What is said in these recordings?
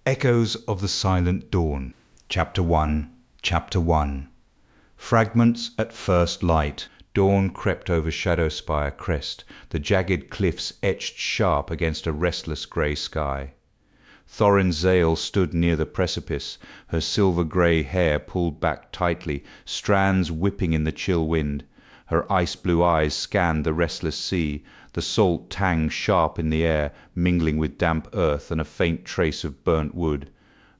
Echoes of the Silent Dawn. Chapter 1. Chapter 1. Fragments at first light. Dawn crept over Shadowspire crest, the jagged cliffs etched sharp against a restless grey sky. Thorin Zale stood near the precipice, her silver-grey hair pulled back tightly, strands whipping in the chill wind. Her ice-blue eyes scanned the restless sea, the salt tang sharp in the air, mingling with damp earth and a faint trace of burnt wood.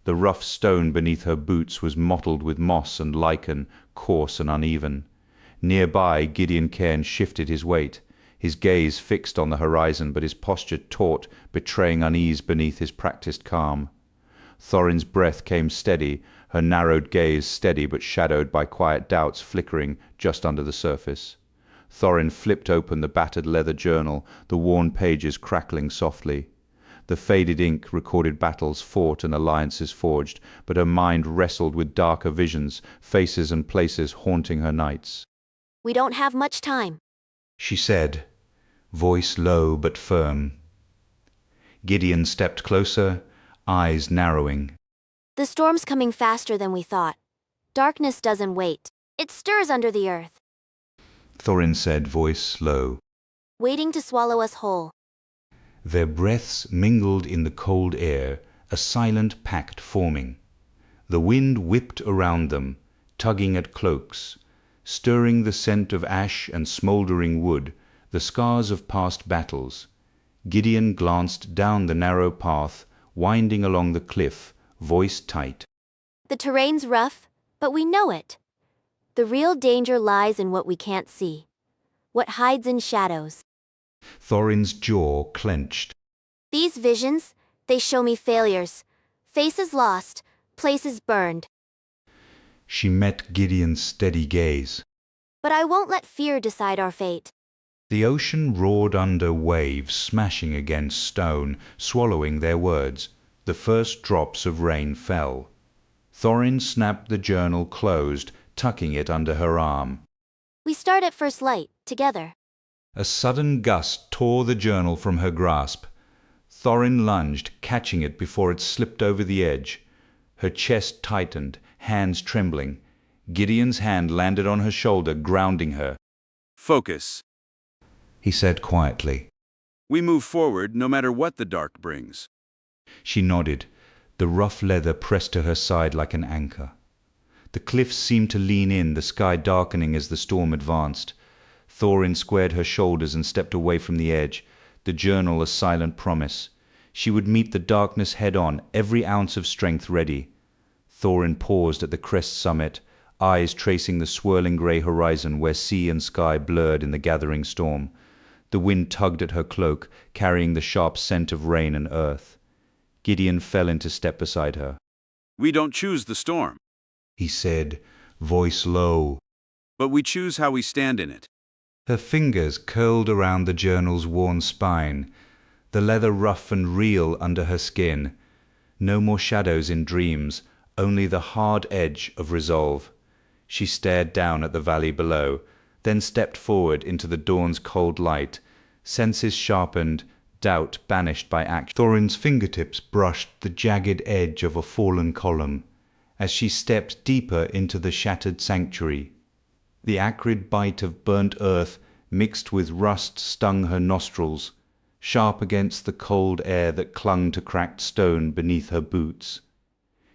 The rough stone beneath her boots was mottled with moss and lichen, coarse and uneven. Nearby, Gideon Cairn shifted his weight, his gaze fixed on the horizon, but his posture taut, betraying unease beneath his practiced calm. Thorin's breath came steady, her narrowed gaze steady but shadowed by quiet doubts flickering just under the surface. Thorin flipped open the battered leather journal, the worn pages crackling softly. The faded ink recorded battles fought and alliances forged, but her mind wrestled with darker visions, faces and places haunting her nights. "We don't have much time," she said, voice low but firm. Gideon stepped closer, eyes narrowing. "The storm's coming faster than we thought. Darkness doesn't wait. It stirs under the earth, Thorin said, voice low. waiting to swallow us whole." Their breaths mingled in the cold air, a silent pact forming. The wind whipped around them, tugging at cloaks, stirring the scent of ash and smouldering wood, the scars of past battles. Gideon glanced down the narrow path, winding along the cliff, voice tight. "The terrain's rough, but we know it. The real danger lies in what we can't see, what hides in shadows. Thorin's jaw clenched. These visions, they show me failures, faces lost, places burned. She met Gideon's steady gaze. But I won't let fear decide our fate." The ocean roared under, waves smashing against stone, swallowing their words. The first drops of rain fell. Thorin snapped the journal closed, tucking it under her arm. "We start at first light, together." A sudden gust tore the journal from her grasp. Thorin lunged, catching it before it slipped over the edge. Her chest tightened, hands trembling. Gideon's hand landed on her shoulder, grounding her. "Focus," he said quietly. "We move forward no matter what the dark brings." She nodded, the rough leather pressed to her side like an anchor. The cliffs seemed to lean in, the sky darkening as the storm advanced. Thorin squared her shoulders and stepped away from the edge, the journal a silent promise. She would meet the darkness head-on, every ounce of strength ready. Thorin paused at the crest summit, eyes tracing the swirling grey horizon where sea and sky blurred in the gathering storm. The wind tugged at her cloak, carrying the sharp scent of rain and earth. Gideon fell into step beside her. "We don't choose the storm, He said, voice low. but we choose how we stand in it." Her fingers curled around the journal's worn spine, the leather rough and real under her skin. No more shadows in dreams, only the hard edge of resolve. She stared down at the valley below, then stepped forward into the dawn's cold light, senses sharpened, doubt banished by action. Thorin's fingertips brushed the jagged edge of a fallen column as she stepped deeper into the shattered sanctuary. The acrid bite of burnt earth mixed with rust stung her nostrils, sharp against the cold air that clung to cracked stone beneath her boots.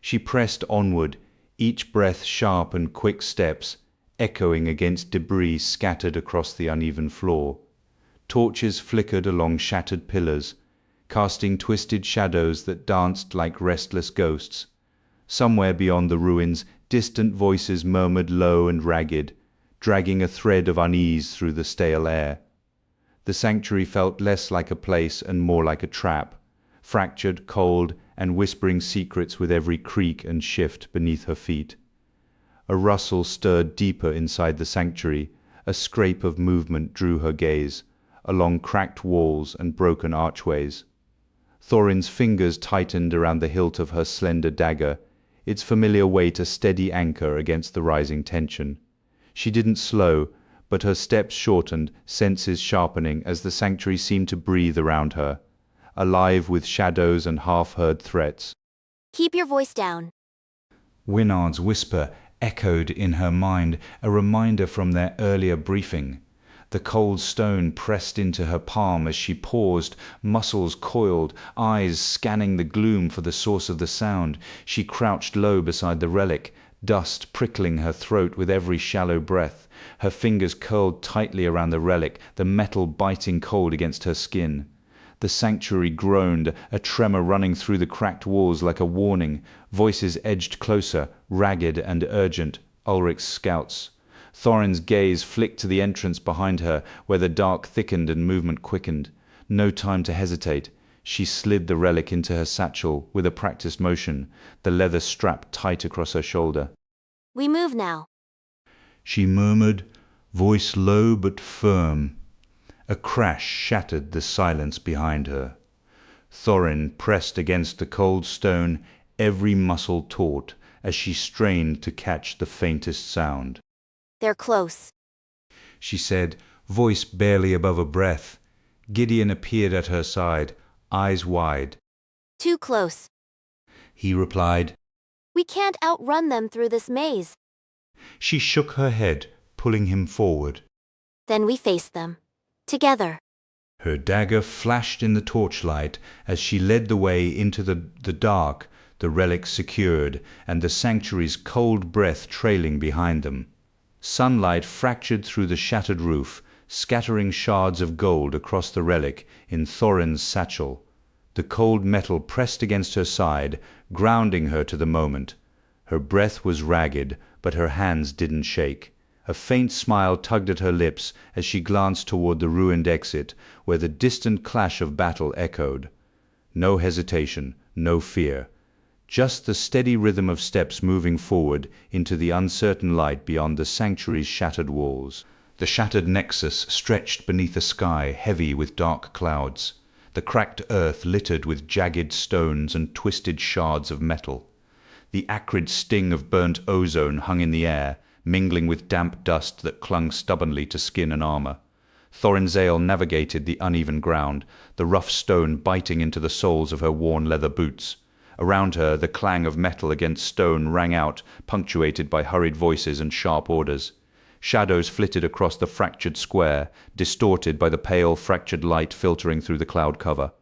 She pressed onward, each breath sharp and quick steps, echoing against debris scattered across the uneven floor. Torches flickered along shattered pillars, casting twisted shadows that danced like restless ghosts. Somewhere beyond the ruins, distant voices murmured low and ragged, dragging a thread of unease through the stale air. The sanctuary felt less like a place and more like a trap, fractured, cold, and whispering secrets with every creak and shift beneath her feet. A rustle stirred deeper inside the sanctuary, a scrape of movement drew her gaze, along cracked walls and broken archways. Thorin's fingers tightened around the hilt of her slender dagger, its familiar weight a steady anchor against the rising tension. She didn't slow, but her steps shortened, senses sharpening as the sanctuary seemed to breathe around her, alive with shadows and half-heard threats. Keep your voice down. Winard's whisper echoed in her mind, a reminder from their earlier briefing. The cold stone pressed into her palm as she paused, muscles coiled, eyes scanning the gloom for the source of the sound. She crouched low beside the relic, dust prickling her throat with every shallow breath. Her fingers curled tightly around the relic, the metal biting cold against her skin. The sanctuary groaned, a tremor running through the cracked walls like a warning. Voices edged closer, ragged and urgent. Ulric's scouts. Thorin's gaze flicked to the entrance behind her, where the dark thickened and movement quickened. No time to hesitate. She slid the relic into her satchel with a practiced motion, the leather strap tight across her shoulder. We move now. She murmured, voice low but firm. A crash shattered the silence behind her. Thorin pressed against the cold stone, every muscle taut, as she strained to catch the faintest sound. They're close. She said, voice barely above a breath. Gideon appeared at her side, eyes wide. Too close. He replied. We can't outrun them through this maze. She shook her head, pulling him forward. Then we face them. Together. Her dagger flashed in the torchlight as she led the way into the dark, the relic secured, and the sanctuary's cold breath trailing behind them. Sunlight fractured through the shattered roof, scattering shards of gold across the relic in Thorin's satchel. The cold metal pressed against her side, grounding her to the moment. Her breath was ragged, but her hands didn't shake. A faint smile tugged at her lips as she glanced toward the ruined exit, where the distant clash of battle echoed. No hesitation, no fear. Just the steady rhythm of steps moving forward into the uncertain light beyond the sanctuary's shattered walls. The shattered nexus stretched beneath a sky heavy with dark clouds, the cracked earth littered with jagged stones and twisted shards of metal. The acrid sting of burnt ozone hung in the air, mingling with damp dust that clung stubbornly to skin and armor. Thorin Zale navigated the uneven ground, the rough stone biting into the soles of her worn leather boots. Around her, the clang of metal against stone rang out, punctuated by hurried voices and sharp orders. Shadows flitted across the fractured square, distorted by the pale, fractured light filtering through the cloud cover.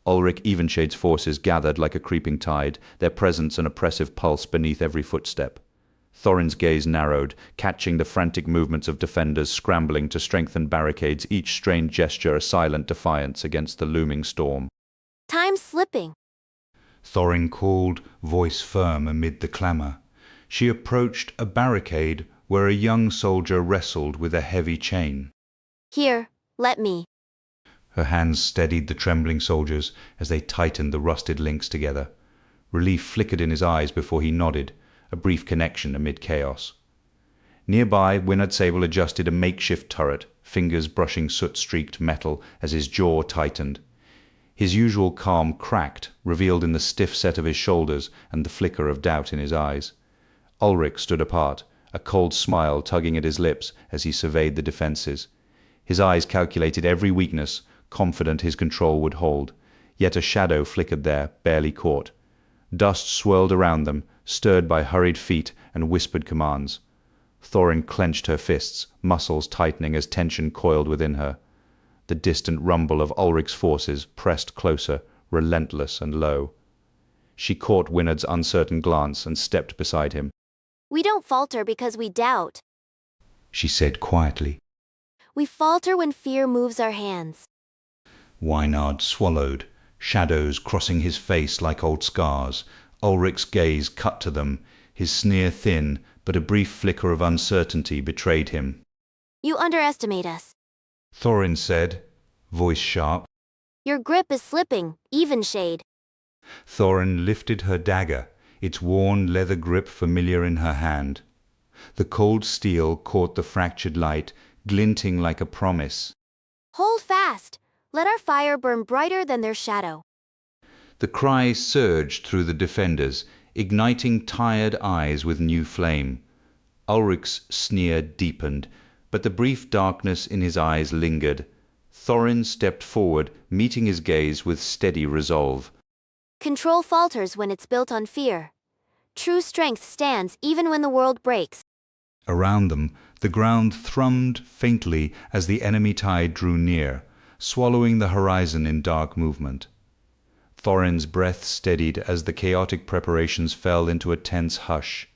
Ulrich Evenshade's forces gathered like a creeping tide, their presence an oppressive pulse beneath every footstep. Thorin's gaze narrowed, catching the frantic movements of defenders scrambling to strengthen barricades, each strained gesture a silent defiance against the looming storm. Time's slipping. Thorin called, voice firm amid the clamor. She approached a barricade where a young soldier wrestled with a heavy chain. Here, let me. Her hands steadied the trembling soldiers as they tightened the rusted links together. Relief flickered in his eyes before he nodded, a brief connection amid chaos. Nearby, Winard Sable adjusted a makeshift turret, fingers brushing soot-streaked metal as his jaw tightened. His usual calm cracked, revealed in the stiff set of his shoulders and the flicker of doubt in his eyes. Ulrich stood apart, a cold smile tugging at his lips as he surveyed the defenses. His eyes calculated every weakness, confident his control would hold. Yet a shadow flickered there, barely caught. Dust swirled around them, stirred by hurried feet and whispered commands. Thorin clenched her fists, muscles tightening as tension coiled within her. The distant rumble of Ulrich's forces pressed closer, relentless and low. She caught Winard's uncertain glance and stepped beside him. We don't falter because we doubt. She said quietly. We falter when fear moves our hands. Wynard swallowed, shadows crossing his face like old scars. Ulrich's gaze cut to them, his sneer thin, but a brief flicker of uncertainty betrayed him. You underestimate us. Thorin said, voice sharp. Your grip is slipping, Evenshade. Thorin lifted her dagger, its worn leather grip familiar in her hand. The cold steel caught the fractured light, glinting like a promise. Hold fast. Let our fire burn brighter than their shadow. The cry surged through the defenders, igniting tired eyes with new flame. Ulrich's sneer deepened, but the brief darkness in his eyes lingered. Thorin stepped forward, meeting his gaze with steady resolve. Control falters when it's built on fear. True strength stands even when the world breaks. Around them, the ground thrummed faintly as the enemy tide drew near, swallowing the horizon in dark movement. Thorin's breath steadied as the chaotic preparations fell into a tense hush.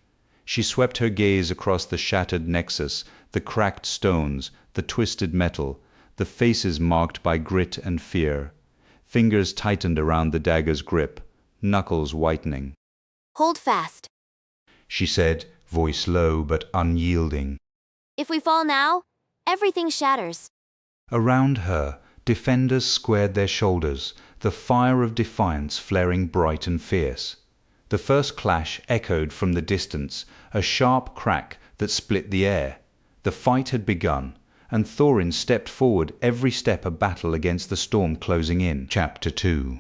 She swept her gaze across the shattered nexus, the cracked stones, the twisted metal, the faces marked by grit and fear. Fingers tightened around the dagger's grip, knuckles whitening. Hold fast. She said, voice low but unyielding. If we fall now, everything shatters. Around her, defenders squared their shoulders, the fire of defiance flaring bright and fierce. The first clash echoed from the distance, a sharp crack that split the air. The fight had begun, and Thorin stepped forward, every step a battle against the storm closing in. Chapter 2.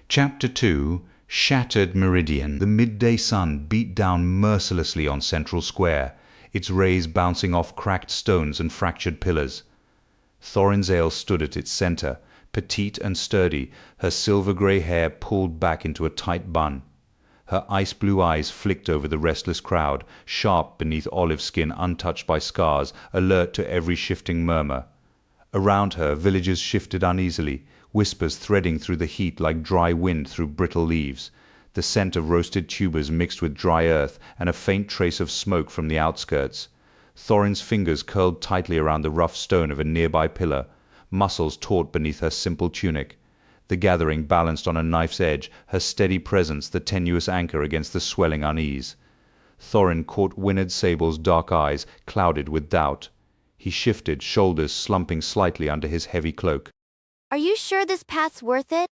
Chapter 2. Shattered Meridian. The midday sun beat down mercilessly on Central Square, its rays bouncing off cracked stones and fractured pillars. Thorin's Ale stood at its center, petite and sturdy, her silver-grey hair pulled back into a tight bun. Her ice-blue eyes flicked over the restless crowd, sharp beneath olive skin untouched by scars, alert to every shifting murmur. Around her, villagers shifted uneasily, whispers threading through the heat like dry wind through brittle leaves, the scent of roasted tubers mixed with dry earth and a faint trace of smoke from the outskirts. Thorin's fingers curled tightly around the rough stone of a nearby pillar, muscles taut beneath her simple tunic. The gathering balanced on a knife's edge, her steady presence the tenuous anchor against the swelling unease. Thorin caught Wynard Sable's dark eyes, clouded with doubt. He shifted, shoulders slumping slightly under his heavy cloak. Are you sure this path's worth it?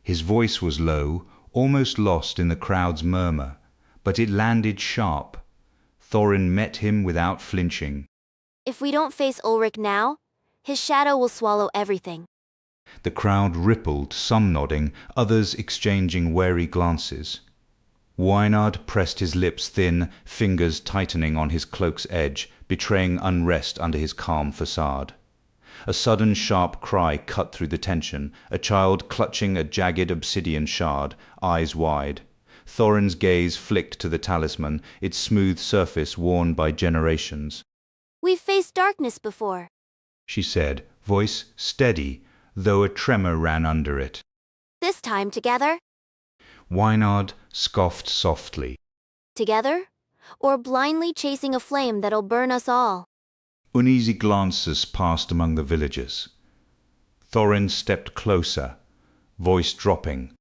His voice was low, almost lost in the crowd's murmur, but it landed sharp. Thorin met him without flinching. If we don't face Ulrich now, his shadow will swallow everything. The crowd rippled, some nodding, others exchanging wary glances. Wynard pressed his lips thin, fingers tightening on his cloak's edge, betraying unrest under his calm facade. A sudden sharp cry cut through the tension, a child clutching a jagged obsidian shard, eyes wide. Thorin's gaze flicked to the talisman, its smooth surface worn by generations. We've faced darkness before, she said, voice steady, though a tremor ran under it. This time together? Wynard scoffed softly. Together? Or blindly chasing a flame that'll burn us all? Uneasy glances passed among the villagers. Thorin stepped closer, voice dropping.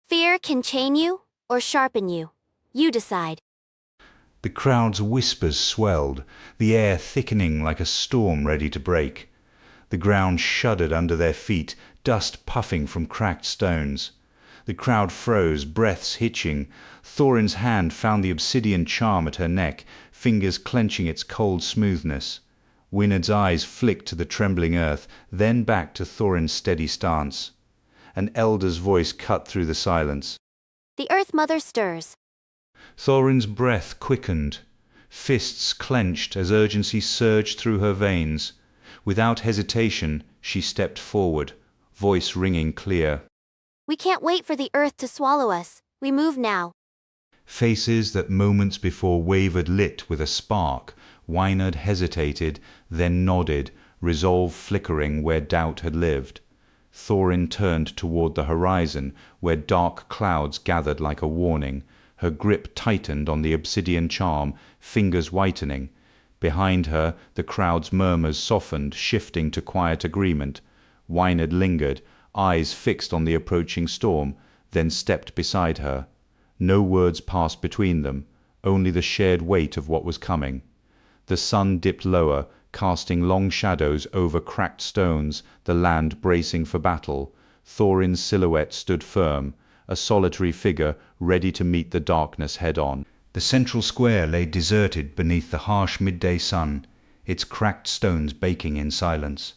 Fear can chain you or sharpen you. You decide. The crowd's whispers swelled, the air thickening like a storm ready to break. The ground shuddered under their feet, dust puffing from cracked stones. The crowd froze, breaths hitching. Thorin's hand found the obsidian charm at her neck, fingers clenching its cold smoothness. Wynard's eyes flicked to the trembling earth, then back to Thorin's steady stance. An elder's voice cut through the silence. The Earth Mother stirs. Thorin's breath quickened, fists clenched as urgency surged through her veins. Without hesitation, she stepped forward, voice ringing clear. We can't wait for the earth to swallow us. We move now. Faces that moments before wavered lit with a spark. Wynard hesitated, then nodded, resolve flickering where doubt had lived. Thorin turned toward the horizon, where dark clouds gathered like a warning. Her grip tightened on the obsidian charm, fingers whitening. Behind her, the crowd's murmurs softened, shifting to quiet agreement. Wynard lingered, eyes fixed on the approaching storm, then stepped beside her. No words passed between them, only the shared weight of what was coming. The sun dipped lower, casting long shadows over cracked stones, the land bracing for battle. Thorin's silhouette stood firm, a solitary figure ready to meet the darkness head-on. The central square lay deserted beneath the harsh midday sun, its cracked stones baking in silence.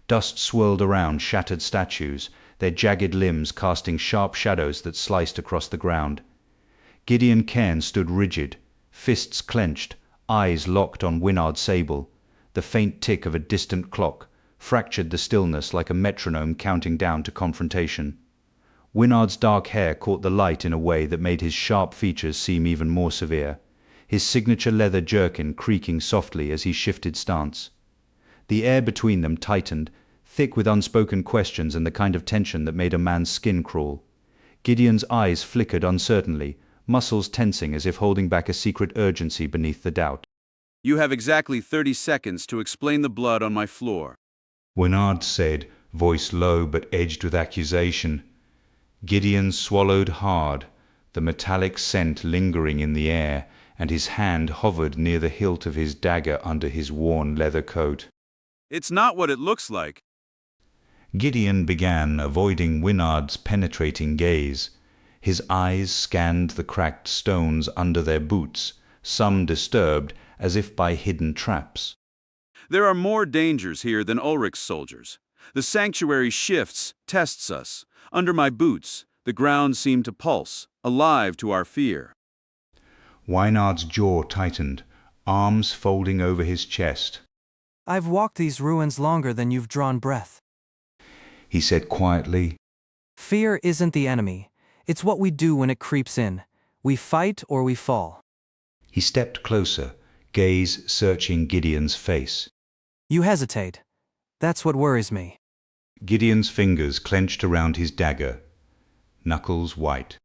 Dust swirled around shattered statues, their jagged limbs casting sharp shadows that sliced across the ground. Gideon Cairn stood rigid, fists clenched, eyes locked on Wynard Sable. The faint tick of a distant clock fractured the stillness like a metronome counting down to confrontation. Winard's dark hair caught the light in a way that made his sharp features seem even more severe, his signature leather jerkin creaking softly as he shifted stance. The air between them tightened, thick with unspoken questions and the kind of tension that made a man's skin crawl. Gideon's eyes flickered uncertainly, muscles tensing as if holding back a secret urgency beneath the doubt. You have exactly 30 seconds to explain the blood on my floor. Winard said, voice low but edged with accusation. Gideon swallowed hard, the metallic scent lingering in the air, and his hand hovered near the hilt of his dagger under his worn leather coat. It's not what it looks like. Gideon began, avoiding Winard's penetrating gaze. His eyes scanned the cracked stones under their boots, some disturbed as if by hidden traps. There are more dangers here than Ulrich's soldiers. The sanctuary shifts, tests us. Under my boots, the ground seemed to pulse, alive to our fear. Wynard's jaw tightened, arms folding over his chest. I've walked these ruins longer than you've drawn breath. He said quietly. Fear isn't the enemy. It's what we do when it creeps in. We fight or we fall. He stepped closer, gaze searching Gideon's face. You hesitate. That's what worries me. Gideon's fingers clenched around his dagger, knuckles white.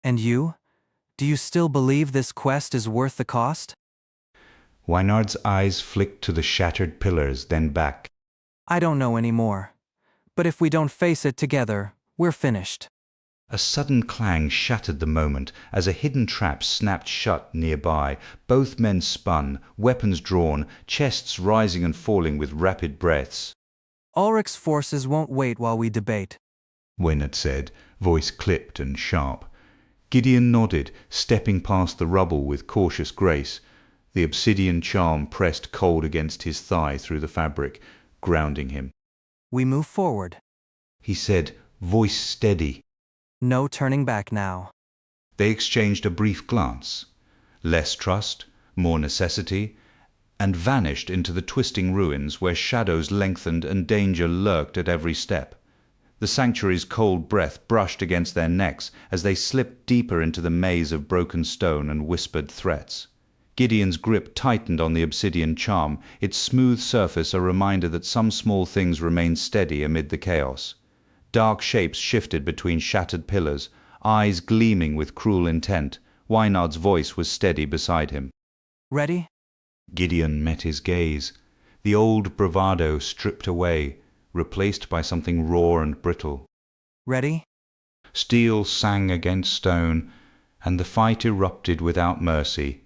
And you? Do you still believe this quest is worth the cost? Wynard's eyes flicked to the shattered pillars, then back. I don't know anymore. But if we don't face it together, we're finished. A sudden clang shattered the moment as a hidden trap snapped shut nearby. Both men spun, weapons drawn, chests rising and falling with rapid breaths. Ulrich's forces won't wait while we debate, Wynard said, voice clipped and sharp. Gideon nodded, stepping past the rubble with cautious grace. The obsidian charm pressed cold against his thigh through the fabric, grounding him. We move forward. He said, voice steady. No turning back now. They exchanged a brief glance. Less trust, more necessity, and vanished into the twisting ruins where shadows lengthened and danger lurked at every step. The sanctuary's cold breath brushed against their necks as they slipped deeper into the maze of broken stone and whispered threats. Gideon's grip tightened on the obsidian charm, its smooth surface a reminder that some small things remained steady amid the chaos. Dark shapes shifted between shattered pillars, eyes gleaming with cruel intent. Wynard's voice was steady beside him. Ready? Gideon met his gaze. The old bravado stripped away, replaced by something raw and brittle. Ready? Steel sang against stone, and the fight erupted without mercy.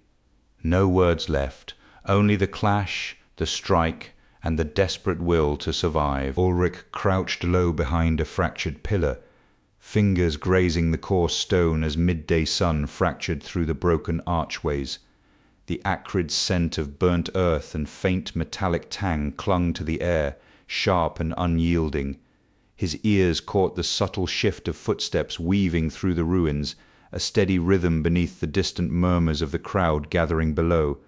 No words left, only the clash, the strike, and the desperate will to survive. Ulrich crouched low behind a fractured pillar, fingers grazing the coarse stone as midday sun fractured through the broken archways. The acrid scent of burnt earth and faint metallic tang clung to the air, sharp and unyielding. His ears caught the subtle shift of footsteps weaving through the ruins, a steady rhythm beneath the distant murmurs of the crowd gathering below.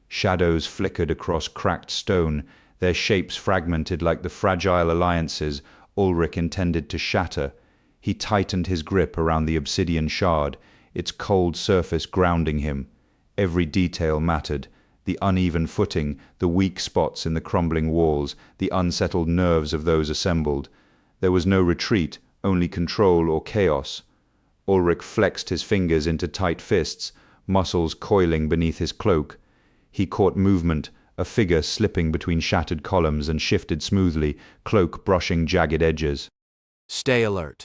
Shadows flickered across cracked stone, their shapes fragmented like the fragile alliances Ulrich intended to shatter. He tightened his grip around the obsidian shard, its cold surface grounding him. Every detail mattered: the uneven footing, the weak spots in the crumbling walls, the unsettled nerves of those assembled. There was no retreat, only control or chaos. Ulrich flexed his fingers into tight fists, muscles coiling beneath his cloak. He caught movement, a figure slipping between shattered columns, and shifted smoothly, cloak brushing jagged edges. Stay alert.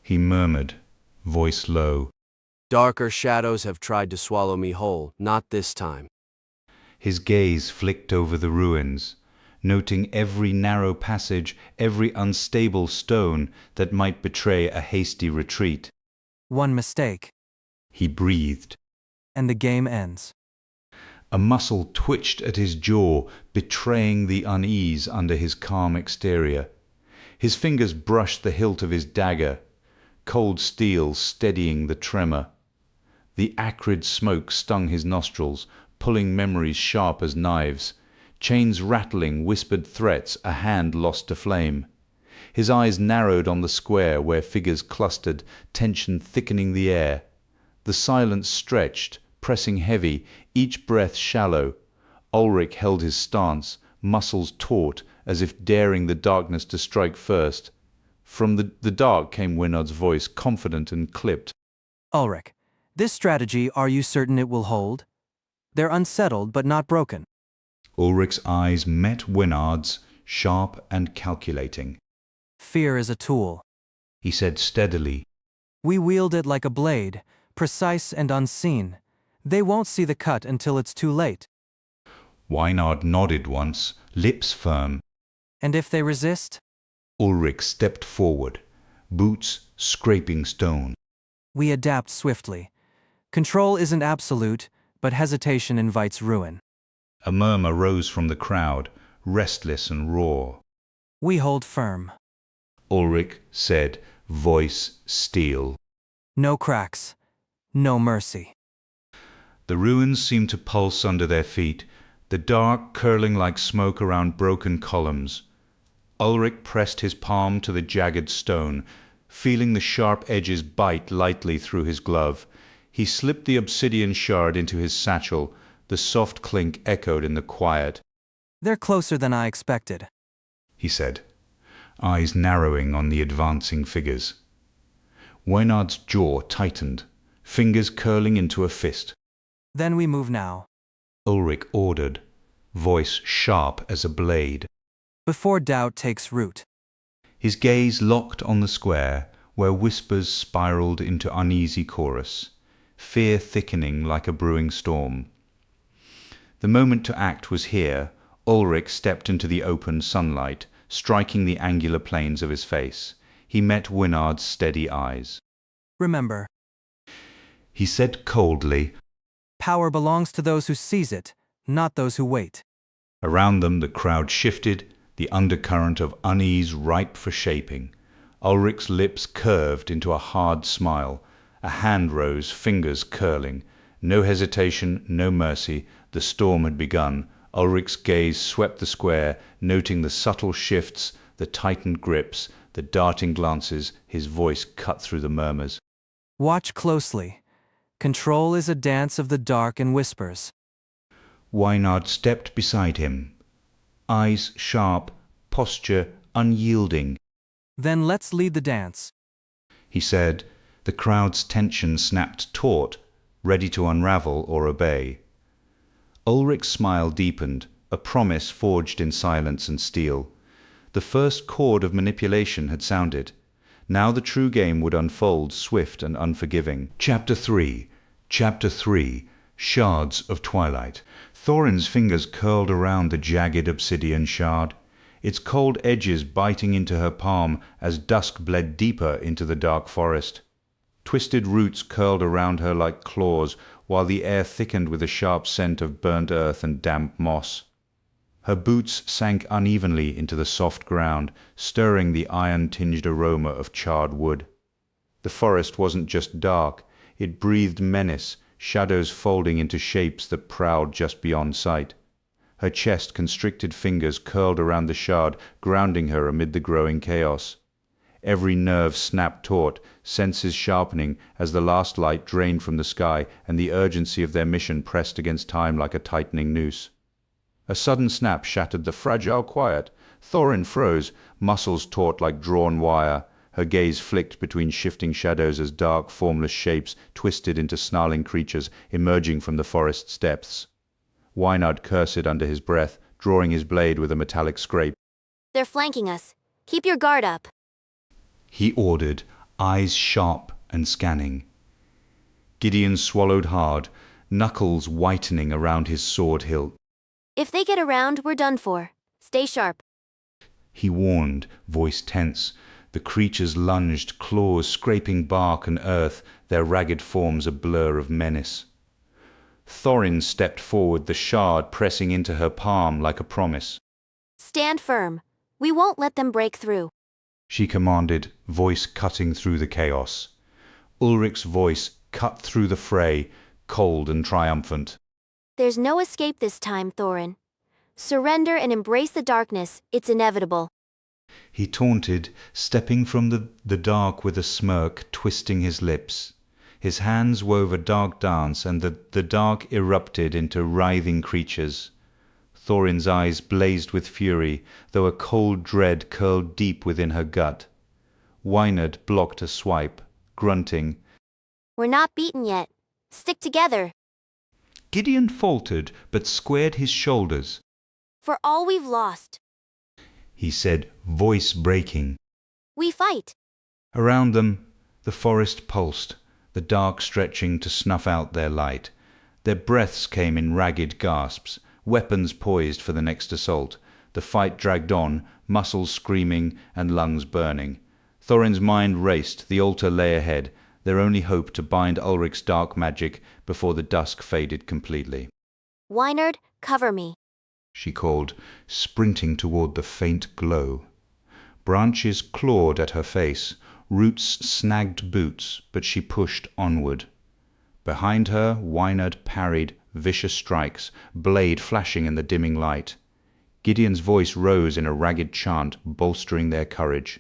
He murmured, voice low. Darker shadows have tried to swallow me whole, not this time. His gaze flicked over the ruins, noting every narrow passage, every unstable stone that might betray a hasty retreat. One mistake, He breathed. and the game ends. A muscle twitched at his jaw, betraying the unease under his calm exterior. His fingers brushed the hilt of his dagger, cold steel steadying the tremor. The acrid smoke stung his nostrils, pulling memories sharp as knives. Chains rattling whispered threats, a hand lost to flame. His eyes narrowed on the square where figures clustered, tension thickening the air. The silence stretched, pressing heavy, each breath shallow. Ulrich held his stance, muscles taut, as if daring the darkness to strike first. From the dark came Winard's voice, confident and clipped. Ulrich, this strategy, are you certain it will hold? They're unsettled but not broken. Ulrich's eyes met Winard's, sharp and calculating. Fear is a tool. He said steadily, We wield it like a blade, precise and unseen. They won't see the cut until it's too late. Wynard nodded once, lips firm. And if they resist? Ulrich stepped forward, boots scraping stone. We adapt swiftly. Control isn't absolute, but hesitation invites ruin. A murmur rose from the crowd, restless and raw. We hold firm. Ulrich said, voice steel. No cracks. No mercy. The ruins seemed to pulse under their feet, the dark curling like smoke around broken columns. Ulrich pressed his palm to the jagged stone, feeling the sharp edges bite lightly through his glove. He slipped the obsidian shard into his satchel. The soft clink echoed in the quiet. They're closer than I expected, he said, eyes narrowing on the advancing figures. Wynard's jaw tightened, fingers curling into a fist. Then we move now. Ulrich ordered, voice sharp as a blade. Before doubt takes root. His gaze locked on the square, where whispers spiraled into uneasy chorus, fear thickening like a brewing storm. The moment to act was here. Ulrich stepped into the open sunlight, striking the angular planes of his face. He met Wynard's steady eyes. Remember, He said coldly, power belongs to those who seize it, not those who wait. Around them the crowd shifted, the undercurrent of unease ripe for shaping. Ulrich's lips curved into a hard smile. A hand rose, fingers curling. No hesitation, no mercy. The storm had begun. Ulrich's gaze swept the square, noting the subtle shifts, the tightened grips, the darting glances. His voice cut through the murmurs. Watch closely. Control is a dance of the dark and whispers. Wynard stepped beside him, eyes sharp, posture unyielding. Then let's lead the dance. He said. The crowd's tension snapped taut, ready to unravel or obey. Ulrich's smile deepened, a promise forged in silence and steel. The first chord of manipulation had sounded. Now the true game would unfold, swift and unforgiving. Chapter 3. Shards of Twilight. Thorin's fingers curled around the jagged obsidian shard, its cold edges biting into her palm as dusk bled deeper into the dark forest. Twisted roots curled around her like claws, while the air thickened with a sharp scent of burnt earth and damp moss. Her boots sank unevenly into the soft ground, stirring the iron-tinged aroma of charred wood. The forest wasn't just dark, it breathed menace, shadows folding into shapes that prowled just beyond sight. Her chest constricted fingers curled around the shard, grounding her amid the growing chaos. Every nerve snapped taut, senses sharpening as the last light drained from the sky and the urgency of their mission pressed against time like a tightening noose. A sudden snap shattered the fragile quiet. Thorin froze, muscles taut like drawn wire. Her gaze flicked between shifting shadows as dark, formless shapes twisted into snarling creatures emerging from the forest's depths. Wynard cursed under his breath, drawing his blade with a metallic scrape. They're flanking us. Keep your guard up. He ordered, eyes sharp and scanning. Gideon swallowed hard, knuckles whitening around his sword hilt. If they get around, we're done for. Stay sharp. He warned, voice tense. The creatures lunged, claws scraping bark and earth, their ragged forms a blur of menace. Thorin stepped forward, the shard pressing into her palm like a promise. Stand firm. We won't let them break through. She commanded, voice cutting through the chaos. Ulrich's voice cut through the fray, cold and triumphant. There's no escape this time, Thorin. Surrender and embrace the darkness, it's inevitable. He taunted, stepping from the dark with a smirk, twisting his lips. His hands wove a dark dance, and the dark erupted into writhing creatures. Thorin's eyes blazed with fury, though a cold dread curled deep within her gut. Wynard blocked a swipe, grunting. We're not beaten yet. Stick together. Gideon faltered, but squared his shoulders. For all we've lost, He said, voice breaking. we fight. Around them, the forest pulsed, the dark stretching to snuff out their light. Their breaths came in ragged gasps, weapons poised for the next assault. The fight dragged on, muscles screaming and lungs burning. Thorin's mind raced, the altar lay ahead, their only hope to bind Ulrich's dark magic before the dusk faded completely. Wynard, cover me. She called, sprinting toward the faint glow. Branches clawed at her face, roots snagged boots, but she pushed onward. Behind her, Wynard parried vicious strikes, blade flashing in the dimming light. Gideon's voice rose in a ragged chant, bolstering their courage.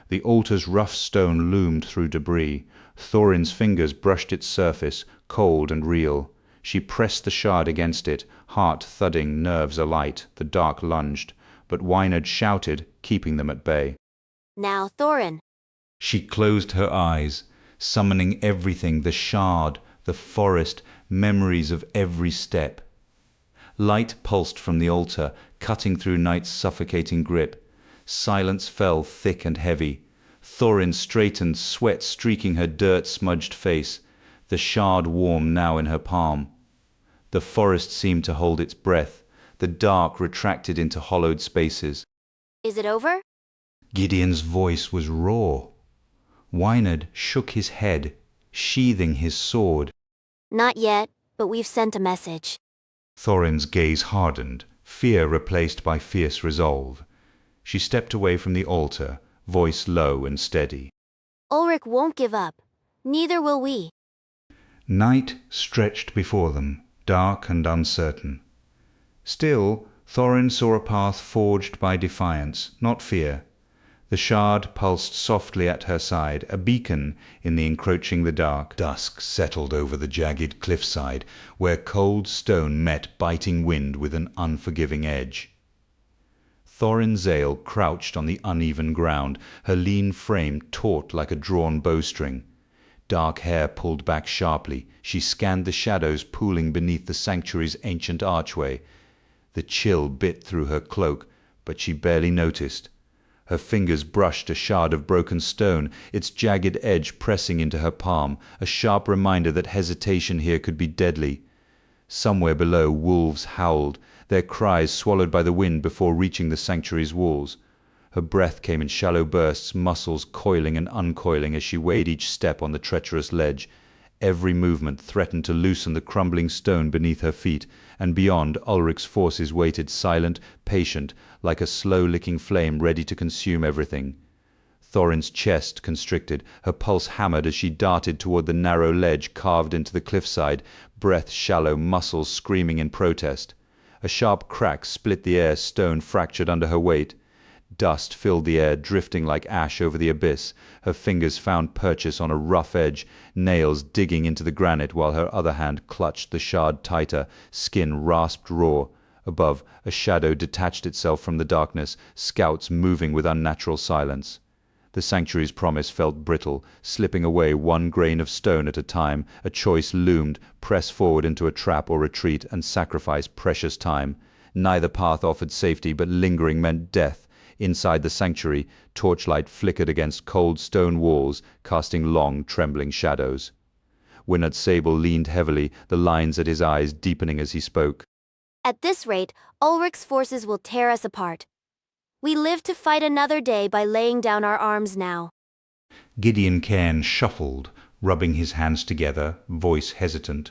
The altar's rough stone loomed through debris. Thorin's fingers brushed its surface, cold and real. She pressed the shard against it, heart thudding, nerves alight. The dark lunged, but Wynard shouted, keeping them at bay. Now, Thorin. She closed her eyes, summoning everything, the shard, the forest, memories of every step. Light pulsed from the altar, cutting through night's suffocating grip. Silence fell thick and heavy. Thorin straightened, sweat streaking her dirt-smudged face, the shard warm now in her palm. The forest seemed to hold its breath, the dark retracted into hollowed spaces. Is it over? Gideon's voice was raw. Wynard shook his head, sheathing his sword. Not yet, but we've sent a message. Thorin's gaze hardened, fear replaced by fierce resolve. She stepped away from the altar, voice low and steady. Ulrich won't give up. Neither will we. Night stretched before them, dark and uncertain. Still, Thorin saw a path forged by defiance, not fear. The shard pulsed softly at her side, a beacon in the encroaching dark. Dusk settled over the jagged cliffside, where cold stone met biting wind with an unforgiving edge. Thorin Zale crouched on the uneven ground, her lean frame taut like a drawn bowstring. Dark hair pulled back sharply, she scanned the shadows pooling beneath the sanctuary's ancient archway. The chill bit through her cloak, but she barely noticed. Her fingers brushed a shard of broken stone, its jagged edge pressing into her palm, a sharp reminder that hesitation here could be deadly. Somewhere below, wolves howled, their cries swallowed by the wind before reaching the sanctuary's walls. Her breath came in shallow bursts, muscles coiling and uncoiling as she weighed each step on the treacherous ledge. Every movement threatened to loosen the crumbling stone beneath her feet, and beyond, Ulrich's forces waited silent, patient, like a slow-licking flame ready to consume everything. Thorin's chest constricted, her pulse hammered as she darted toward the narrow ledge carved into the cliffside, breath shallow, muscles screaming in protest. A sharp crack split the air, stone fractured under her weight. Dust filled the air, drifting like ash over the abyss. Her fingers found purchase on a rough edge, nails digging into the granite while her other hand clutched the shard tighter, skin rasped raw. Above, a shadow detached itself from the darkness, scouts moving with unnatural silence. The sanctuary's promise felt brittle, slipping away one grain of stone at a time. A choice loomed, press forward into a trap or retreat and sacrifice precious time. Neither path offered safety, but lingering meant death. Inside the sanctuary, torchlight flickered against cold stone walls, casting long, trembling shadows. Wynard Sable leaned heavily, the lines at his eyes deepening as he spoke. At this rate, Ulrich's forces will tear us apart. We live to fight another day by laying down our arms now. Gideon Cairn shuffled, rubbing his hands together, voice hesitant.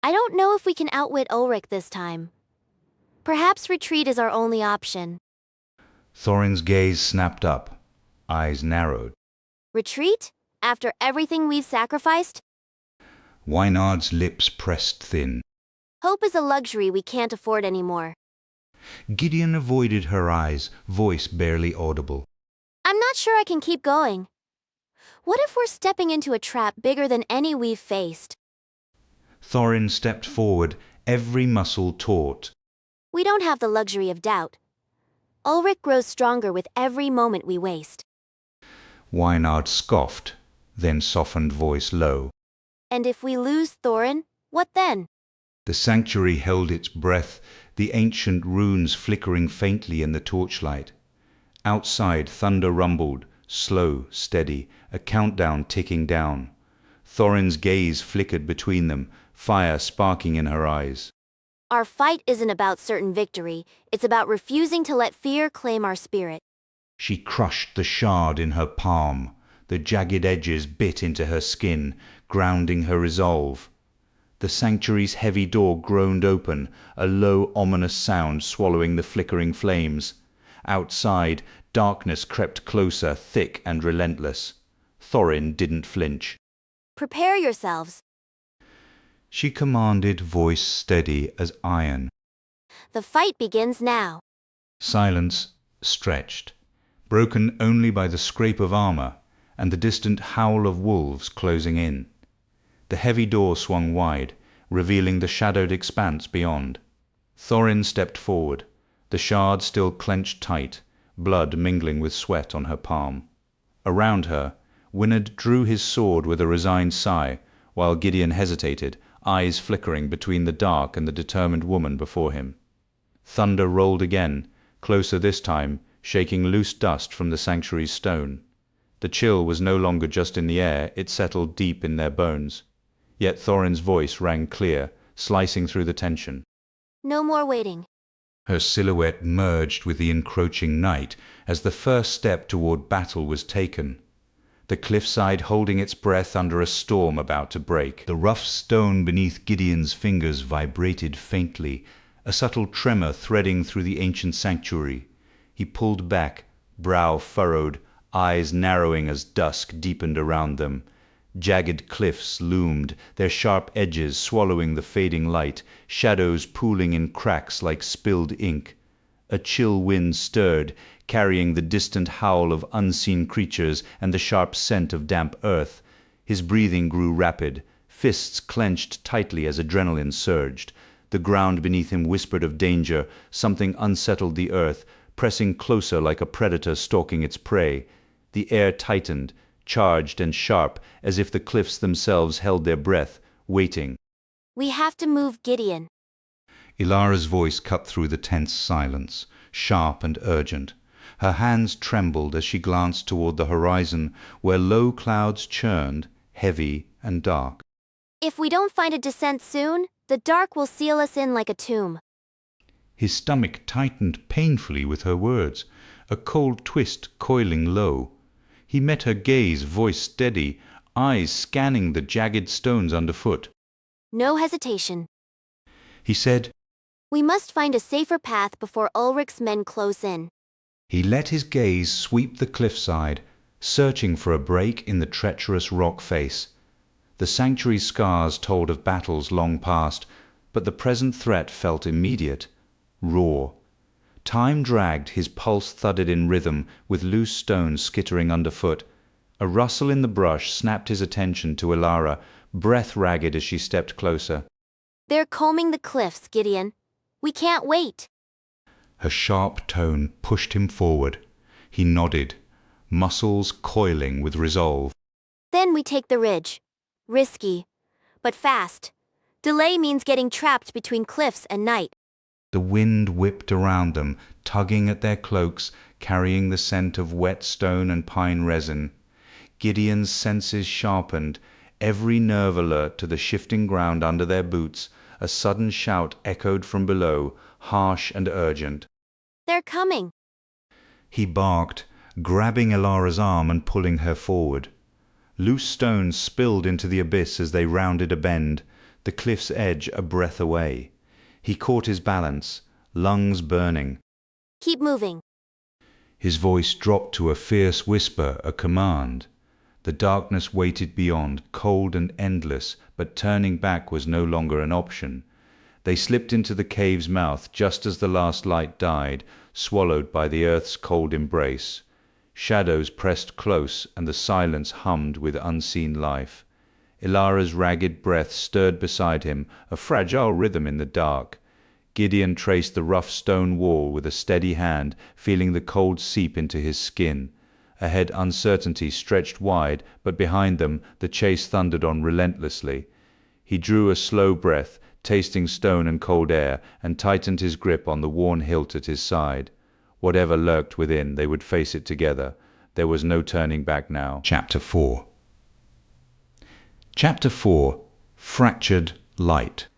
I don't know if we can outwit Ulrich this time. Perhaps retreat is our only option. Thorin's gaze snapped up, eyes narrowed. Retreat? After everything we've sacrificed? Wynard's lips pressed thin. Hope is a luxury we can't afford anymore. Gideon avoided her eyes, voice barely audible. not sure I can keep going. What if we're stepping into a trap bigger than any we've faced? Thorin stepped forward, every muscle taut. We don't have the luxury of doubt. Ulrich grows stronger with every moment we waste. Wynard scoffed, then softened voice low. And if we lose Thorin, what then? The sanctuary held its breath, the ancient runes flickering faintly in the torchlight. Outside, thunder rumbled, slow, steady, a countdown ticking down. Thorin's gaze flickered between them, fire sparking in her eyes. Our fight isn't about certain victory, it's about refusing to let fear claim our spirit. She crushed the shard in her palm. The jagged edges bit into her skin, grounding her resolve. The sanctuary's heavy door groaned open, a low, ominous sound swallowing the flickering flames. Outside, darkness crept closer, thick and relentless. Thorin didn't flinch. Prepare yourselves. She commanded, voice steady as iron. The fight begins now. Silence stretched, broken only by the scrape of armor and the distant howl of wolves closing in. The heavy door swung wide, revealing the shadowed expanse beyond. Thorin stepped forward, the shard still clenched tight, blood mingling with sweat on her palm. Around her, Wynard drew his sword with a resigned sigh, while Gideon hesitated, eyes flickering between the dark and the determined woman before him. Thunder rolled again, closer this time, shaking loose dust from the sanctuary's stone. The chill was no longer just in the air, it settled deep in their bones. Yet Thorin's voice rang clear, slicing through the tension. No more waiting. Her silhouette merged with the encroaching night as the first step toward battle was taken. The cliffside holding its breath under a storm about to break. The rough stone beneath Gideon's fingers vibrated faintly, a subtle tremor threading through the ancient sanctuary. He pulled back, brow furrowed, eyes narrowing as dusk deepened around them. Jagged cliffs loomed, their sharp edges swallowing the fading light, shadows pooling in cracks like spilled ink. A chill wind stirred, carrying the distant howl of unseen creatures and the sharp scent of damp earth. His breathing grew rapid, fists clenched tightly as adrenaline surged. The ground beneath him whispered of danger, something unsettled the earth, pressing closer like a predator stalking its prey. The air tightened, charged and sharp, as if the cliffs themselves held their breath, waiting. We have to move Gideon. Ilara's voice cut through the tense silence, sharp and urgent. Her hands trembled as she glanced toward the horizon, where low clouds churned, heavy and dark. If we don't find a descent soon, the dark will seal us in like a tomb. His stomach tightened painfully with her words, a cold twist coiling low. He met her gaze, voice steady, eyes scanning the jagged stones underfoot. No hesitation. He said, We must find a safer path before Ulrich's men close in. He let his gaze sweep the cliffside, searching for a break in the treacherous rock face. The sanctuary's scars told of battles long past, but the present threat felt immediate, raw. Time dragged, his pulse thudded in rhythm, with loose stones skittering underfoot. A rustle in the brush snapped his attention to Ilara, breath ragged as she stepped closer. They're combing the cliffs, Gideon. We can't wait. Her sharp tone pushed him forward. He nodded, muscles coiling with resolve. Then we take the ridge. Risky, but fast. Delay means getting trapped between cliffs and night. The wind whipped around them, tugging at their cloaks, carrying the scent of wet stone and pine resin. Gideon's senses sharpened, every nerve alert to the shifting ground under their boots. A sudden shout echoed from below, harsh and urgent. They're coming. He barked, grabbing Ilara's arm and pulling her forward. Loose stones spilled into the abyss as they rounded a bend, the cliff's edge a breath away. He caught his balance, lungs burning. Keep moving. His voice dropped to a fierce whisper, a command. The darkness waited beyond, cold and endless, but turning back was no longer an option. They slipped into the cave's mouth just as the last light died, swallowed by the earth's cold embrace. Shadows pressed close, and the silence hummed with unseen life. Ilara's ragged breath stirred beside him, a fragile rhythm in the dark. Gideon traced the rough stone wall with a steady hand, feeling the cold seep into his skin. Ahead uncertainty stretched wide, but behind them the chase thundered on relentlessly. He drew a slow breath, tasting stone and cold air, and tightened his grip on the worn hilt at his side. Whatever lurked within, they would face it together. There was no turning back now. Chapter 4. Chapter 4. Fractured Light.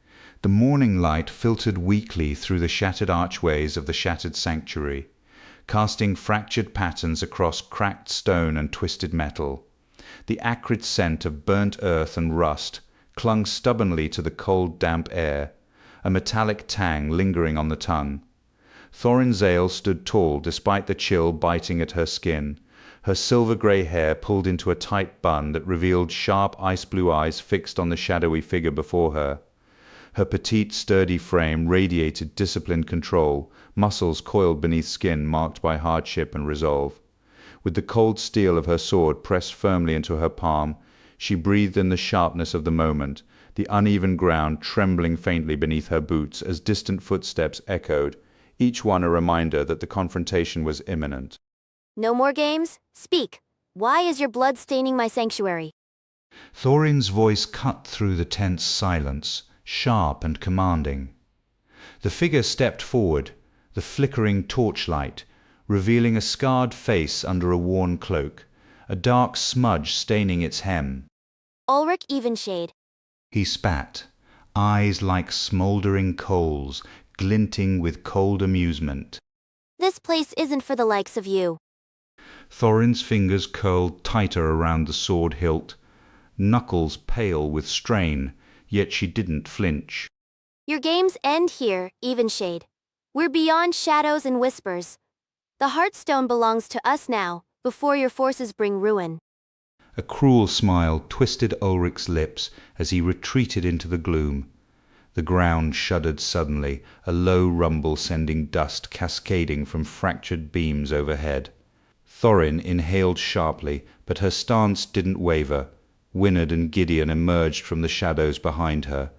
The morning light filtered weakly through the shattered archways of the shattered sanctuary, casting fractured patterns across cracked stone and twisted metal. The acrid scent of burnt earth and rust clung stubbornly to the cold, damp air, a metallic tang lingering on the tongue. Thorin Zale stood tall despite the chill biting at her skin, her silver-grey hair pulled into a tight bun that revealed sharp ice-blue eyes fixed on the shadowy figure before her. Her petite, sturdy frame radiated disciplined control, muscles coiled beneath skin marked by hardship and resolve. With the cold steel of her sword pressed firmly into her palm, she breathed in the sharpness of the moment, the uneven ground trembling faintly beneath her boots as distant footsteps echoed, each one a reminder that the confrontation was imminent. No more games? Speak. Why is your blood staining my sanctuary? Thorin's voice cut through the tense silence, sharp and commanding. The figure stepped forward, the flickering torchlight, revealing a scarred face under a worn cloak, a dark smudge staining its hem. Ulrich Evenshade. He spat, eyes like smoldering coals, glinting with cold amusement. This place isn't for the likes of you. Thorin's fingers curled tighter around the sword hilt, knuckles pale with strain, yet she didn't flinch. Your games end here, Evenshade. We're beyond shadows and whispers. The Heartstone belongs to us now, before your forces bring ruin. A cruel smile twisted Ulrich's lips as he retreated into the gloom. The ground shuddered suddenly, a low rumble sending dust cascading from fractured beams overhead. Thorin inhaled sharply, but her stance didn't waver. Wynard and Gideon emerged from the shadows behind her.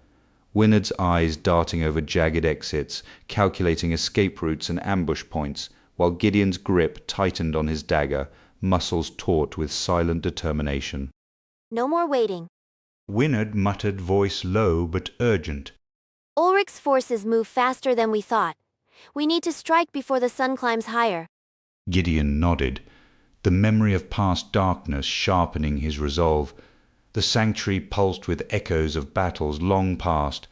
Wynard's eyes darting over jagged exits, calculating escape routes and ambush points, while Gideon's grip tightened on his dagger, muscles taut with silent determination. No more waiting. Wynard muttered, voice low but urgent. Ulrich's forces move faster than we thought. We need to strike before the sun climbs higher. Gideon nodded, the memory of past darkness sharpening his resolve. The sanctuary pulsed with echoes of battles long past,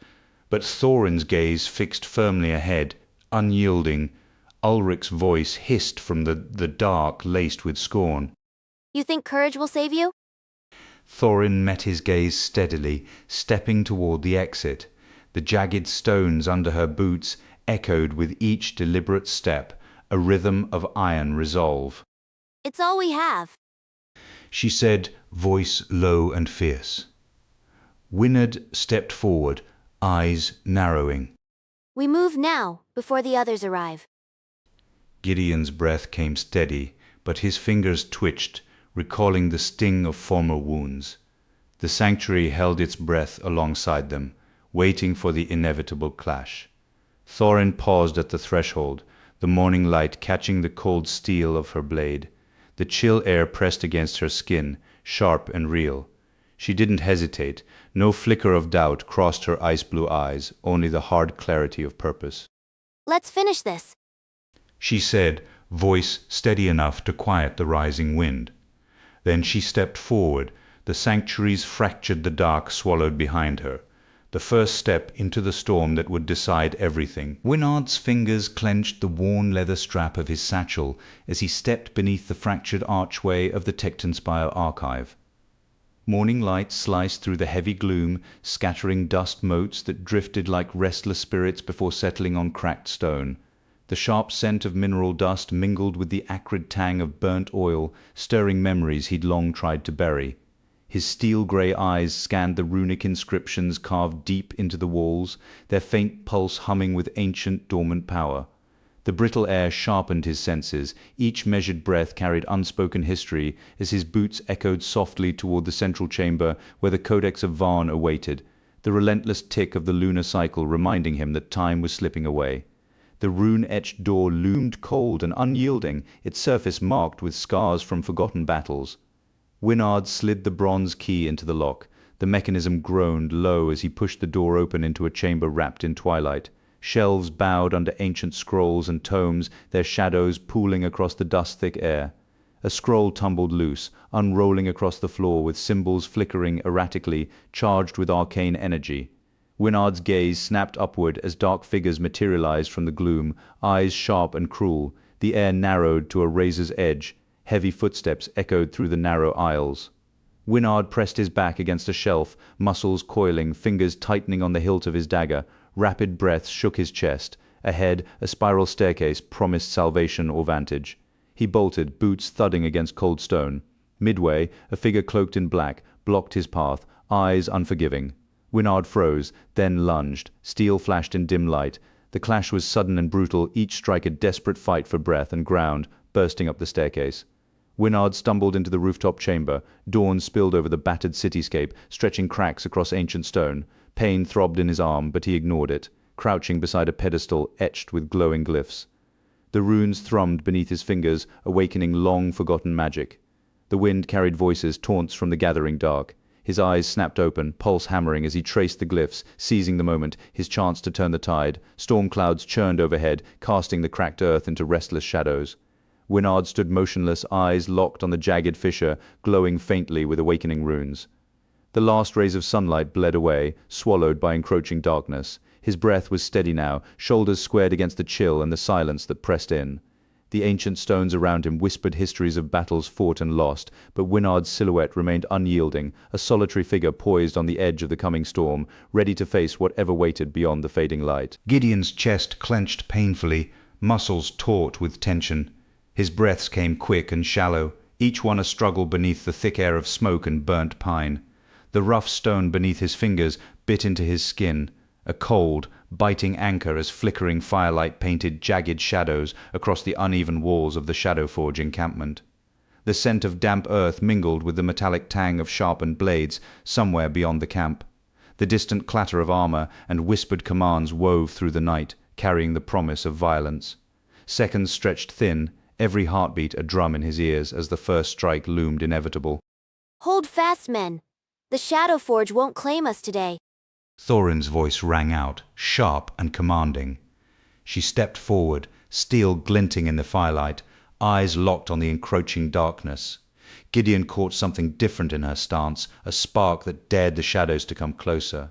but Thorin's gaze fixed firmly ahead, unyielding. Ulrich's voice hissed from the dark laced with scorn. You think courage will save you? Thorin met his gaze steadily, stepping toward the exit. The jagged stones under her boots echoed with each deliberate step, a rhythm of iron resolve. It's all we have. She said, voice low and fierce. Wynard stepped forward, eyes narrowing. We move now, before the others arrive. Gideon's breath came steady, but his fingers twitched, recalling the sting of former wounds. The sanctuary held its breath alongside them, waiting for the inevitable clash. Thorin paused at the threshold, the morning light catching the cold steel of her blade. The chill air pressed against her skin, sharp and real. She didn't hesitate. No flicker of doubt crossed her ice-blue eyes, only the hard clarity of purpose. Let's finish this. She said, voice steady enough to quiet the rising wind. Then she stepped forward. The sanctuary's fractured the dark swallowed behind her. The first step into the storm that would decide everything. Wynard's fingers clenched the worn leather strap of his satchel as he stepped beneath the fractured archway of the Tectonspire archive. Morning light sliced through the heavy gloom, scattering dust motes that drifted like restless spirits before settling on cracked stone. The sharp scent of mineral dust mingled with the acrid tang of burnt oil, stirring memories he'd long tried to bury. His steel-grey eyes scanned the runic inscriptions carved deep into the walls, their faint pulse humming with ancient dormant power. The brittle air sharpened his senses. Each measured breath carried unspoken history as his boots echoed softly toward the central chamber where the Codex of Varn awaited, the relentless tick of the lunar cycle reminding him that time was slipping away. The rune-etched door loomed cold and unyielding, its surface marked with scars from forgotten battles. Winard slid the bronze key into the lock. The mechanism groaned low as he pushed the door open into a chamber wrapped in twilight. Shelves bowed under ancient scrolls and tomes, their shadows pooling across the dust-thick air. A scroll tumbled loose, unrolling across the floor with symbols flickering erratically, charged with arcane energy. Winard's gaze snapped upward as dark figures materialized from the gloom, eyes sharp and cruel. The air narrowed to a razor's edge. Heavy footsteps echoed through the narrow aisles. Winard pressed his back against a shelf, muscles coiling, fingers tightening on the hilt of his dagger. Rapid breaths shook his chest. Ahead, a spiral staircase promised salvation or vantage. He bolted, boots thudding against cold stone. Midway, a figure cloaked in black blocked his path, eyes unforgiving. Winard froze, then lunged. Steel flashed in dim light. The clash was sudden and brutal, each strike a desperate fight for breath and ground, bursting up the staircase. Winard stumbled into the rooftop chamber. Dawn spilled over the battered cityscape, stretching cracks across ancient stone. Pain throbbed in his arm, but he ignored it, crouching beside a pedestal etched with glowing glyphs. The runes thrummed beneath his fingers, awakening long-forgotten magic. The wind carried voices, taunts from the gathering dark. His eyes snapped open, pulse hammering as he traced the glyphs, seizing the moment, his chance to turn the tide. Storm clouds churned overhead, casting the cracked earth into restless shadows. Winard stood motionless, eyes locked on the jagged fissure, glowing faintly with awakening runes. The last rays of sunlight bled away, swallowed by encroaching darkness. His breath was steady now, shoulders squared against the chill and the silence that pressed in. The ancient stones around him whispered histories of battles fought and lost, but Winard's silhouette remained unyielding, a solitary figure poised on the edge of the coming storm, ready to face whatever waited beyond the fading light. Gideon's chest clenched painfully, muscles taut with tension. His breaths came quick and shallow, each one a struggle beneath the thick air of smoke and burnt pine. The rough stone beneath his fingers bit into his skin, a cold, biting anchor as flickering firelight painted jagged shadows across the uneven walls of the Shadowforge encampment. The scent of damp earth mingled with the metallic tang of sharpened blades somewhere beyond the camp. The distant clatter of armor and whispered commands wove through the night, carrying the promise of violence. Seconds stretched thin, every heartbeat a drum in his ears as the first strike loomed inevitable. Hold fast, men. The Shadowforge won't claim us today. Thorin's voice rang out, sharp and commanding. She stepped forward, steel glinting in the firelight, eyes locked on the encroaching darkness. Gideon caught something different in her stance, a spark that dared the shadows to come closer.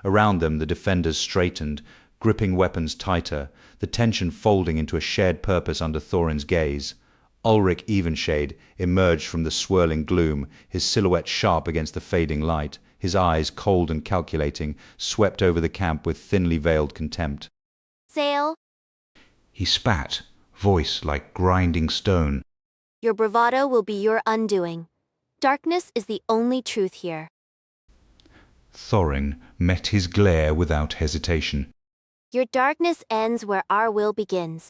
Around them the defenders straightened, gripping weapons tighter, the tension folding into a shared purpose under Thorin's gaze. Ulrich Evenshade emerged from the swirling gloom, his silhouette sharp against the fading light, his eyes cold and calculating, swept over the camp with thinly veiled contempt. Sail. He spat, voice like grinding stone. Your bravado will be your undoing. Darkness is the only truth here. Thorin met his glare without hesitation. Your darkness ends where our will begins.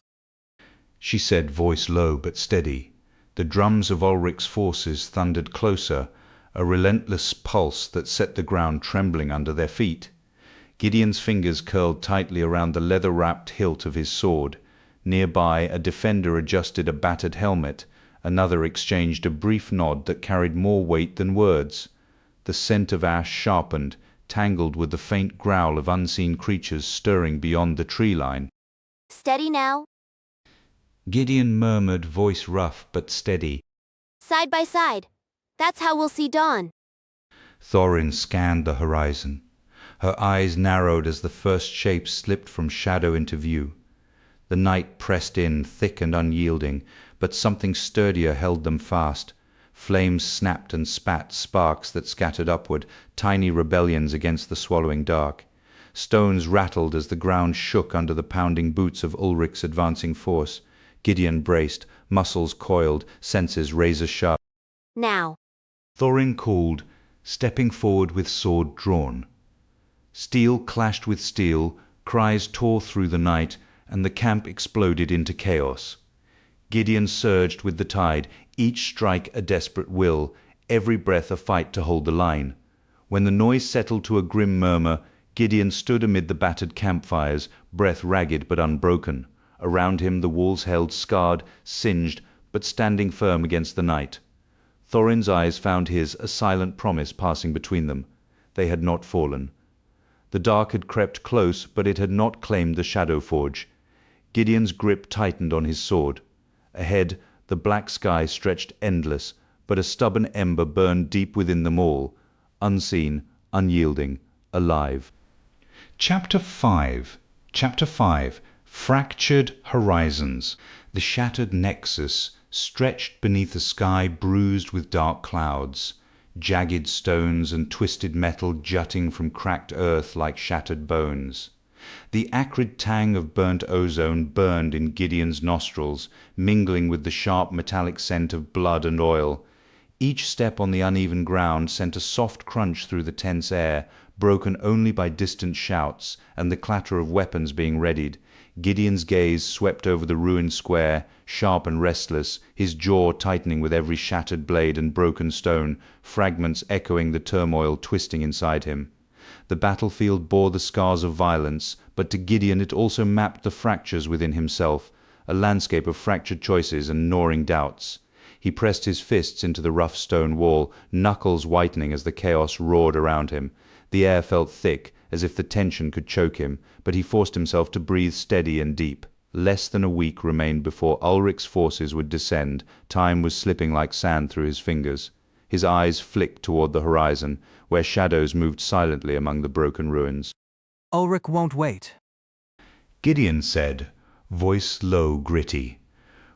She said, voice low but steady. The drums of Ulrich's forces thundered closer, a relentless pulse that set the ground trembling under their feet. Gideon's fingers curled tightly around the leather-wrapped hilt of his sword. Nearby, a defender adjusted a battered helmet. Another exchanged a brief nod that carried more weight than words. The scent of ash sharpened, tangled with the faint growl of unseen creatures stirring beyond the tree line. Steady now. Gideon murmured, voice rough but steady. Side by side. That's how we'll see dawn. Thorin scanned the horizon. Her eyes narrowed as the first shapes slipped from shadow into view. The night pressed in, thick and unyielding, but something sturdier held them fast. Flames snapped and spat sparks that scattered upward, tiny rebellions against the swallowing dark. Stones rattled as the ground shook under the pounding boots of Ulrich's advancing force. Gideon braced, muscles coiled, senses razor-sharp. Now. Thorin called, stepping forward with sword drawn. Steel clashed with steel, cries tore through the night, and the camp exploded into chaos. Gideon surged with the tide, each strike a desperate will, every breath a fight to hold the line. When the noise settled to a grim murmur, Gideon stood amid the battered campfires, breath ragged but unbroken. Around him the walls held, scarred, singed, but standing firm against the night. Thorin's eyes found his, a silent promise passing between them. They had not fallen. The dark had crept close, but it had not claimed the Shadow Forge. Gideon's grip tightened on his sword. Ahead, the black sky stretched endless, but a stubborn ember burned deep within them all, unseen, unyielding, alive. Chapter 5. Fractured Horizons. The shattered nexus stretched beneath a sky bruised with dark clouds, jagged stones and twisted metal jutting from cracked earth like shattered bones. The acrid tang of burnt ozone burned in Gideon's nostrils, mingling with the sharp metallic scent of blood and oil. Each step on the uneven ground sent a soft crunch through the tense air, broken only by distant shouts and the clatter of weapons being readied. Gideon's gaze swept over the ruined square, sharp and restless, his jaw tightening with every shattered blade and broken stone, fragments echoing the turmoil twisting inside him. The battlefield bore the scars of violence, but to Gideon it also mapped the fractures within himself, a landscape of fractured choices and gnawing doubts. He pressed his fists into the rough stone wall, knuckles whitening as the chaos roared around him. The air felt thick, as if the tension could choke him, but he forced himself to breathe steady and deep. Less than a week remained before Ulrich's forces would descend. Time was slipping like sand through his fingers. His eyes flicked toward the horizon, where shadows moved silently among the broken ruins. Ulrich won't wait. Gideon said, voice low, gritty.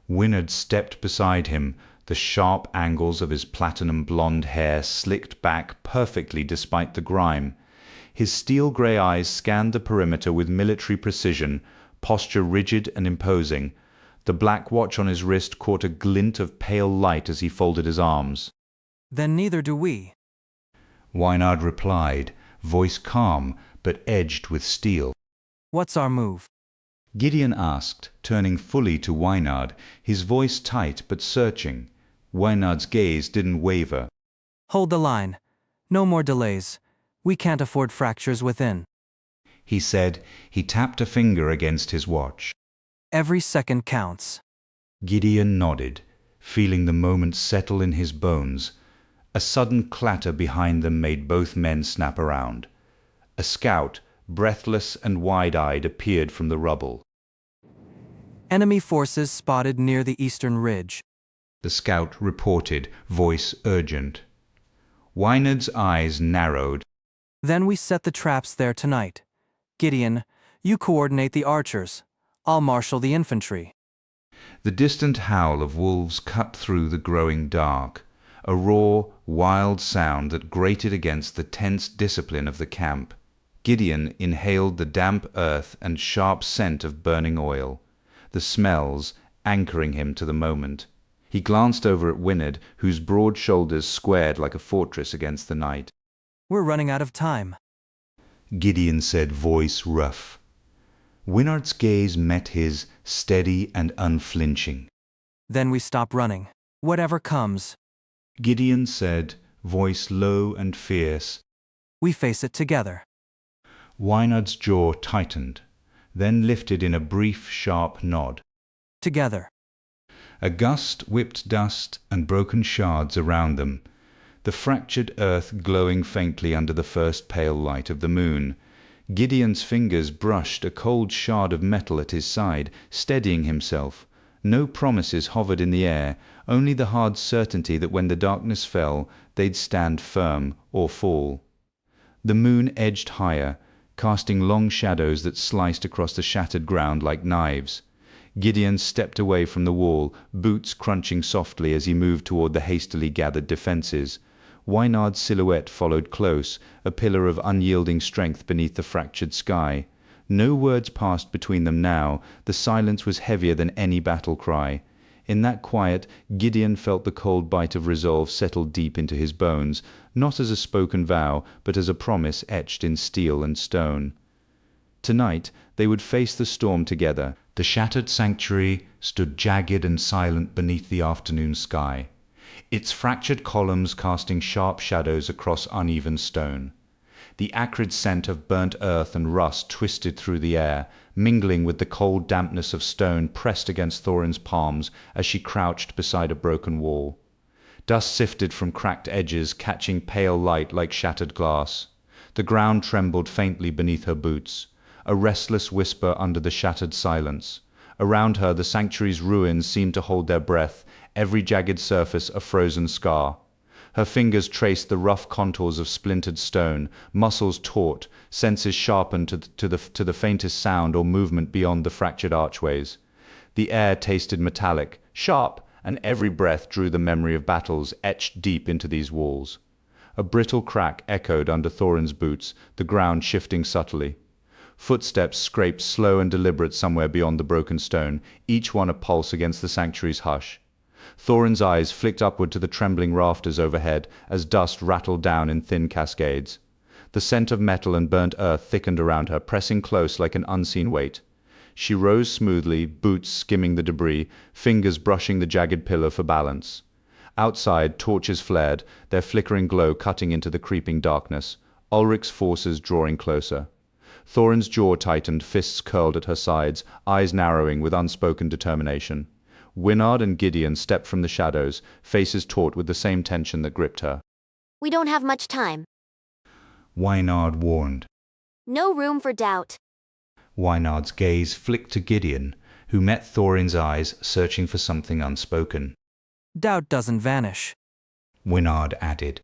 Wynard stepped beside him, the sharp angles of his platinum blonde hair slicked back perfectly despite the grime. His steel-gray eyes scanned the perimeter with military precision, posture rigid and imposing. The black watch on his wrist caught a glint of pale light as he folded his arms. Then neither do we. Wynard replied, voice calm but edged with steel. What's our move? Gideon asked, turning fully to Wynard, his voice tight but searching. Wynard's gaze didn't waver. Hold the line. No more delays. We can't afford fractures within. He said. He tapped a finger against his watch. Every second counts. Gideon nodded, feeling the moment settle in his bones. A sudden clatter behind them made both men snap around. A scout, breathless and wide-eyed, appeared from the rubble. Enemy forces spotted near the eastern ridge. The scout reported, voice urgent. Wynard's eyes narrowed. Then we set the traps there tonight. Gideon, you coordinate the archers. I'll marshal the infantry. The distant howl of wolves cut through the growing dark, a raw, wild sound that grated against the tense discipline of the camp. Gideon inhaled the damp earth and sharp scent of burning oil, the smells anchoring him to the moment. He glanced over at Wynard, whose broad shoulders squared like a fortress against the night. We're running out of time. Gideon said, voice rough. Wynard's gaze met his, steady and unflinching. Then we stop running. Whatever comes. Gideon said, voice low and fierce. We face it together. Wynard's jaw tightened, then lifted in a brief, sharp nod. Together. A gust whipped dust and broken shards around them, the fractured earth glowing faintly under the first pale light of the moon. Gideon's fingers brushed a cold shard of metal at his side, steadying himself. No promises hovered in the air, only the hard certainty that when the darkness fell, they'd stand firm or fall. The moon edged higher, casting long shadows that sliced across the shattered ground like knives. Gideon stepped away from the wall, boots crunching softly as he moved toward the hastily gathered defenses. Wynard's silhouette followed close, a pillar of unyielding strength beneath the fractured sky. No words passed between them now. The silence was heavier than any battle cry. In that quiet, Gideon felt the cold bite of resolve settle deep into his bones, not as a spoken vow, but as a promise etched in steel and stone. Tonight they would face the storm together, The shattered sanctuary stood jagged and silent beneath the afternoon sky, its fractured columns casting sharp shadows across uneven stone. The acrid scent of burnt earth and rust twisted through the air, mingling with the cold dampness of stone pressed against Thorin's palms as she crouched beside a broken wall. Dust sifted from cracked edges, catching pale light like shattered glass. The ground trembled faintly beneath her boots, a restless whisper under the shattered silence. Around her, the sanctuary's ruins seemed to hold their breath, every jagged surface a frozen scar. Her fingers traced the rough contours of splintered stone, muscles taut, senses sharpened to the faintest sound or movement beyond the fractured archways. The air tasted metallic, sharp, and every breath drew the memory of battles etched deep into these walls. A brittle crack echoed under Thorin's boots, the ground shifting subtly. Footsteps scraped slow and deliberate somewhere beyond the broken stone, each one a pulse against the sanctuary's hush. Thorin's eyes flicked upward to the trembling rafters overhead as dust rattled down in thin cascades. The scent of metal and burnt earth thickened around her, pressing close like an unseen weight. She rose smoothly, boots skimming the debris, fingers brushing the jagged pillar for balance. Outside, torches flared, their flickering glow cutting into the creeping darkness, Ulrich's forces drawing closer. Thorin's jaw tightened, fists curled at her sides, eyes narrowing with unspoken determination. Winard and Gideon stepped from the shadows, faces taut with the same tension that gripped her. We don't have much time. Wynard warned. No room for doubt. Wynard's gaze flicked to Gideon, who met Thorin's eyes, searching for something unspoken. Doubt doesn't vanish. Winard added.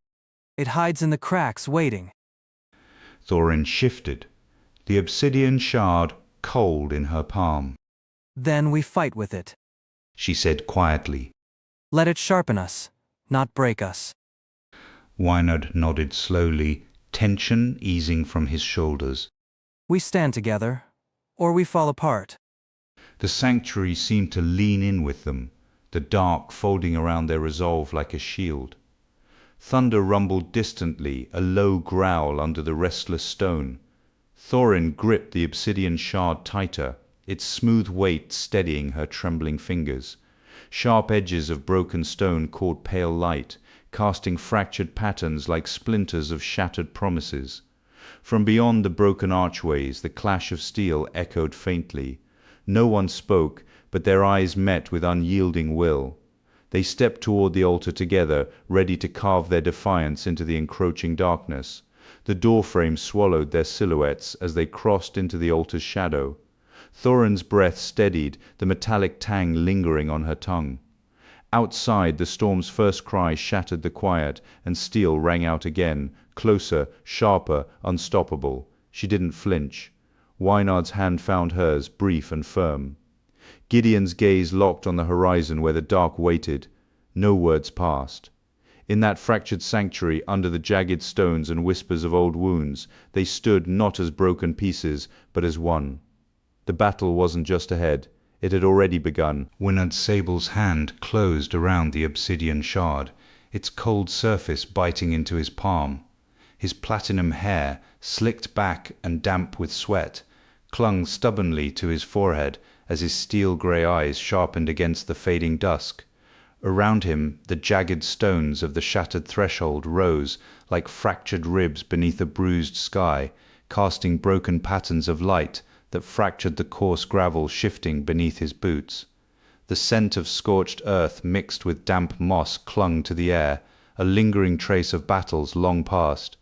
It hides in the cracks, waiting. Thorin shifted, the obsidian shard cold in her palm. Then we fight with it. She said quietly. Let it sharpen us, not break us. Wynard nodded slowly, tension easing from his shoulders. We stand together, or we fall apart. The sanctuary seemed to lean in with them, the dark folding around their resolve like a shield. Thunder rumbled distantly, a low growl under the restless stone. Thorin gripped the obsidian shard tighter, its smooth weight steadying her trembling fingers. Sharp edges of broken stone caught pale light, casting fractured patterns like splinters of shattered promises. From beyond the broken archways, the clash of steel echoed faintly. No one spoke, but their eyes met with unyielding will. They stepped toward the altar together, ready to carve their defiance into the encroaching darkness. The doorframe swallowed their silhouettes as they crossed into the altar's shadow. Thorin's breath steadied, the metallic tang lingering on her tongue. Outside, the storm's first cry shattered the quiet, and steel rang out again, closer, sharper, unstoppable. She didn't flinch. Wynard's hand found hers, brief and firm. Gideon's gaze locked on the horizon where the dark waited. No words passed. In that fractured sanctuary, under the jagged stones and whispers of old wounds, they stood not as broken pieces, but as one. The battle wasn't just ahead. It had already begun. Wynard Sable's hand closed around the obsidian shard, its cold surface biting into his palm. His platinum hair, slicked back and damp with sweat, clung stubbornly to his forehead as his steel-grey eyes sharpened against the fading dusk. Around him, the jagged stones of the shattered threshold rose like fractured ribs beneath a bruised sky, casting broken patterns of light that fractured the coarse gravel shifting beneath his boots. The scent of scorched earth mixed with damp moss clung to the air, a lingering trace of battles long past.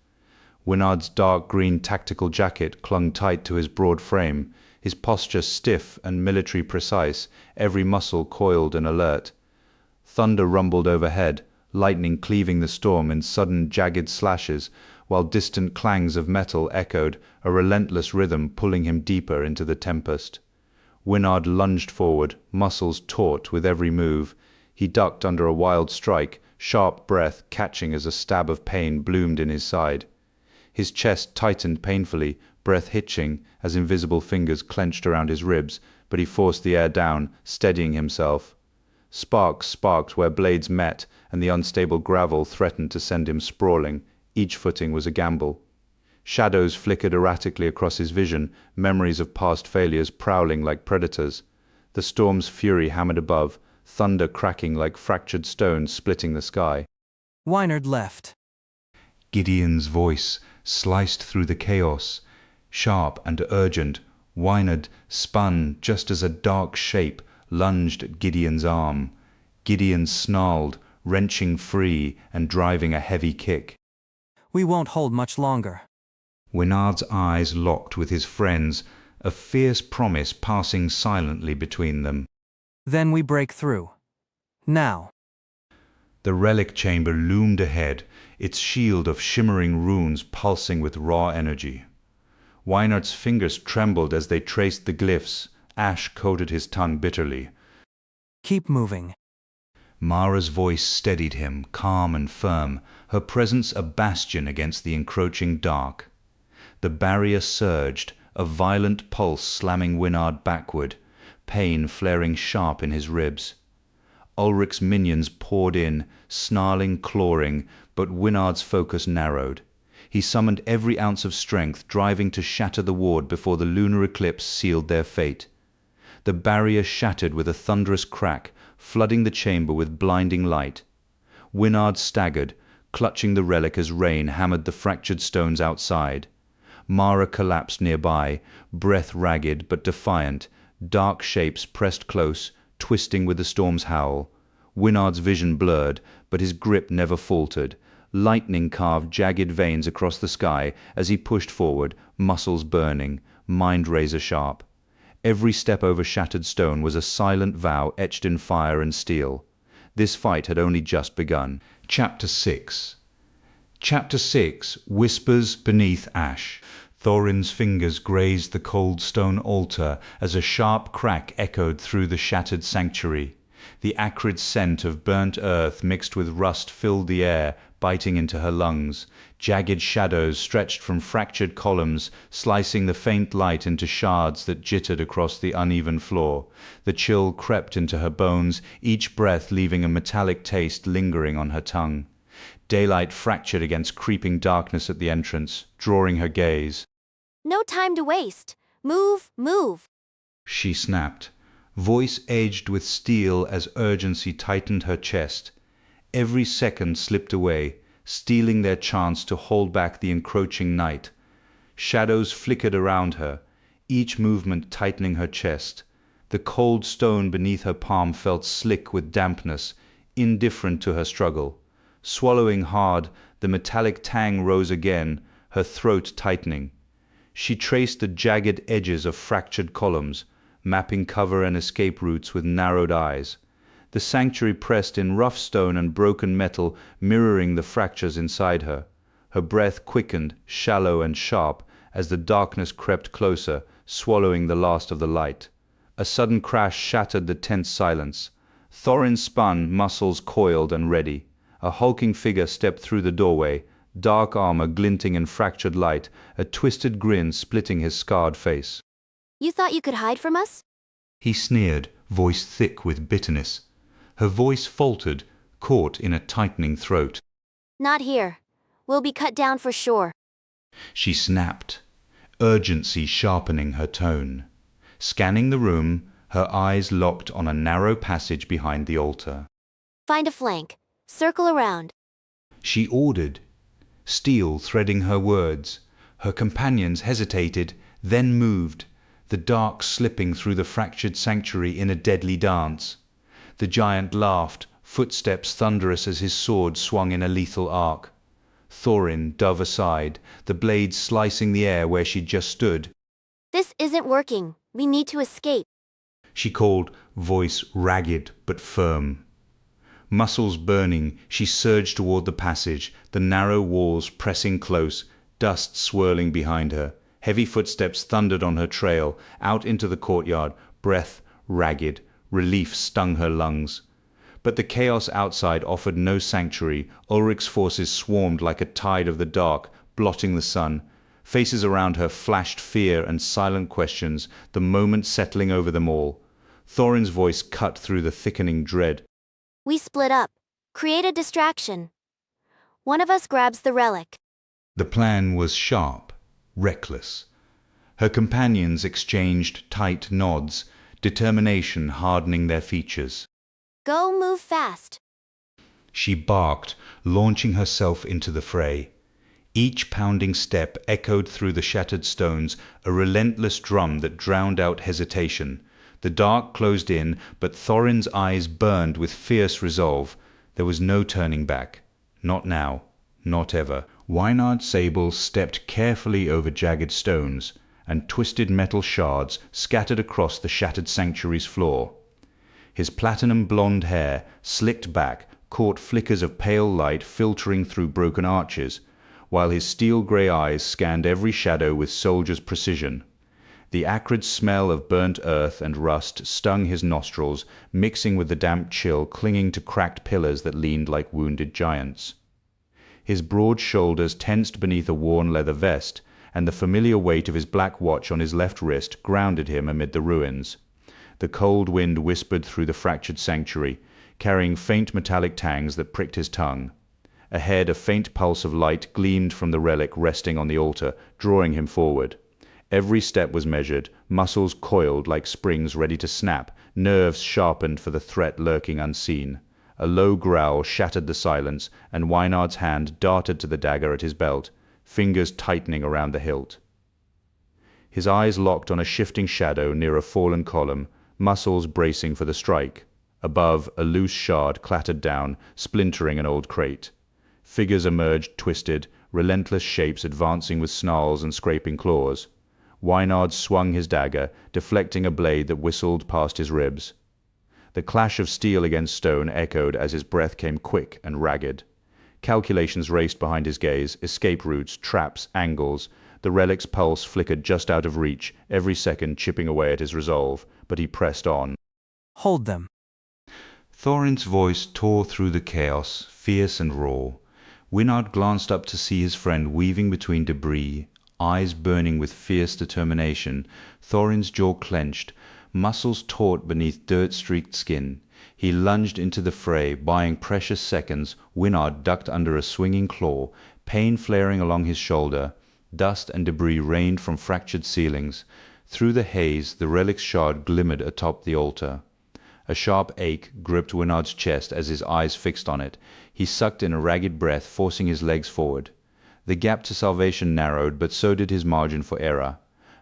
Wynard's dark green tactical jacket clung tight to his broad frame, his posture stiff and military precise, every muscle coiled and alert. Thunder rumbled overhead, lightning cleaving the storm in sudden jagged slashes, while distant clangs of metal echoed, a relentless rhythm pulling him deeper into the tempest. Wynard lunged forward, muscles taut with every move. He ducked under a wild strike, sharp breath catching as a stab of pain bloomed in his side. His chest tightened painfully, breath hitching as invisible fingers clenched around his ribs, but he forced the air down, steadying himself. Sparks sparked where blades met, and the unstable gravel threatened to send him sprawling. Each footing was a gamble. Shadows flickered erratically across his vision, memories of past failures prowling like predators. The storm's fury hammered above, thunder cracking like fractured stones splitting the sky. Wynard left. Gideon's voice sliced through the chaos. Sharp and urgent, Wynard spun just as a dark shape lunged at Gideon's arm. Gideon snarled, wrenching free and driving a heavy kick. We won't hold much longer. Wynard's eyes locked with his friend's, a fierce promise passing silently between them. Then we break through. Now. The relic chamber loomed ahead, its shield of shimmering runes pulsing with raw energy. Wynard's fingers trembled as they traced the glyphs. Ash coated his tongue bitterly. Keep moving. Mara's voice steadied him, calm and firm, her presence a bastion against the encroaching dark. The barrier surged, a violent pulse slamming Wynard backward, pain flaring sharp in his ribs. Ulrich's minions poured in, snarling, clawing, but Wynard's focus narrowed. He summoned every ounce of strength, driving to shatter the ward before the lunar eclipse sealed their fate. The barrier shattered with a thunderous crack, flooding the chamber with blinding light. Wynard staggered, clutching the relic as rain hammered the fractured stones outside. Mara collapsed nearby, breath ragged but defiant, dark shapes pressed close, twisting with the storm's howl. Wynard's vision blurred, but his grip never faltered. Lightning carved jagged veins across the sky as he pushed forward, muscles burning, mind razor sharp. Every step over shattered stone was a silent vow etched in fire and steel. This fight had only just begun. Chapter 6. Chapter 6. Whispers beneath ash. Thorin's fingers grazed the cold stone altar as a sharp crack echoed through the shattered sanctuary. The acrid scent of burnt earth mixed with rust filled the air, biting into her lungs. Jagged shadows stretched from fractured columns, slicing the faint light into shards that jittered across the uneven floor. The chill crept into her bones, each breath leaving a metallic taste lingering on her tongue. Daylight fractured against creeping darkness at the entrance, drawing her gaze. No time to waste. Move, move. She snapped, voice edged with steel as urgency tightened her chest. Every second slipped away, stealing their chance to hold back the encroaching night. Shadows flickered around her, each movement tightening her chest. The cold stone beneath her palm felt slick with dampness, indifferent to her struggle. Swallowing hard, the metallic tang rose again, her throat tightening. She traced the jagged edges of fractured columns, mapping cover and escape routes with narrowed eyes. The sanctuary pressed in rough stone and broken metal, mirroring the fractures inside her. Her breath quickened, shallow and sharp, as the darkness crept closer, swallowing the last of the light. A sudden crash shattered the tense silence. Thorin spun, muscles coiled and ready. A hulking figure stepped through the doorway, dark armor glinting in fractured light, a twisted grin splitting his scarred face. You thought you could hide from us? He sneered, voice thick with bitterness. Her voice faltered, caught in a tightening throat. Not here. We'll be cut down for sure. She snapped, urgency sharpening her tone. Scanning the room, her eyes locked on a narrow passage behind the altar. Find a flank. Circle around. She ordered, steel threading her words. Her companions hesitated, then moved, the dark slipping through the fractured sanctuary in a deadly dance. The giant laughed, footsteps thunderous as his sword swung in a lethal arc. Thorin dove aside, the blade slicing the air where she'd just stood. This isn't working. We need to escape. She called, voice ragged but firm. Muscles burning, she surged toward the passage, the narrow walls pressing close, dust swirling behind her. Heavy footsteps thundered on her trail, out into the courtyard, breath ragged, relief stung her lungs. But the chaos outside offered no sanctuary. Ulrich's forces swarmed like a tide of the dark, blotting the sun. Faces around her flashed fear and silent questions, the moment settling over them all. Thorin's voice cut through the thickening dread. We split up. Create a distraction. One of us grabs the relic. The plan was sharp, reckless. Her companions exchanged tight nods, determination hardening their features. Go move fast. She barked, launching herself into the fray. Each pounding step echoed through the shattered stones, a relentless drum that drowned out hesitation. The dark closed in, but Thorin's eyes burned with fierce resolve. There was no turning back. Not now. Not ever. Wynard Sable stepped carefully over jagged stones, and twisted metal shards scattered across the shattered sanctuary's floor. His platinum blonde hair, slicked back, caught flickers of pale light filtering through broken arches, while his steel-gray eyes scanned every shadow with soldier's precision. The acrid smell of burnt earth and rust stung his nostrils, mixing with the damp chill clinging to cracked pillars that leaned like wounded giants. His broad shoulders tensed beneath a worn leather vest, and the familiar weight of his black watch on his left wrist grounded him amid the ruins. The cold wind whispered through the fractured sanctuary, carrying faint metallic tangs that pricked his tongue. Ahead, a faint pulse of light gleamed from the relic resting on the altar, drawing him forward. Every step was measured, muscles coiled like springs ready to snap, nerves sharpened for the threat lurking unseen. A low growl shattered the silence, and Wynard's hand darted to the dagger at his belt, fingers tightening around the hilt. His eyes locked on a shifting shadow near a fallen column, muscles bracing for the strike. Above, a loose shard clattered down, splintering an old crate. Figures emerged twisted, relentless shapes advancing with snarls and scraping claws. Wynard swung his dagger, deflecting a blade that whistled past his ribs. The clash of steel against stone echoed as his breath came quick and ragged. Calculations raced behind his gaze, escape routes, traps, angles. The relic's pulse flickered just out of reach, every second chipping away at his resolve, but he pressed on. Hold them. Thorin's voice tore through the chaos, fierce and raw. Wynard glanced up to see his friend weaving between debris, eyes burning with fierce determination. Thorin's jaw clenched, muscles taut beneath dirt-streaked skin. He lunged into the fray, buying precious seconds. Wynard ducked under a swinging claw, pain flaring along his shoulder. Dust and debris rained from fractured ceilings. Through the haze, the relic's shard glimmered atop the altar. A sharp ache gripped Wynard's chest as his eyes fixed on it. He sucked in a ragged breath, forcing his legs forward. The gap to salvation narrowed, but so did his margin for error.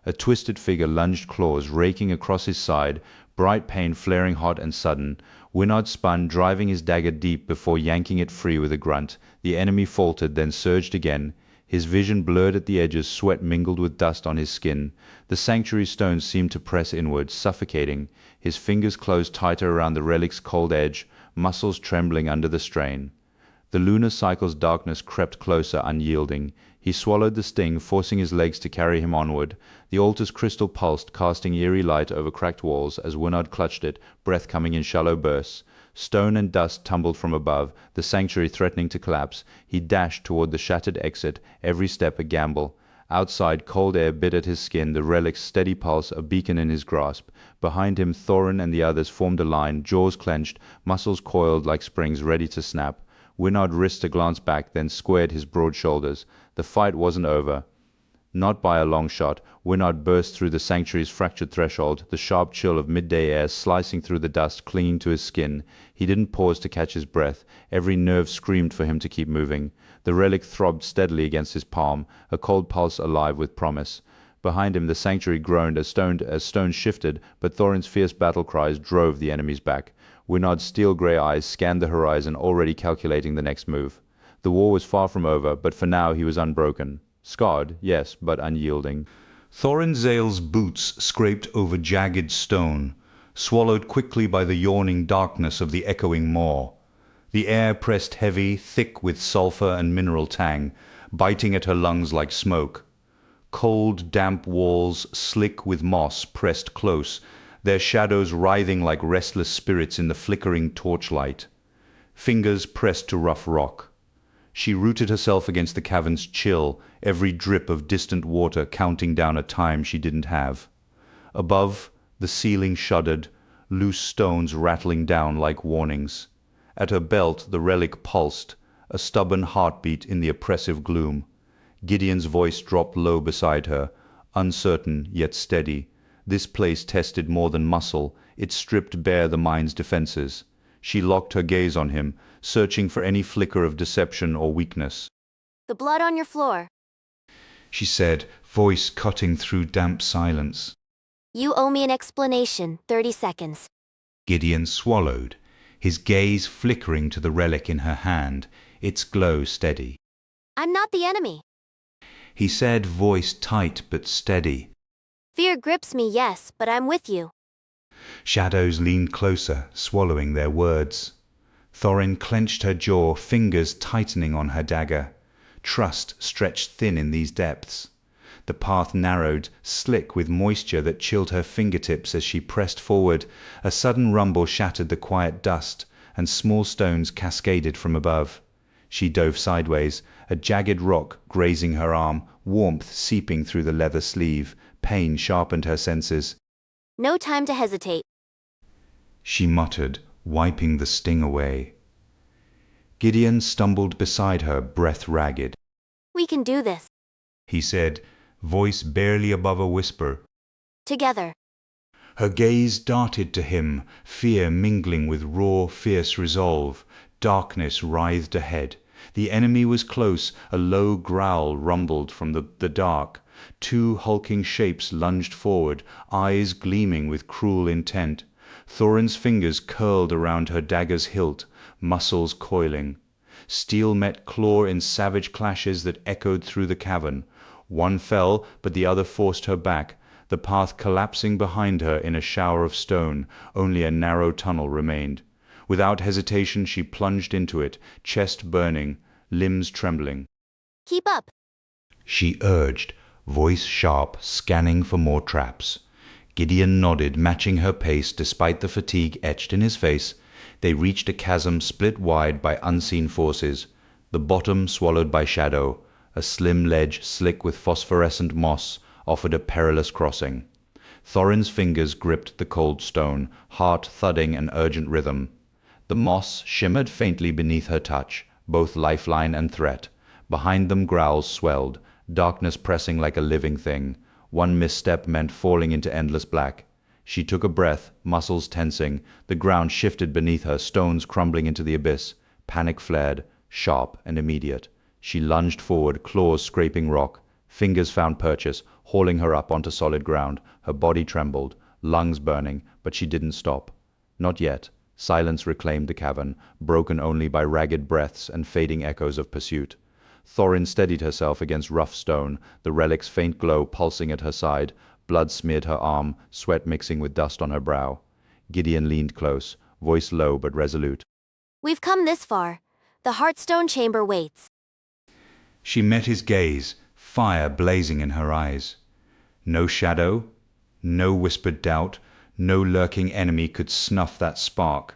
A twisted figure lunged claws raking across his side, bright pain flaring hot and sudden. Wynard spun, driving his dagger deep before yanking it free with a grunt. The enemy faltered, then surged again. His vision blurred at the edges, sweat mingled with dust on his skin. The sanctuary stones seemed to press inward, suffocating. His fingers closed tighter around the relic's cold edge, muscles trembling under the strain. The lunar cycle's darkness crept closer, unyielding. He swallowed the sting, forcing his legs to carry him onward. The altar's crystal pulsed, casting eerie light over cracked walls as Wynard clutched it, breath coming in shallow bursts. Stone and dust tumbled from above, the sanctuary threatening to collapse. He dashed toward the shattered exit, every step a gamble. Outside, cold air bit at his skin, the relic's steady pulse a beacon in his grasp. Behind him, Thorin and the others formed a line, jaws clenched, muscles coiled like springs ready to snap. Wynard risked a glance back, then squared his broad shoulders. The fight wasn't over. Not by a long shot. Wynard burst through the sanctuary's fractured threshold, the sharp chill of midday air slicing through the dust clinging to his skin. He didn't pause to catch his breath. Every nerve screamed for him to keep moving. The relic throbbed steadily against his palm, a cold pulse alive with promise. Behind him the sanctuary groaned as stone shifted, but Thorin's fierce battle cries drove the enemies back. Wynard's steel-grey eyes scanned the horizon, already calculating the next move. The war was far from over, but for now he was unbroken. Scarred, yes, but unyielding. Thorin Zale's boots scraped over jagged stone, swallowed quickly by the yawning darkness of the echoing maw. The air pressed heavy, thick with sulfur and mineral tang, biting at her lungs like smoke. Cold, damp walls, slick with moss, pressed close, their shadows writhing like restless spirits in the flickering torchlight. Fingers pressed to rough rock. She rooted herself against the cavern's chill, every drip of distant water counting down a time she didn't have. Above, the ceiling shuddered, loose stones rattling down like warnings. At her belt, the relic pulsed, a stubborn heartbeat in the oppressive gloom. Gideon's voice dropped low beside her, uncertain yet steady. This place tested more than muscle, it stripped bare the mind's defenses. She locked her gaze on him, searching for any flicker of deception or weakness. The blood on your floor. She said, voice cutting through damp silence. You owe me an explanation, 30 seconds. Gideon swallowed, his gaze flickering to the relic in her hand, its glow steady. I'm not the enemy. He said, voice tight but steady. Fear grips me, yes, but I'm with you. Shadows leaned closer, swallowing their words. Thorin clenched her jaw, fingers tightening on her dagger. Trust stretched thin in these depths. The path narrowed, slick with moisture that chilled her fingertips as she pressed forward. A sudden rumble shattered the quiet dust, and small stones cascaded from above. She dove sideways, a jagged rock grazing her arm, warmth seeping through the leather sleeve. Pain sharpened her senses. No time to hesitate. She muttered, wiping the sting away. Gideon stumbled beside her, breath ragged. We can do this. He said, voice barely above a whisper. Together. Her gaze darted to him, fear mingling with raw, fierce resolve. Darkness writhed ahead. The enemy was close, a low growl rumbled from the dark. Two hulking shapes lunged forward, eyes gleaming with cruel intent. Thorin's fingers curled around her dagger's hilt, muscles coiling. Steel met claw in savage clashes that echoed through the cavern. One fell, but the other forced her back, the path collapsing behind her in a shower of stone. Only a narrow tunnel remained. Without hesitation she plunged into it, chest burning, limbs trembling. Keep up. She urged, voice sharp, scanning for more traps. Gideon nodded, matching her pace despite the fatigue etched in his face. They reached a chasm split wide by unseen forces, the bottom swallowed by shadow. A slim ledge, slick with phosphorescent moss, offered a perilous crossing. Thorin's fingers gripped the cold stone, heart thudding an urgent rhythm. The moss shimmered faintly beneath her touch, both lifeline and threat. Behind them growls swelled, darkness pressing like a living thing. One misstep meant falling into endless black. She took a breath, muscles tensing. The ground shifted beneath her, stones crumbling into the abyss. Panic flared, sharp and immediate. She lunged forward, claws scraping rock. Fingers found purchase, hauling her up onto solid ground. Her body trembled, lungs burning, but she didn't stop. Not yet. Silence reclaimed the cavern, broken only by ragged breaths and fading echoes of pursuit. Thorin steadied herself against rough stone, the relic's faint glow pulsing at her side. Blood smeared her arm, sweat mixing with dust on her brow. Gideon leaned close, voice low but resolute. We've come this far. The Heartstone Chamber waits. She met his gaze, fire blazing in her eyes. No shadow, no whispered doubt, no lurking enemy could snuff that spark.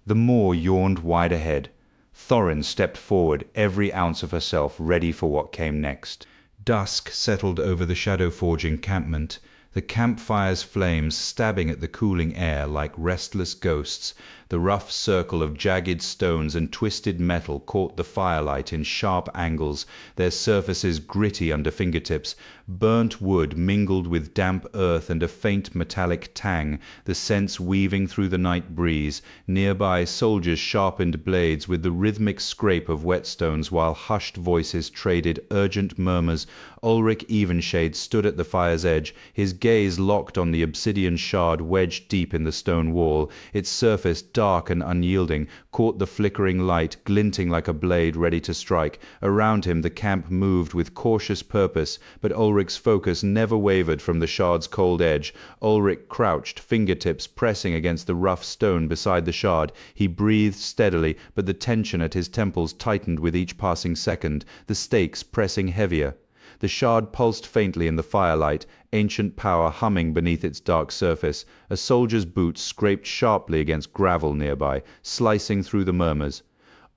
The moor yawned wide ahead. Thorin stepped forward, every ounce of herself ready for what came next. Dusk settled over the Shadowforge encampment, the campfire's flames stabbing at the cooling air like restless ghosts. The rough circle of jagged stones and twisted metal caught the firelight in sharp angles, their surfaces gritty under fingertips. Burnt wood mingled with damp earth and a faint metallic tang, the scents weaving through the night breeze. Nearby, soldiers sharpened blades with the rhythmic scrape of whetstones, while hushed voices traded urgent murmurs. Ulrich Evenshade stood at the fire's edge, his gaze locked on the obsidian shard wedged deep in the stone wall. Its surface, dark and unyielding, caught the flickering light, glinting like a blade ready to strike. Around him the camp moved with cautious purpose, but Ulrich's focus never wavered from the shard's cold edge. Ulrich crouched, fingertips pressing against the rough stone beside the shard. He breathed steadily, but the tension at his temples tightened with each passing second, the stakes pressing heavier. The shard pulsed faintly in the firelight, ancient power humming beneath its dark surface. A soldier's boots scraped sharply against gravel nearby, slicing through the murmurs.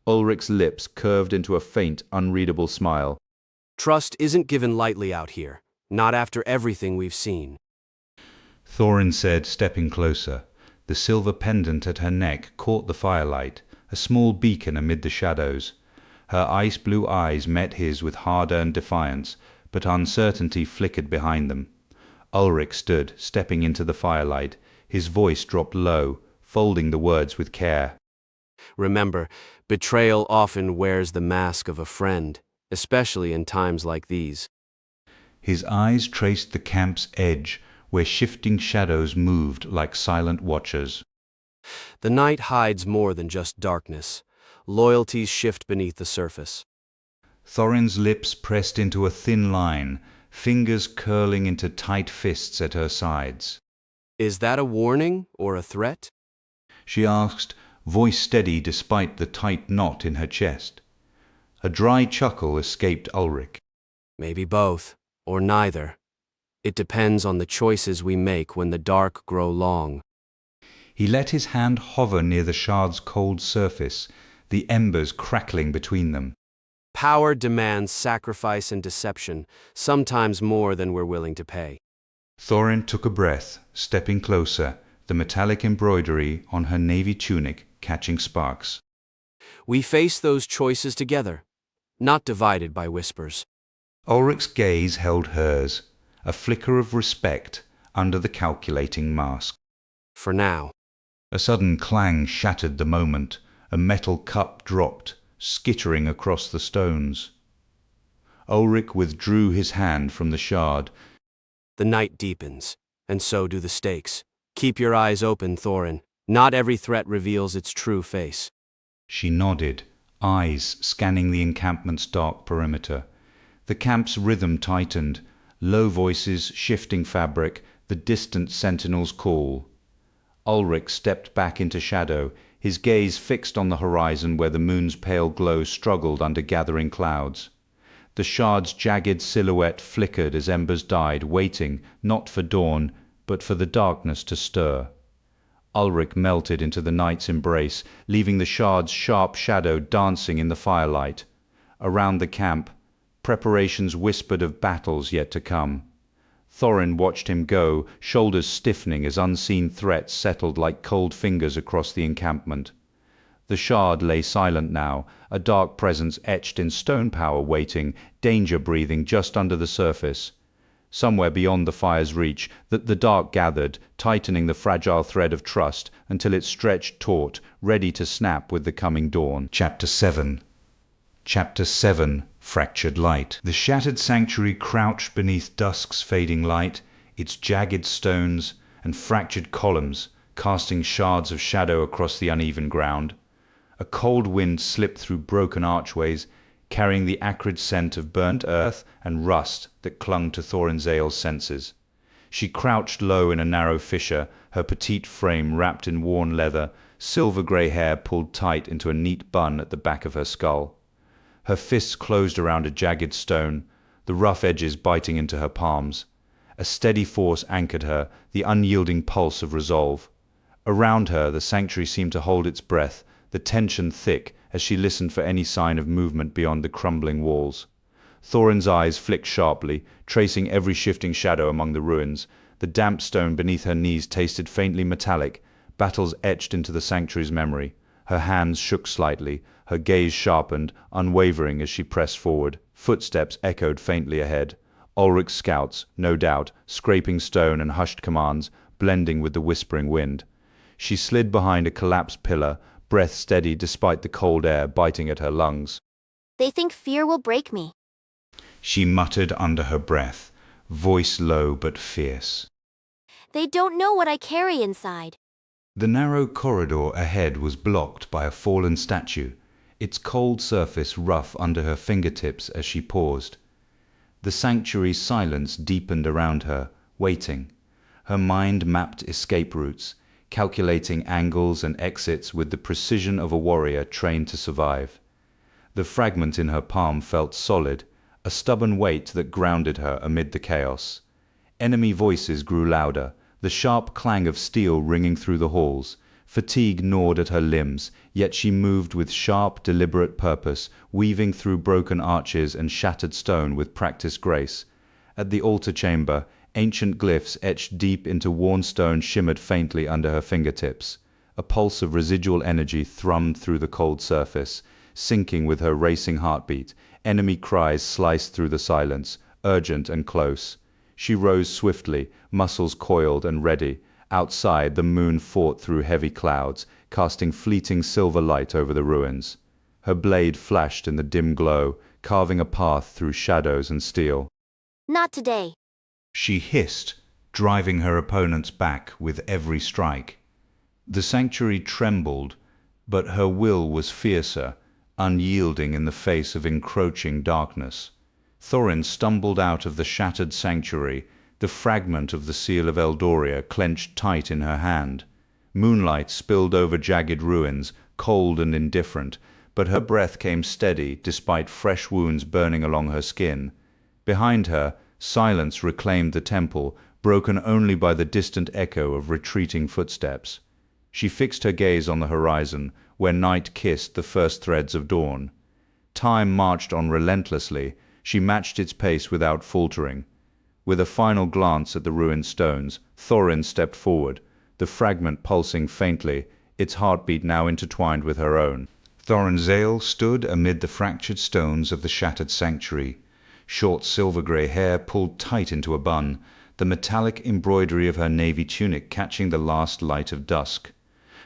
Ulrich's lips curved into a faint, unreadable smile. Trust isn't given lightly out here, not after everything we've seen. Thorin said, stepping closer. The silver pendant at her neck caught the firelight, a small beacon amid the shadows. Her ice-blue eyes met his with hard-earned defiance, but uncertainty flickered behind them. Ulrich stood, stepping into the firelight. His voice dropped low, folding the words with care. Remember, betrayal often wears the mask of a friend, especially in times like these. His eyes traced the camp's edge, where shifting shadows moved like silent watchers. The night hides more than just darkness. Loyalties shift beneath the surface. Thorin's lips pressed into a thin line, fingers curling into tight fists at her sides. Is that a warning or a threat? She asked, voice steady despite the tight knot in her chest. A dry chuckle escaped Ulrich. Maybe both, or neither. It depends on the choices we make when the dark grow long. He let his hand hover near the shard's cold surface, the embers crackling between them. Power demands sacrifice and deception, sometimes more than we're willing to pay. Thorin took a breath, stepping closer, the metallic embroidery on her navy tunic catching sparks. We face those choices together, not divided by whispers. Ulrich's gaze held hers, a flicker of respect under the calculating mask. For now. A sudden clang shattered the moment. A metal cup dropped, skittering across the stones. Ulrich withdrew his hand from the shard. The night deepens, and so do the stakes. Keep your eyes open, Thorin. Not every threat reveals its true face. She nodded, eyes scanning the encampment's dark perimeter. The camp's rhythm tightened, low voices, shifting fabric, the distant sentinel's call. Ulrich stepped back into shadow, his gaze fixed on the horizon where the moon's pale glow struggled under gathering clouds. The shard's jagged silhouette flickered as embers died, waiting, not for dawn, but for the darkness to stir. Ulrich melted into the night's embrace, leaving the shard's sharp shadow dancing in the firelight. Around the camp, preparations whispered of battles yet to come. Thorin watched him go, shoulders stiffening as unseen threats settled like cold fingers across the encampment. The shard lay silent now, a dark presence etched in stone power waiting, danger breathing just under the surface. Somewhere beyond the fire's reach, the dark gathered, tightening the fragile thread of trust until it stretched taut, ready to snap with the coming dawn. Chapter 7. Chapter 7. Fractured Light. The shattered sanctuary crouched beneath dusk's fading light, its jagged stones and fractured columns casting shards of shadow across the uneven ground. A cold wind slipped through broken archways, carrying the acrid scent of burnt earth and rust that clung to Thorin's senses. She crouched low in a narrow fissure, her petite frame wrapped in worn leather, silver-grey hair pulled tight into a neat bun at the back of her skull. Her fists closed around a jagged stone, the rough edges biting into her palms. A steady force anchored her, the unyielding pulse of resolve. Around her, the sanctuary seemed to hold its breath, the tension thick as she listened for any sign of movement beyond the crumbling walls. Thorin's eyes flicked sharply, tracing every shifting shadow among the ruins. The damp stone beneath her knees tasted faintly metallic, battles etched into the sanctuary's memory. Her hands shook slightly, her gaze sharpened, unwavering as she pressed forward. Footsteps echoed faintly ahead. Ulrich's scouts, no doubt, scraping stone and hushed commands, blending with the whispering wind. She slid behind a collapsed pillar, breath steady despite the cold air biting at her lungs. They think fear will break me. She muttered under her breath, voice low but fierce. They don't know what I carry inside. The narrow corridor ahead was blocked by a fallen statue, its cold surface rough under her fingertips as she paused. The sanctuary's silence deepened around her, waiting. Her mind mapped escape routes, calculating angles and exits with the precision of a warrior trained to survive. The fragment in her palm felt solid, a stubborn weight that grounded her amid the chaos. Enemy voices grew louder, the sharp clang of steel ringing through the halls. Fatigue gnawed at her limbs, yet she moved with sharp, deliberate purpose, weaving through broken arches and shattered stone with practiced grace. At the altar chamber, ancient glyphs etched deep into worn stone shimmered faintly under her fingertips. A pulse of residual energy thrummed through the cold surface, syncing with her racing heartbeat. Enemy cries sliced through the silence, urgent and close. She rose swiftly, muscles coiled and ready. Outside, the moon fought through heavy clouds, casting fleeting silver light over the ruins. Her blade flashed in the dim glow, carving a path through shadows and steel. Not today. She hissed, driving her opponents back with every strike. The sanctuary trembled, but her will was fiercer, unyielding in the face of encroaching darkness. Thorin stumbled out of the shattered sanctuary, the fragment of the seal of Eldoria clenched tight in her hand. Moonlight spilled over jagged ruins, cold and indifferent, but her breath came steady despite fresh wounds burning along her skin. Behind her, silence reclaimed the temple, broken only by the distant echo of retreating footsteps. She fixed her gaze on the horizon, where night kissed the first threads of dawn. Time marched on relentlessly. She matched its pace without faltering. With a final glance at the ruined stones, Thorin stepped forward, the fragment pulsing faintly, its heartbeat now intertwined with her own. Thorinzale stood amid the fractured stones of the shattered sanctuary. Short silver-grey hair pulled tight into a bun, the metallic embroidery of her navy tunic catching the last light of dusk.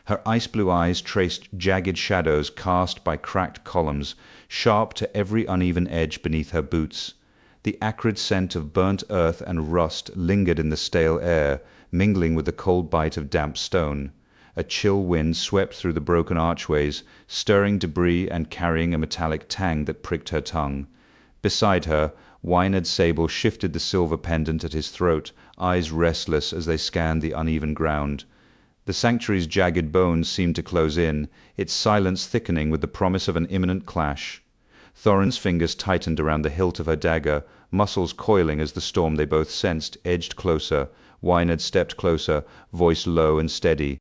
Her ice-blue eyes traced jagged shadows cast by cracked columns, sharp to every uneven edge beneath her boots. The acrid scent of burnt earth and rust lingered in the stale air, mingling with the cold bite of damp stone. A chill wind swept through the broken archways, stirring debris and carrying a metallic tang that pricked her tongue. Beside her, Wynard Sable shifted the silver pendant at his throat, eyes restless as they scanned the uneven ground. The sanctuary's jagged bones seemed to close in, its silence thickening with the promise of an imminent clash. Thorin's fingers tightened around the hilt of her dagger, muscles coiling as the storm they both sensed edged closer. Wynard stepped closer, voice low and steady.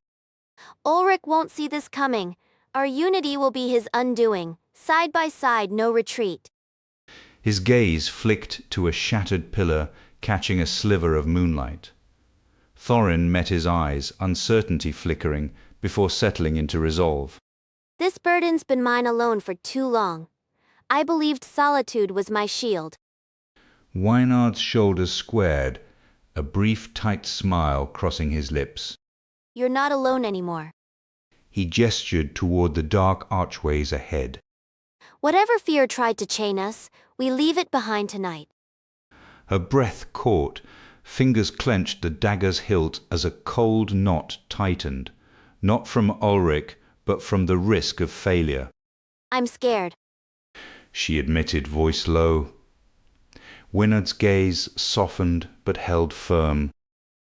Ulrich won't see this coming. Our unity will be his undoing. Side by side, no retreat. His gaze flicked to a shattered pillar, catching a sliver of moonlight. Thorin met his eyes, uncertainty flickering, before settling into resolve. This burden's been mine alone for too long. I believed solitude was my shield. Wynard's shoulders squared, a brief tight smile crossing his lips. You're not alone anymore. He gestured toward the dark archways ahead. Whatever fear tried to chain us, we leave it behind tonight. Her breath caught, fingers clenched the dagger's hilt as a cold knot tightened, not from Ulrich, but from the risk of failure. I'm scared. She admitted, voice low. Wynard's gaze softened but held firm.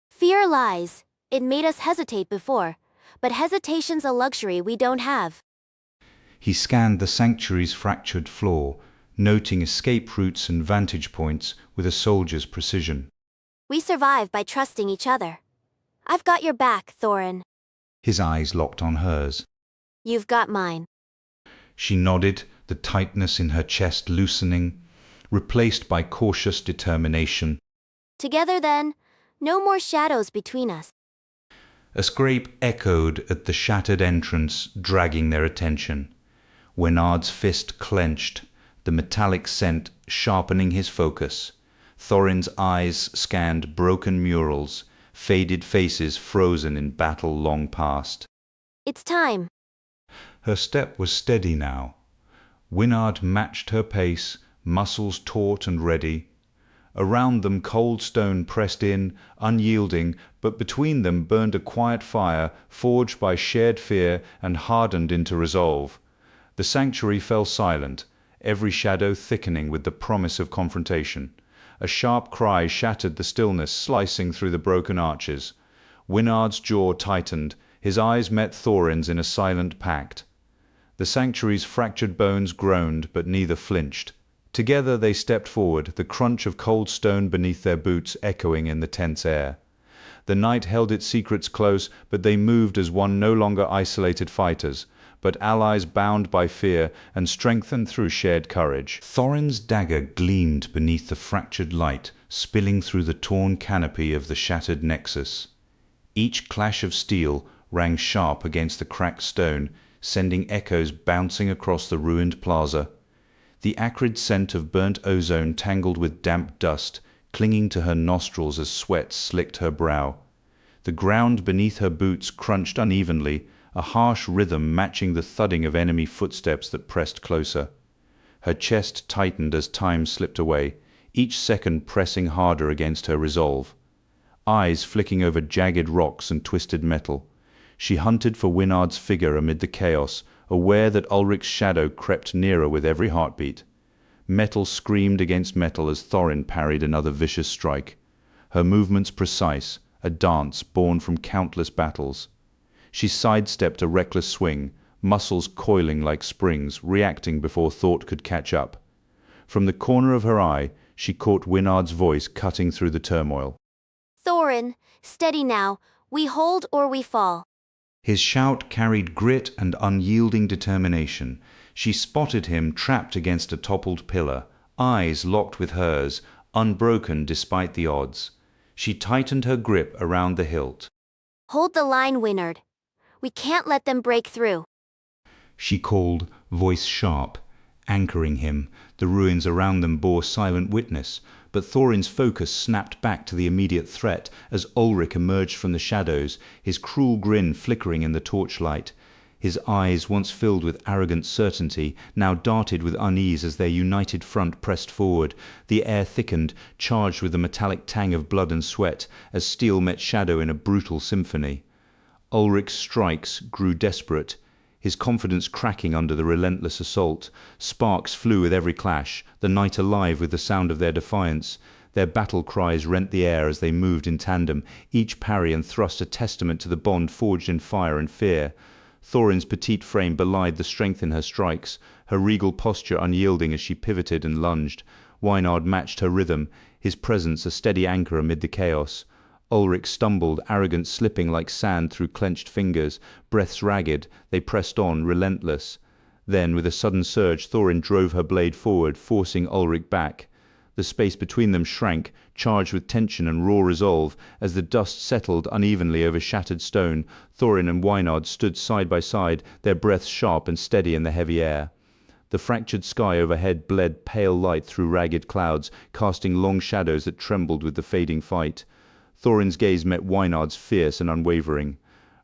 Fear lies. It made us hesitate before, but hesitation's a luxury we don't have. He scanned the sanctuary's fractured floor, noting escape routes and vantage points with a soldier's precision. We survive by trusting each other. I've got your back, Thorin. His eyes locked on hers. You've got mine. She nodded, the tightness in her chest loosening, replaced by cautious determination. Together then, no more shadows between us. A scrape echoed at the shattered entrance, dragging their attention. Wynard's fist clenched, the metallic scent sharpening his focus. Thorin's eyes scanned broken murals, faded faces frozen in battle long past. It's time. Her step was steady now. Wynard matched her pace, muscles taut and ready. Around them cold stone pressed in, unyielding, but between them burned a quiet fire, forged by shared fear and hardened into resolve. The sanctuary fell silent, every shadow thickening with the promise of confrontation. A sharp cry shattered the stillness, slicing through the broken arches. Wynard's jaw tightened, his eyes met Thorin's in a silent pact. The sanctuary's fractured bones groaned, but neither flinched. Together they stepped forward, the crunch of cold stone beneath their boots echoing in the tense air. The night held its secrets close, but they moved as one, no longer isolated fighters, but allies bound by fear and strengthened through shared courage. Thorin's dagger gleamed beneath the fractured light, spilling through the torn canopy of the shattered nexus. Each clash of steel rang sharp against the cracked stone, sending echoes bouncing across the ruined plaza. The acrid scent of burnt ozone tangled with damp dust, clinging to her nostrils as sweat slicked her brow. The ground beneath her boots crunched unevenly, a harsh rhythm matching the thudding of enemy footsteps that pressed closer. Her chest tightened as time slipped away, each second pressing harder against her resolve. Eyes flicking over jagged rocks and twisted metal, she hunted for Winard's figure amid the chaos, aware that Ulrich's shadow crept nearer with every heartbeat. Metal screamed against metal as Thorin parried another vicious strike. Her movements precise, a dance born from countless battles. She sidestepped a reckless swing, muscles coiling like springs, reacting before thought could catch up. From the corner of her eye, she caught Winard's voice cutting through the turmoil. Thorin, steady now. We hold or we fall. His shout carried grit and unyielding determination. She spotted him trapped against a toppled pillar, eyes locked with hers, unbroken despite the odds. She tightened her grip around the hilt. Hold the line, Winard. We can't let them break through. She called, voice sharp, anchoring him. The ruins around them bore silent witness, but Thorin's focus snapped back to the immediate threat as Ulrich emerged from the shadows, his cruel grin flickering in the torchlight. His eyes, once filled with arrogant certainty, now darted with unease as their united front pressed forward. The air thickened, charged with the metallic tang of blood and sweat, as steel met shadow in a brutal symphony. Ulrich's strikes grew desperate, his confidence cracking under the relentless assault. Sparks flew with every clash, the night alive with the sound of their defiance. Their battle cries rent the air as they moved in tandem, each parry and thrust a testament to the bond forged in fire and fear. Thorin's petite frame belied the strength in her strikes, her regal posture unyielding as she pivoted and lunged. Winard matched her rhythm, his presence a steady anchor amid the chaos. Ulrich stumbled, arrogance slipping like sand through clenched fingers, breaths ragged. They pressed on, relentless. Then, with a sudden surge, Thorin drove her blade forward, forcing Ulrich back. The space between them shrank, charged with tension and raw resolve. As the dust settled unevenly over shattered stone, Thorin and Winard stood side by side, their breaths sharp and steady in the heavy air. The fractured sky overhead bled pale light through ragged clouds, casting long shadows that trembled with the fading fight. Thorin's gaze met Winard's fierce and unwavering.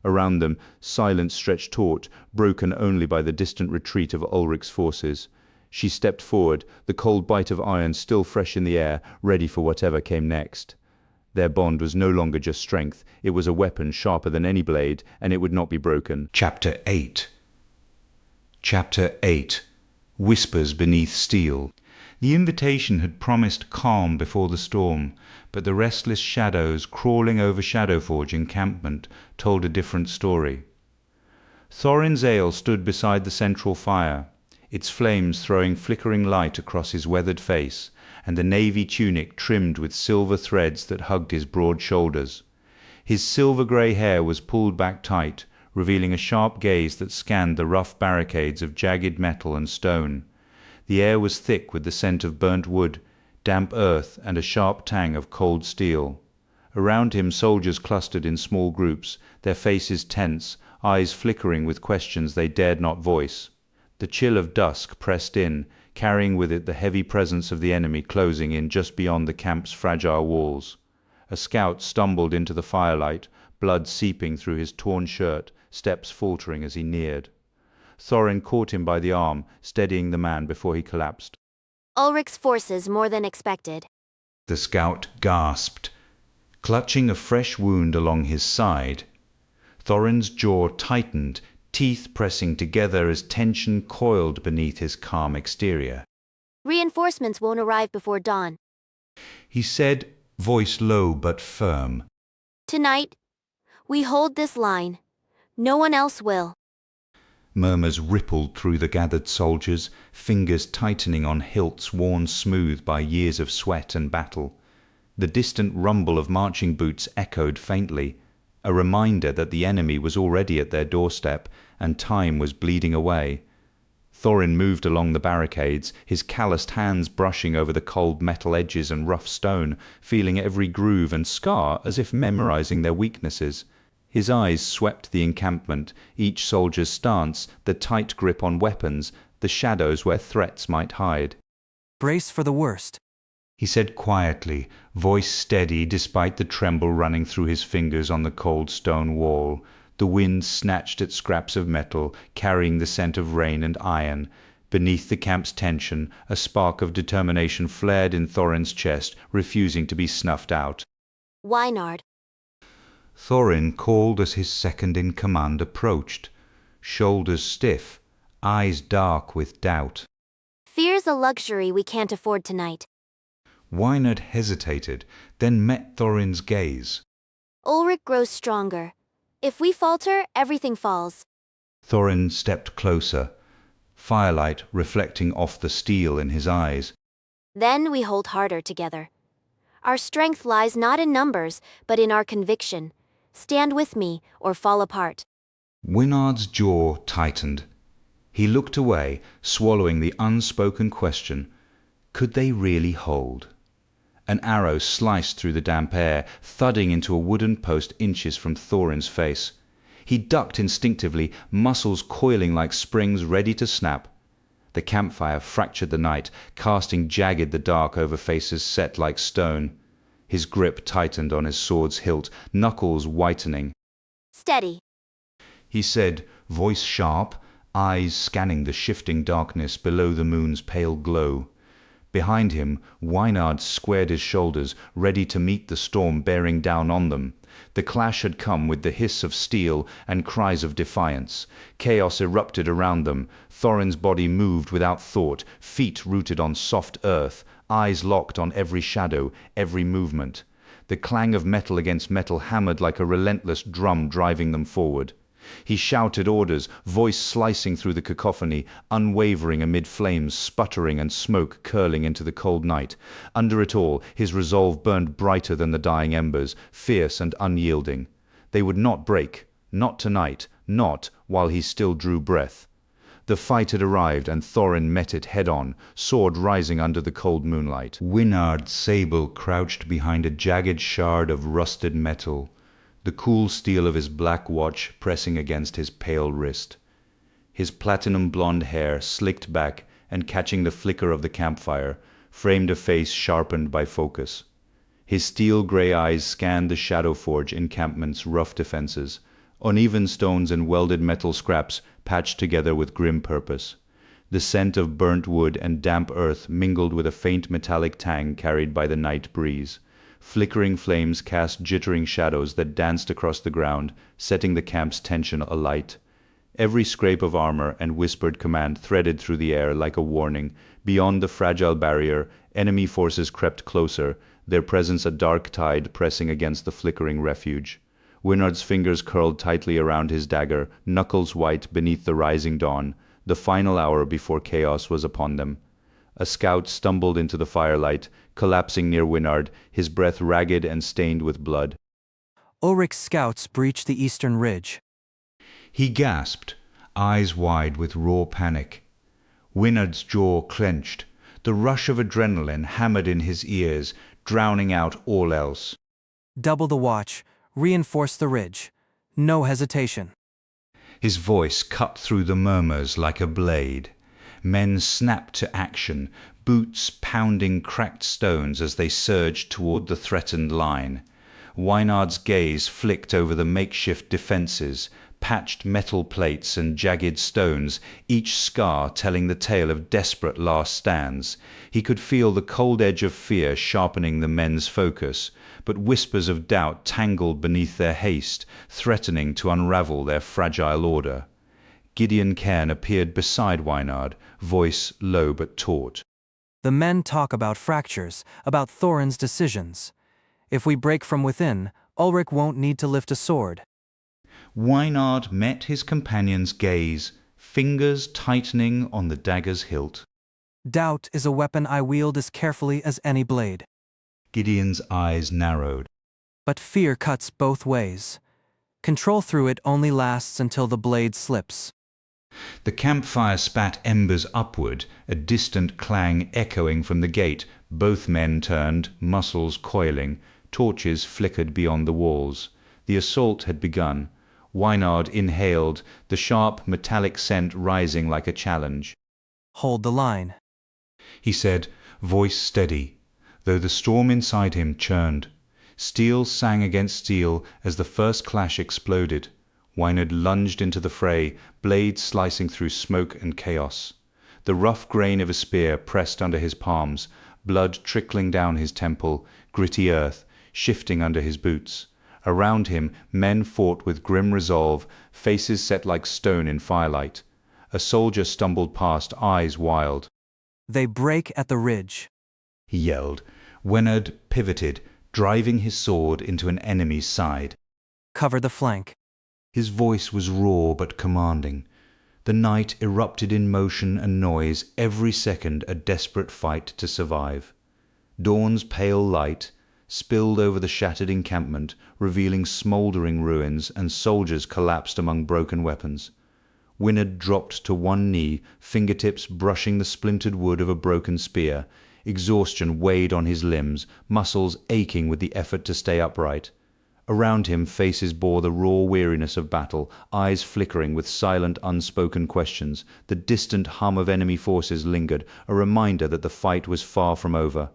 Around them, silence stretched taut, broken only by the distant retreat of Ulrich's forces. She stepped forward, the cold bite of iron still fresh in the air, ready for whatever came next. Their bond was no longer just strength, it was a weapon sharper than any blade, and it would not be broken. Chapter 8 Chapter 8 Whispers Beneath Steel. The invitation had promised calm before the storm, but the restless shadows crawling over Shadowforge encampment told a different story. Thorin's ale stood beside the central fire, its flames throwing flickering light across his weathered face, and the navy tunic trimmed with silver threads that hugged his broad shoulders. His silver-grey hair was pulled back tight, revealing a sharp gaze that scanned the rough barricades of jagged metal and stone. The air was thick with the scent of burnt wood, damp earth, and a sharp tang of cold steel. Around him soldiers clustered in small groups, their faces tense, eyes flickering with questions they dared not voice. The chill of dusk pressed in, carrying with it the heavy presence of the enemy closing in just beyond the camp's fragile walls. A scout stumbled into the firelight, blood seeping through his torn shirt, steps faltering as he neared. Thorin caught him by the arm, steadying the man before he collapsed. Ulrich's forces more than expected. The scout gasped, clutching a fresh wound along his side. Thorin's jaw tightened, teeth pressing together as tension coiled beneath his calm exterior. Reinforcements won't arrive before dawn. He said, voice low but firm. Tonight, we hold this line. No one else will. Murmurs rippled through the gathered soldiers, fingers tightening on hilts worn smooth by years of sweat and battle. The distant rumble of marching boots echoed faintly, a reminder that the enemy was already at their doorstep and time was bleeding away. Thorin moved along the barricades, his calloused hands brushing over the cold metal edges and rough stone, feeling every groove and scar as if memorizing their weaknesses. His eyes swept the encampment, each soldier's stance, the tight grip on weapons, the shadows where threats might hide. Brace for the worst. he said quietly, voice steady despite the tremble running through his fingers on the cold stone wall. The wind snatched at scraps of metal, carrying the scent of rain and iron. Beneath the camp's tension, a spark of determination flared in Thorin's chest, refusing to be snuffed out. Wynard. Thorin called as his second-in-command approached, shoulders stiff, eyes dark with doubt. Fear's a luxury we can't afford tonight. Wynard hesitated, then met Thorin's gaze. Ulrich grows stronger. If we falter, everything falls. Thorin stepped closer, firelight reflecting off the steel in his eyes. Then we hold harder together. Our strength lies not in numbers, but in our conviction. Stand with me, or fall apart. Wynard's jaw tightened. He looked away, swallowing the unspoken question, could they really hold? An arrow sliced through the damp air, thudding into a wooden post inches from Thorin's face. He ducked instinctively, muscles coiling like springs ready to snap. The campfire fractured the night, casting jagged the dark over faces set like stone. His grip tightened on his sword's hilt, knuckles whitening. Steady. He said, voice sharp, eyes scanning the shifting darkness below the moon's pale glow. Behind him, Wynard squared his shoulders, ready to meet the storm bearing down on them. The clash had come with the hiss of steel and cries of defiance. Chaos erupted around them. Thorin's body moved without thought, feet rooted on soft earth, eyes locked on every shadow, every movement. The clang of metal against metal hammered like a relentless drum driving them forward. He shouted orders, voice slicing through the cacophony, unwavering amid flames sputtering and smoke curling into the cold night. Under it all, his resolve burned brighter than the dying embers, fierce and unyielding. They would not break, not tonight, not while he still drew breath. The fight had arrived, and Thorin met it head-on, sword rising under the cold moonlight. Wynard's sable crouched behind a jagged shard of rusted metal, the cool steel of his black watch pressing against his pale wrist. His platinum-blonde hair, slicked back and catching the flicker of the campfire, framed a face sharpened by focus. His steel-gray eyes scanned the Shadowforge encampment's rough defenses, uneven stones and welded metal scraps patched together with grim purpose. The scent of burnt wood and damp earth mingled with a faint metallic tang carried by the night breeze. Flickering flames cast jittering shadows that danced across the ground, setting the camp's tension alight. Every scrape of armor and whispered command threaded through the air like a warning. Beyond the fragile barrier, enemy forces crept closer, their presence a dark tide pressing against the flickering refuge. Wynard's fingers curled tightly around his dagger, knuckles white beneath the rising dawn, the final hour before chaos was upon them. A scout stumbled into the firelight, collapsing near Wynard, his breath ragged and stained with blood. Ulrich's scouts breached the eastern ridge. He gasped, eyes wide with raw panic. Wynard's jaw clenched. The rush of adrenaline hammered in his ears, drowning out all else. Double the watch, reinforce the ridge. No hesitation. His voice cut through the murmurs like a blade. Men snapped to action, boots pounding cracked stones as they surged toward the threatened line. Wynard's gaze flicked over the makeshift defenses, patched metal plates and jagged stones, each scar telling the tale of desperate last stands. He could feel the cold edge of fear sharpening the men's focus, but whispers of doubt tangled beneath their haste, threatening to unravel their fragile order. Gideon Cairn appeared beside Wynard, voice low but taut. The men talk about fractures, about Thorin's decisions. If we break from within, Ulrich won't need to lift a sword. Wynard met his companion's gaze, fingers tightening on the dagger's hilt. Doubt is a weapon I wield as carefully as any blade. Gideon's eyes narrowed. But fear cuts both ways. Control through it only lasts until the blade slips. The campfire spat embers upward, a distant clang echoing from the gate. Both men turned, muscles coiling, torches flickered beyond the walls. The assault had begun. Wynard inhaled, the sharp metallic scent rising like a challenge. Hold the line. He said, voice steady. though the storm inside him churned. Steel sang against steel as the first clash exploded. Wynard lunged into the fray, blade slicing through smoke and chaos. The rough grain of a spear pressed under his palms, blood trickling down his temple, gritty earth shifting under his boots. Around him men fought with grim resolve, faces set like stone in firelight. A soldier stumbled past, eyes wild. They break at the ridge. He yelled. Wynard pivoted, driving his sword into an enemy's side. Cover the flank. His voice was raw but commanding. The night erupted in motion and noise, every second a desperate fight to survive. Dawn's pale light spilled over the shattered encampment, revealing smoldering ruins, and soldiers collapsed among broken weapons. Wynard dropped to one knee, fingertips brushing the splintered wood of a broken spear. Exhaustion weighed on his limbs, muscles aching with the effort to stay upright. Around him faces bore the raw weariness of battle, eyes flickering with silent, unspoken questions. The distant hum of enemy forces lingered, a reminder that the fight was far from over.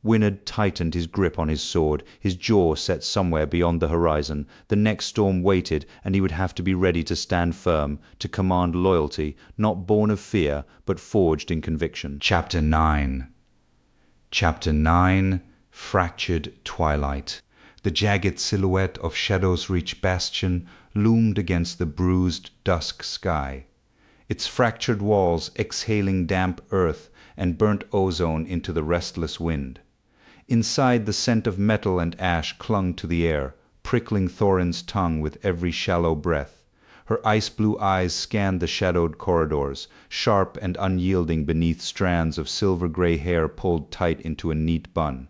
Wynard tightened his grip on his sword, his jaw set somewhere beyond the horizon. The next storm waited, and he would have to be ready to stand firm, to command loyalty, not born of fear, but forged in conviction. Chapter 9. Chapter 9. Fractured Twilight. The jagged silhouette of Shadow's Reach bastion loomed against the bruised dusk sky, its fractured walls exhaling damp earth and burnt ozone into the restless wind. Inside, the scent of metal and ash clung to the air, prickling Thorin's tongue with every shallow breath. Her ice-blue eyes scanned the shadowed corridors, sharp and unyielding beneath strands of silver-gray hair pulled tight into a neat bun.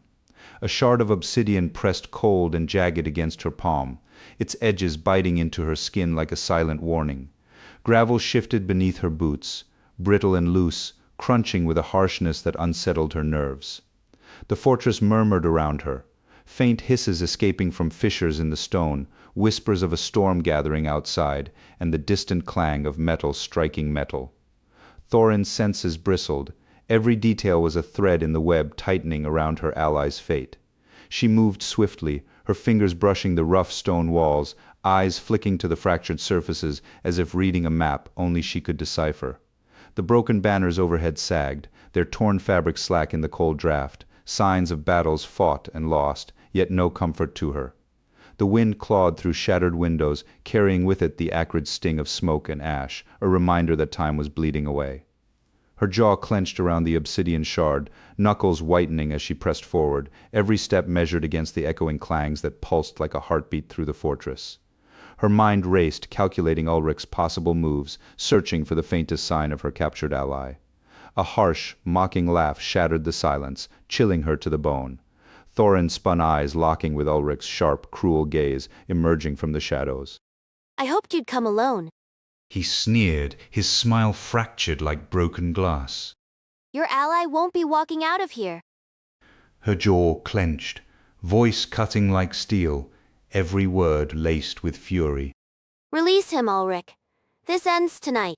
A shard of obsidian pressed cold and jagged against her palm, its edges biting into her skin like a silent warning. Gravel shifted beneath her boots, brittle and loose, crunching with a harshness that unsettled her nerves. The fortress murmured around her, faint hisses escaping from fissures in the stone, whispers of a storm gathering outside, and the distant clang of metal striking metal. Thorin's senses bristled. Every detail was a thread in the web tightening around her ally's fate. She moved swiftly, her fingers brushing the rough stone walls, eyes flicking to the fractured surfaces as if reading a map only she could decipher. The broken banners overhead sagged, their torn fabric slack in the cold draft, signs of battles fought and lost, yet no comfort to her. The wind clawed through shattered windows, carrying with it the acrid sting of smoke and ash, a reminder that time was bleeding away. Her jaw clenched around the obsidian shard, knuckles whitening as she pressed forward, every step measured against the echoing clangs that pulsed like a heartbeat through the fortress. Her mind raced, calculating Ulrich's possible moves, searching for the faintest sign of her captured ally. A harsh, mocking laugh shattered the silence, chilling her to the bone. Thorin spun eyes locking with Ulrich's sharp, cruel gaze, emerging from the shadows. I hoped you'd come alone. He sneered, his smile fractured like broken glass. Your ally won't be walking out of here. Her jaw clenched, voice cutting like steel, every word laced with fury. Release him, Ulrich. This ends tonight.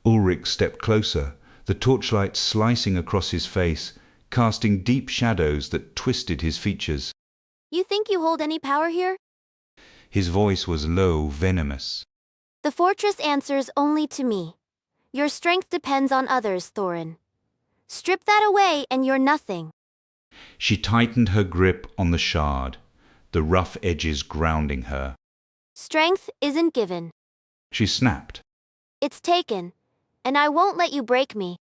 Ulrich stepped closer, the torchlight slicing across his face, casting deep shadows that twisted his features. You think you hold any power here? His voice was low, venomous. The fortress answers only to me. Your strength depends on others, Thorin. Strip that away and you're nothing. She tightened her grip on the shard, the rough edges grounding her. Strength isn't given. She snapped. It's taken. And I won't let you break me.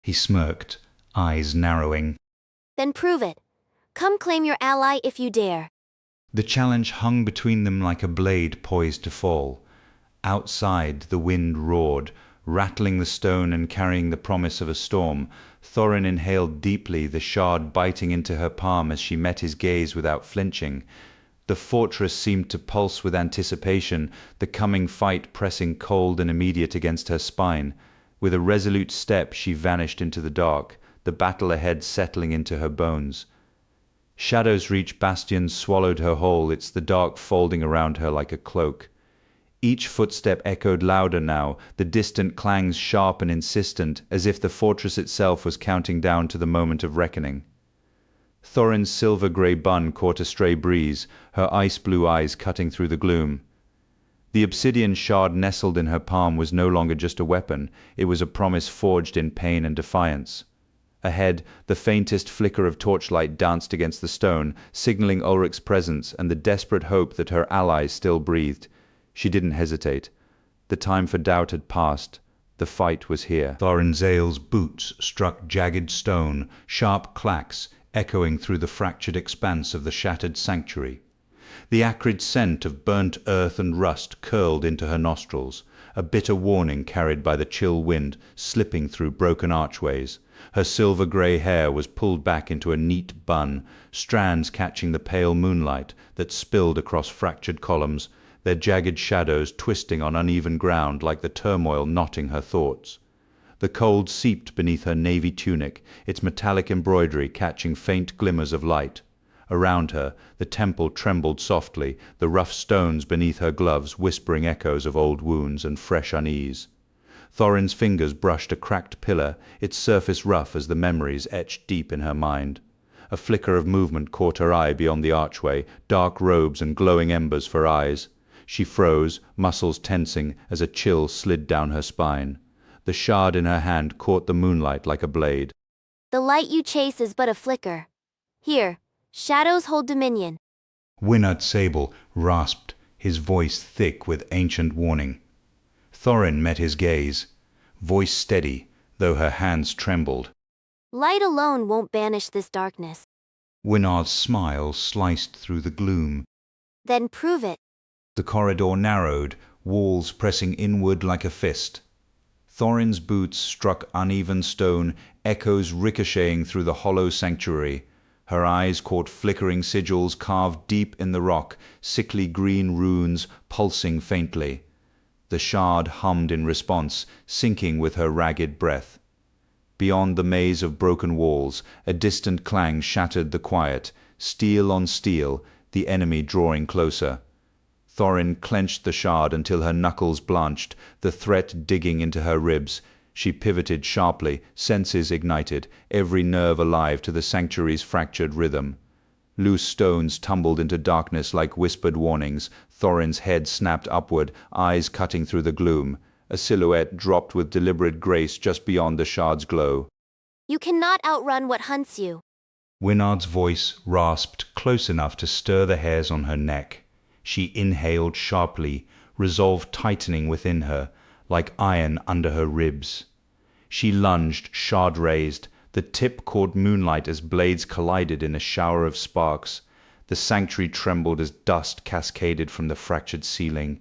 He smirked, eyes narrowing. Then prove it. Come claim your ally if you dare. The challenge hung between them like a blade poised to fall. Outside, the wind roared, rattling the stone and carrying the promise of a storm. Thorin inhaled deeply, the shard biting into her palm as she met his gaze without flinching. The fortress seemed to pulse with anticipation, the coming fight pressing cold and immediate against her spine. With a resolute step she vanished into the dark, the battle ahead settling into her bones. Shadow's Reach bastion swallowed her whole, its the dark folding around her like a cloak. Each footstep echoed louder now, the distant clangs sharp and insistent, as if the fortress itself was counting down to the moment of reckoning. Thorin's silver-grey bun caught a stray breeze, her ice-blue eyes cutting through the gloom. The obsidian shard nestled in her palm was no longer just a weapon, it was a promise forged in pain and defiance. Ahead, the faintest flicker of torchlight danced against the stone, signaling Ulrich's presence and the desperate hope that her allies still breathed. She didn't hesitate. The time for doubt had passed. The fight was here. Thorin's boots struck jagged stone, sharp clacks echoing through the fractured expanse of the shattered sanctuary. The acrid scent of burnt earth and rust curled into her nostrils, a bitter warning carried by the chill wind slipping through broken archways. Her silver-grey hair was pulled back into a neat bun, strands catching the pale moonlight that spilled across fractured columns, their jagged shadows twisting on uneven ground like the turmoil knotting her thoughts. The cold seeped beneath her navy tunic, its metallic embroidery catching faint glimmers of light. Around her, the temple trembled softly, the rough stones beneath her gloves whispering echoes of old wounds and fresh unease. Thorin's fingers brushed a cracked pillar, its surface rough as the memories etched deep in her mind. A flicker of movement caught her eye beyond the archway, dark robes and glowing embers for eyes. She froze, muscles tensing as a chill slid down her spine. The shard in her hand caught the moonlight like a blade. The light you chase is but a flicker. Here, shadows hold dominion. Wynard Sable rasped, his voice thick with ancient warning. Thorin met his gaze, voice steady, though her hands trembled. Light alone won't banish this darkness. Wynard's smile sliced through the gloom. Then prove it. The corridor narrowed, walls pressing inward like a fist. Thorin's boots struck uneven stone, echoes ricocheting through the hollow sanctuary. Her eyes caught flickering sigils carved deep in the rock, sickly green runes pulsing faintly. The shard hummed in response, sinking with her ragged breath. Beyond the maze of broken walls, a distant clang shattered the quiet, steel on steel, the enemy drawing closer. Thorin clenched the shard until her knuckles blanched, the threat digging into her ribs. She pivoted sharply, senses ignited, every nerve alive to the sanctuary's fractured rhythm. Loose stones tumbled into darkness like whispered warnings. Thorin's head snapped upward, eyes cutting through the gloom. A silhouette dropped with deliberate grace just beyond the shard's glow. You cannot outrun what hunts you. Wynard's voice rasped close enough to stir the hairs on her neck. She inhaled sharply, resolve tightening within her, like iron under her ribs. She lunged, shard raised. The tip caught moonlight as blades collided in a shower of sparks. The sanctuary trembled as dust cascaded from the fractured ceiling.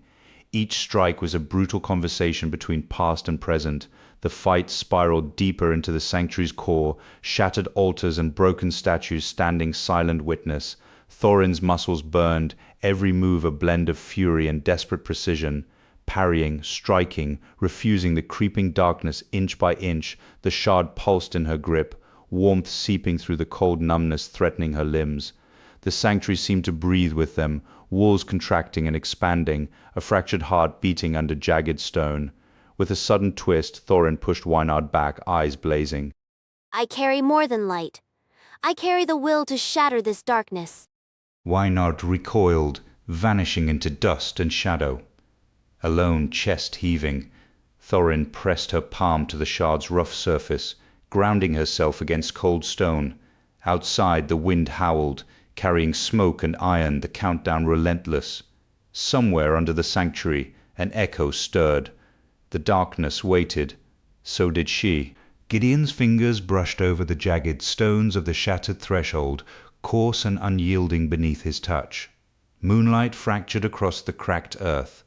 Each strike was a brutal conversation between past and present. The fight spiraled deeper into the sanctuary's core, shattered altars and broken statues standing silent witness. Thorin's muscles burned, every move a blend of fury and desperate precision. Parrying, striking, refusing the creeping darkness inch by inch, the shard pulsed in her grip, warmth seeping through the cold numbness threatening her limbs. The sanctuary seemed to breathe with them, walls contracting and expanding, a fractured heart beating under jagged stone. With a sudden twist, Thorin pushed Wynard back, eyes blazing. I carry more than light. I carry the will to shatter this darkness. Wynard recoiled, vanishing into dust and shadow. Alone, chest heaving, Thorin pressed her palm to the shard's rough surface, grounding herself against cold stone. Outside, the wind howled, carrying smoke and iron, the countdown relentless. Somewhere under the sanctuary, an echo stirred. The darkness waited. So did she. Gideon's fingers brushed over the jagged stones of the shattered threshold, coarse and unyielding beneath his touch. Moonlight fractured across the cracked earth,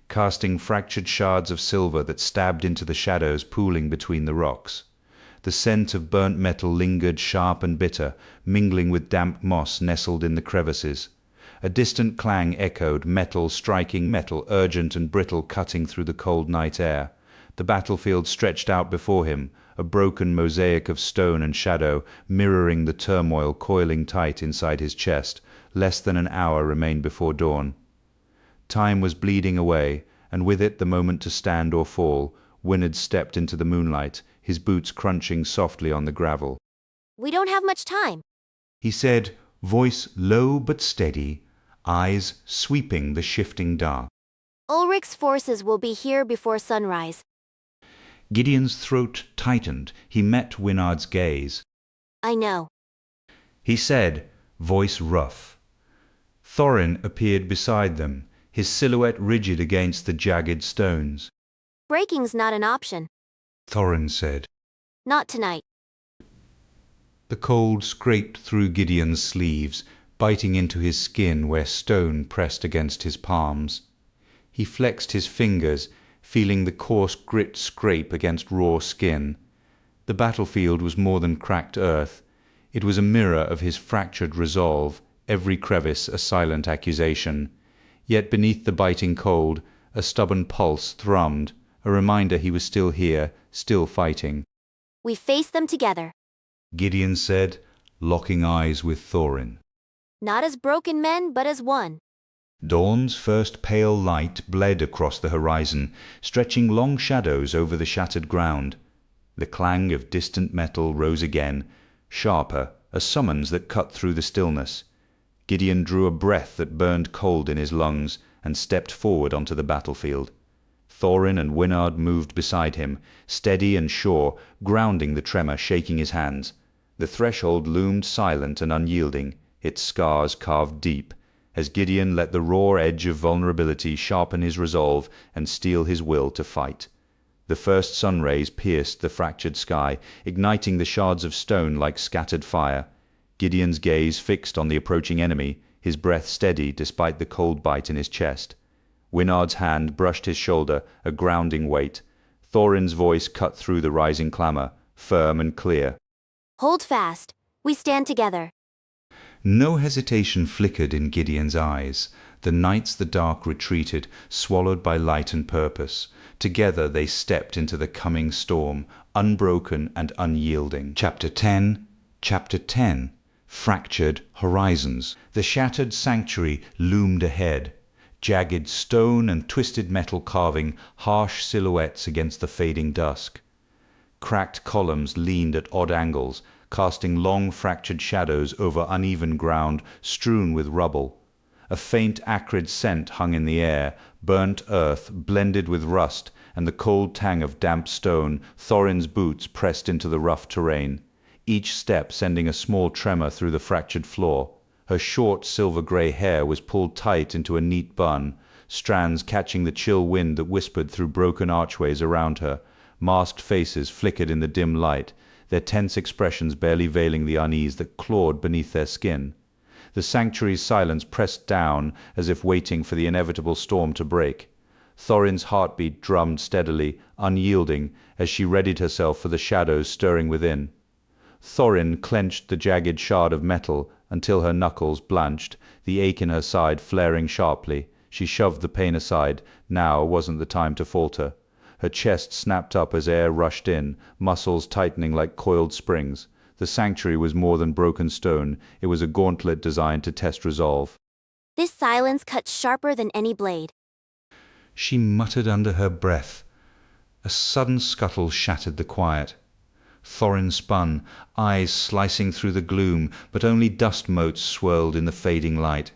casting fractured shards of silver that stabbed into the shadows pooling between the rocks. The scent of burnt metal lingered sharp and bitter, mingling with damp moss nestled in the crevices. A distant clang echoed, metal striking metal, urgent and brittle, cutting through the cold night air. The battlefield stretched out before him, a broken mosaic of stone and shadow, mirroring the turmoil coiling tight inside his chest. Less than an hour remained before dawn. Time was bleeding away, and with it the moment to stand or fall. Wynard stepped into the moonlight, his boots crunching softly on the gravel. We don't have much time. He said, voice low but steady, eyes sweeping the shifting dark. Ulrich's forces will be here before sunrise. Gideon's throat tightened. He met Winard's gaze. I know. He said, voice rough. Thorin appeared beside them, his silhouette rigid against the jagged stones. Breaking's not an option. Thorin said. Not tonight. The cold scraped through Gideon's sleeves, biting into his skin where stone pressed against his palms. He flexed his fingers, feeling the coarse grit scrape against raw skin. The battlefield was more than cracked earth. It was a mirror of his fractured resolve, every crevice a silent accusation. Yet beneath the biting cold, a stubborn pulse thrummed, a reminder he was still here, still fighting. We face them together. Gideon said, locking eyes with Thorin. Not as broken men, but as one. Dawn's first pale light bled across the horizon, stretching long shadows over the shattered ground. The clang of distant metal rose again, sharper, a summons that cut through the stillness. Gideon drew a breath that burned cold in his lungs and stepped forward onto the battlefield. Thorin and Winard moved beside him, steady and sure, grounding the tremor shaking his hands. The threshold loomed silent and unyielding, its scars carved deep, as Gideon let the raw edge of vulnerability sharpen his resolve and steel his will to fight. The first sun rays pierced the fractured sky, igniting the shards of stone like scattered fire. Gideon's gaze fixed on the approaching enemy, his breath steady despite the cold bite in his chest. Winard's hand brushed his shoulder, a grounding weight. Thorin's voice cut through the rising clamor, firm and clear. Hold fast. We stand together. No hesitation flickered in Gideon's eyes. The nights the dark retreated, swallowed by light and purpose. Together they stepped into the coming storm, unbroken and unyielding. Chapter 10. Fractured Horizons. The shattered sanctuary loomed ahead. Jagged stone and twisted metal carving, harsh silhouettes against the fading dusk. Cracked columns leaned at odd angles, casting long fractured shadows over uneven ground strewn with rubble. A faint acrid scent hung in the air, burnt earth blended with rust and the cold tang of damp stone. Thorin's boots pressed into the rough terrain, each step sending a small tremor through the fractured floor. Her short silver-grey hair was pulled tight into a neat bun, strands catching the chill wind that whispered through broken archways around her. Masked faces flickered in the dim light, their tense expressions barely veiling the unease that clawed beneath their skin. The sanctuary's silence pressed down as if waiting for the inevitable storm to break. Thorin's heartbeat drummed steadily, unyielding, as she readied herself for the shadows stirring within. Thorin clenched the jagged shard of metal until her knuckles blanched, the ache in her side flaring sharply. She shoved the pain aside. Now wasn't the time to falter. Her chest snapped up as air rushed in, muscles tightening like coiled springs. The sanctuary was more than broken stone. It was a gauntlet designed to test resolve. This silence cuts sharper than any blade. She muttered under her breath. A sudden scuttle shattered the quiet. Thorin spun, eyes slicing through the gloom, but only dust motes swirled in the fading light.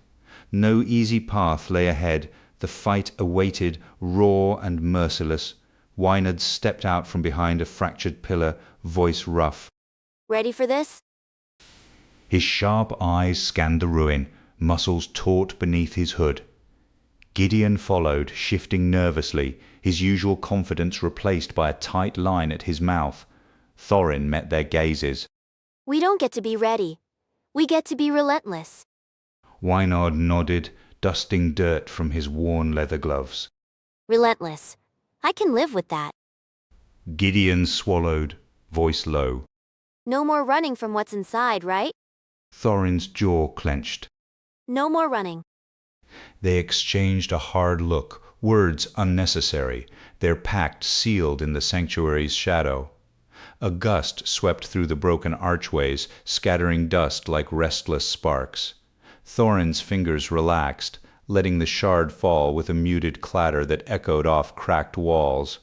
No easy path lay ahead. The fight awaited, raw and merciless. Wynard stepped out from behind a fractured pillar, voice rough. Ready for this? His sharp eyes scanned the ruin, muscles taut beneath his hood. Gideon followed, shifting nervously, his usual confidence replaced by a tight line at his mouth. Thorin met their gazes. We don't get to be ready. We get to be relentless. Wynard nodded, dusting dirt from his worn leather gloves. Relentless. I can live with that. Gideon swallowed, voice low. No more running from what's inside, right? Thorin's jaw clenched. No more running. They exchanged a hard look, words unnecessary, their pact sealed in the sanctuary's shadow. A gust swept through the broken archways, scattering dust like restless sparks. Thorin's fingers relaxed, letting the shard fall with a muted clatter that echoed off cracked walls.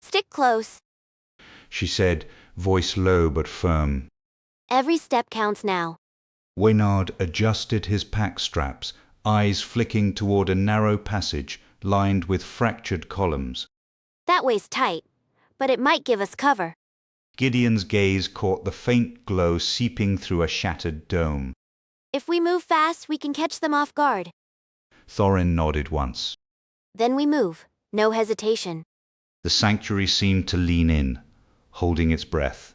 Stick close. She said, voice low but firm. Every step counts now. Waynard adjusted his pack straps, eyes flicking toward a narrow passage lined with fractured columns. That way's tight, but it might give us cover. Gideon's gaze caught the faint glow seeping through a shattered dome. If we move fast, we can catch them off guard. Thorin nodded once. Then we move, no hesitation. The sanctuary seemed to lean in, holding its breath.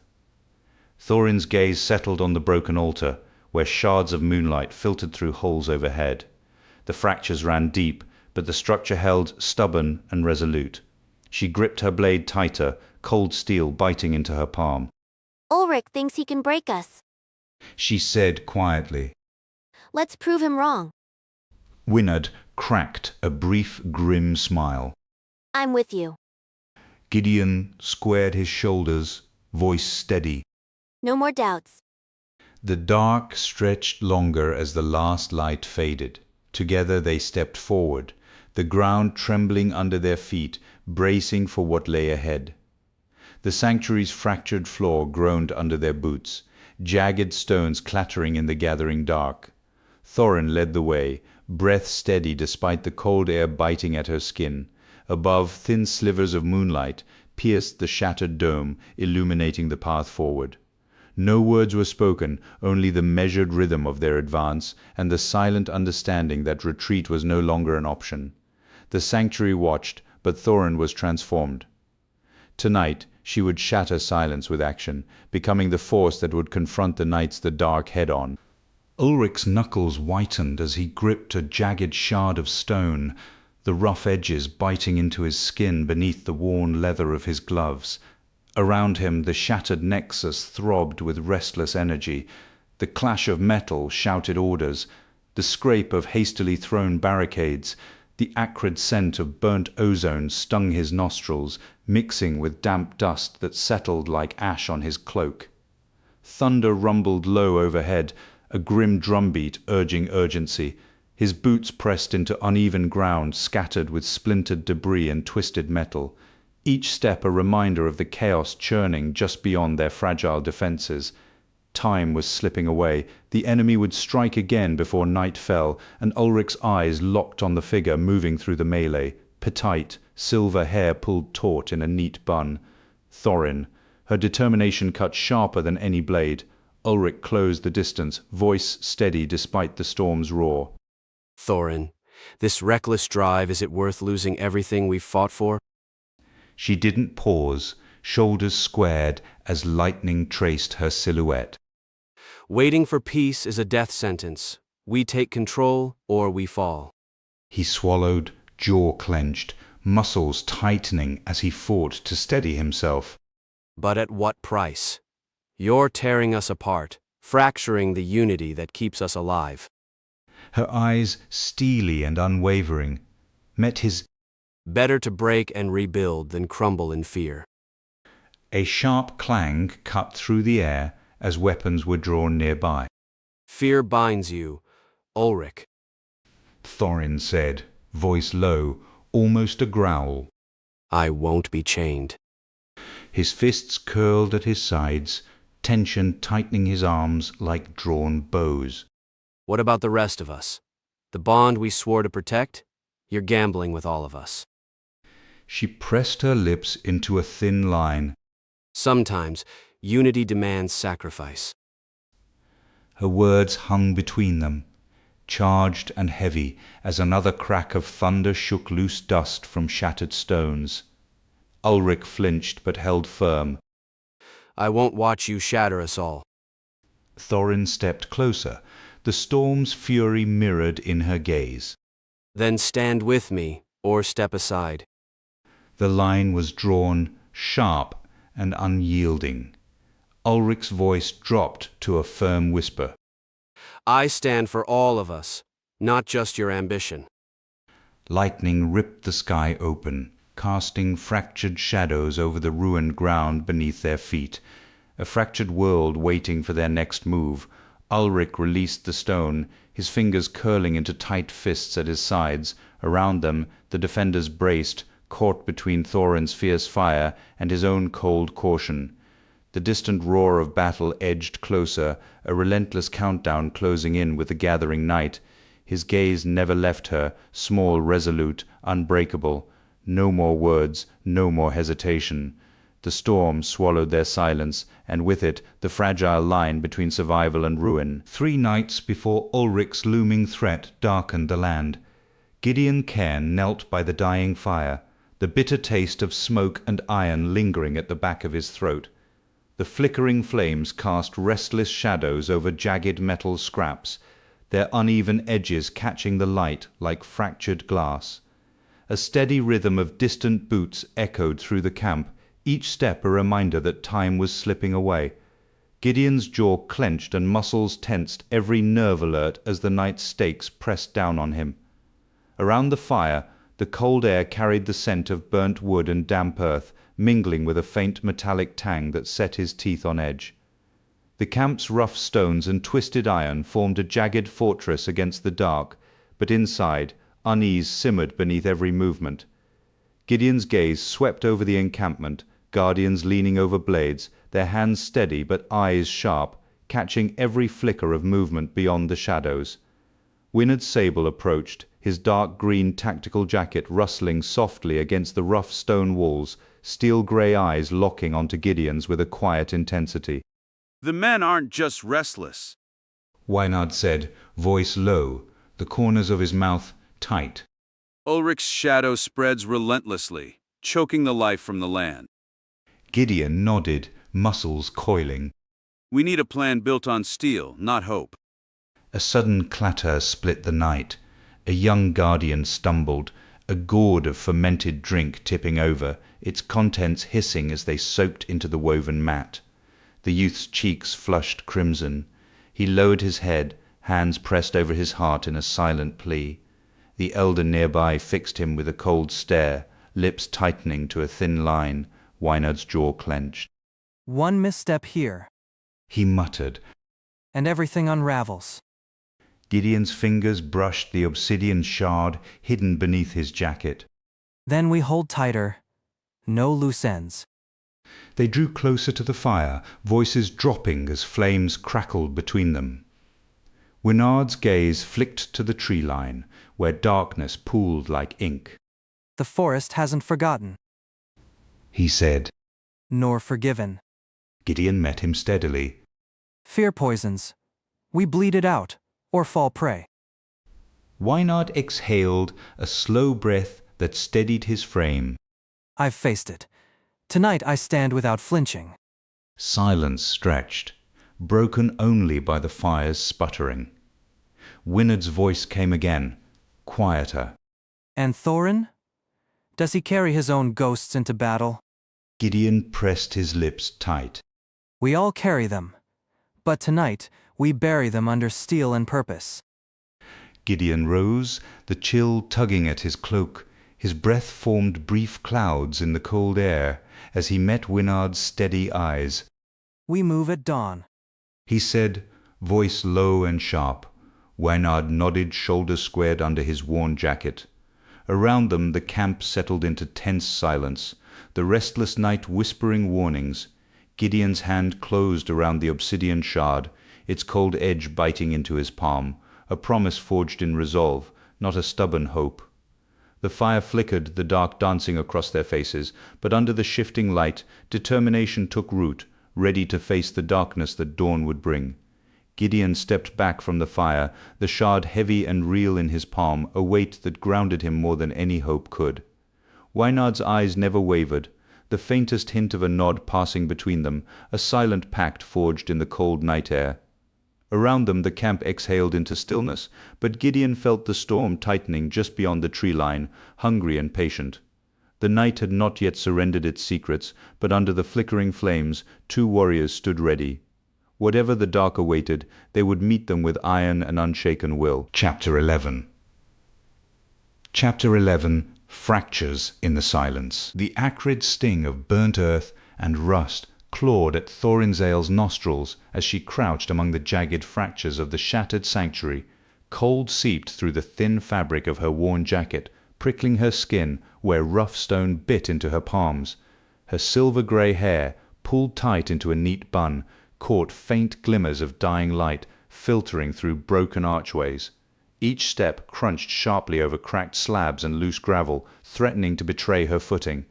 Thorin's gaze settled on the broken altar, where shards of moonlight filtered through holes overhead. The fractures ran deep, but the structure held stubborn and resolute. She gripped her blade tighter, cold steel biting into her palm. Ulrich thinks he can break us. She said quietly. Let's prove him wrong. Wynard cracked a brief, grim smile. I'm with you. Gideon squared his shoulders, voice steady. No more doubts. The dark stretched longer as the last light faded. Together they stepped forward, the ground trembling under their feet, bracing for what lay ahead. The sanctuary's fractured floor groaned under their boots, jagged stones clattering in the gathering dark. Thorin led the way, breath steady despite the cold air biting at her skin. Above, thin slivers of moonlight pierced the shattered dome, illuminating the path forward. No words were spoken, only the measured rhythm of their advance and the silent understanding that retreat was no longer an option. The sanctuary watched, but Thorin was transformed. Tonight, she would shatter silence with action, becoming the force that would confront the knights the dark head-on. Ulrich's knuckles whitened as he gripped a jagged shard of stone, the rough edges biting into his skin beneath the worn leather of his gloves. Around him, the shattered nexus throbbed with restless energy. The clash of metal shouted orders, the scrape of hastily thrown barricades. The acrid scent of burnt ozone stung his nostrils, mixing with damp dust that settled like ash on his cloak. Thunder rumbled low overhead, a grim drumbeat urging urgency. His boots pressed into uneven ground, scattered with splintered debris and twisted metal. Each step a reminder of the chaos churning just beyond their fragile defenses. Time was slipping away. The enemy would strike again before night fell, and Ulrich's eyes locked on the figure moving through the melee, petite, silver hair pulled taut in a neat bun. Thorin, her determination cut sharper than any blade. Ulrich closed the distance, voice steady despite the storm's roar. Thorin, this reckless drive, is it worth losing everything we've fought for? She didn't pause, shoulders squared as lightning traced her silhouette. Waiting for peace is a death sentence. We take control or we fall. He swallowed, jaw clenched, muscles tightening as he fought to steady himself. But at what price? You're tearing us apart, fracturing the unity that keeps us alive. Her eyes, steely and unwavering, met his. Better to break and rebuild than crumble in fear. A sharp clang cut through the air as weapons were drawn nearby. Fear binds you, Ulrich. Thorin said, voice low, almost a growl. I won't be chained. His fists curled at his sides, tension tightening his arms like drawn bows. What about the rest of us? The bond we swore to protect? You're gambling with all of us. She pressed her lips into a thin line. Sometimes, unity demands sacrifice. Her words hung between them, charged and heavy as another crack of thunder shook loose dust from shattered stones. Ulrich flinched but held firm. I won't watch you shatter us all. Thorin stepped closer, the storm's fury mirrored in her gaze. Then stand with me, or step aside. The line was drawn, sharp and unyielding. Ulrich's voice dropped to a firm whisper. I stand for all of us, not just your ambition. Lightning ripped the sky open, casting fractured shadows over the ruined ground beneath their feet. A fractured world waiting for their next move. Ulrich released the stone, his fingers curling into tight fists at his sides. Around them, the defenders braced, caught between Thorin's fierce fire and his own cold caution. The distant roar of battle edged closer, a relentless countdown closing in with the gathering night. His gaze never left her, small, resolute, unbreakable. No more words, no more hesitation. The storm swallowed their silence, and with it the fragile line between survival and ruin. 3 nights before Ulrich's looming threat darkened the land, Gideon Cairn knelt by the dying fire, the bitter taste of smoke and iron lingering at the back of his throat. The flickering flames cast restless shadows over jagged metal scraps, their uneven edges catching the light like fractured glass. A steady rhythm of distant boots echoed through the camp, each step a reminder that time was slipping away. Gideon's jaw clenched and muscles tensed, every nerve alert as the night's stakes pressed down on him. Around the fire, the cold air carried the scent of burnt wood and damp earth, mingling with a faint metallic tang that set his teeth on edge. The camp's rough stones and twisted iron formed a jagged fortress against the dark, but inside, unease simmered beneath every movement. Gideon's gaze swept over the encampment, guardians leaning over blades, their hands steady but eyes sharp, catching every flicker of movement beyond the shadows. Wynard Sable approached, his dark green tactical jacket rustling softly against the rough stone walls, steel-gray eyes locking onto Gideon's with a quiet intensity. The men aren't just restless. Wynard said, voice low, the corners of his mouth tight. Ulrich's shadow spreads relentlessly, choking the life from the land. Gideon nodded, muscles coiling. We need a plan built on steel, not hope. A sudden clatter split the night. A young guardian stumbled, a gourd of fermented drink tipping over, its contents hissing as they soaked into the woven mat. The youth's cheeks flushed crimson. He lowered his head, hands pressed over his heart in a silent plea. The elder nearby fixed him with a cold stare, lips tightening to a thin line. Wynard's jaw clenched. One misstep here, He muttered. and everything unravels. Gideon's fingers brushed the obsidian shard hidden beneath his jacket. Then we hold tighter. No loose ends. They drew closer to the fire, voices dropping as flames crackled between them. Wynard's gaze flicked to the tree line, where darkness pooled like ink. The forest hasn't forgotten, He said. nor forgiven. Gideon met him steadily. Fear poisons. We bleed it out, or fall prey. Wynard exhaled a slow breath that steadied his frame. I've faced it. Tonight I stand without flinching. Silence stretched, broken only by the fire's sputtering. Wynard's voice came again, quieter. And Thorin? Does he carry his own ghosts into battle? Gideon pressed his lips tight. We all carry them. But tonight, we bury them under steel and purpose. Gideon rose, the chill tugging at his cloak. His breath formed brief clouds in the cold air as he met Wynard's steady eyes. We move at dawn. He said, voice low and sharp. Wynard nodded, shoulders squared under his worn jacket. Around them the camp settled into tense silence, the restless night whispering warnings. Gideon's hand closed around the obsidian shard, its cold edge biting into his palm, a promise forged in resolve, not a stubborn hope. The fire flickered, the dark dancing across their faces, but under the shifting light, determination took root, ready to face the darkness that dawn would bring. Gideon stepped back from the fire, the shard heavy and real in his palm, a weight that grounded him more than any hope could. Wynard's eyes never wavered, the faintest hint of a nod passing between them, a silent pact forged in the cold night air. Around them the camp exhaled into stillness, but Gideon felt the storm tightening just beyond the tree line, hungry and patient. The night had not yet surrendered its secrets, but under the flickering flames 2 warriors stood ready. Whatever the dark awaited, they would meet them with iron and unshaken will. Chapter 11. Chapter 11. Fractures in the silence. The acrid sting of burnt earth and rust clawed at Thorin's nostrils as she crouched among the jagged fractures of the shattered sanctuary. Cold seeped through the thin fabric of her worn jacket, prickling her skin where rough stone bit into her palms. Her silver-grey hair, pulled tight into a neat bun, caught faint glimmers of dying light filtering through broken archways. Each step crunched sharply over cracked slabs and loose gravel, threatening to betray her footing.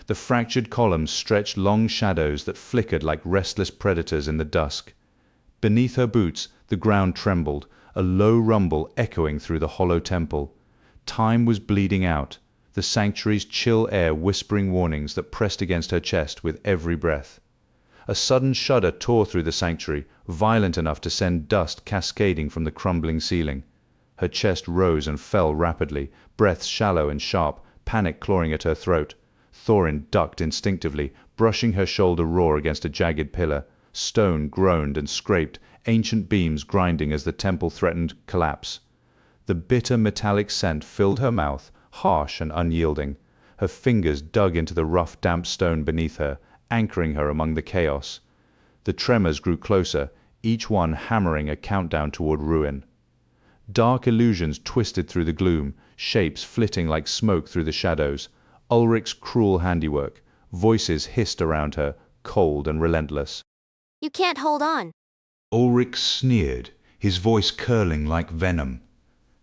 The fractured columns stretched long shadows that flickered like restless predators in the dusk. Beneath her boots, the ground trembled, a low rumble echoing through the hollow temple. Time was bleeding out, the sanctuary's chill air whispering warnings that pressed against her chest with every breath. A sudden shudder tore through the sanctuary, violent enough to send dust cascading from the crumbling ceiling. Her chest rose and fell rapidly, breaths shallow and sharp, panic clawing at her throat. Thorin ducked instinctively, brushing her shoulder raw against a jagged pillar. Stone groaned and scraped, ancient beams grinding as the temple threatened collapse. The bitter metallic scent filled her mouth, harsh and unyielding. Her fingers dug into the rough, damp stone beneath her, anchoring her among the chaos. The tremors grew closer, each one hammering a countdown toward ruin. Dark illusions twisted through the gloom, shapes flitting like smoke through the shadows. Ulric's cruel handiwork. Voices hissed around her, cold and relentless. You can't hold on. Ulrich sneered, his voice curling like venom.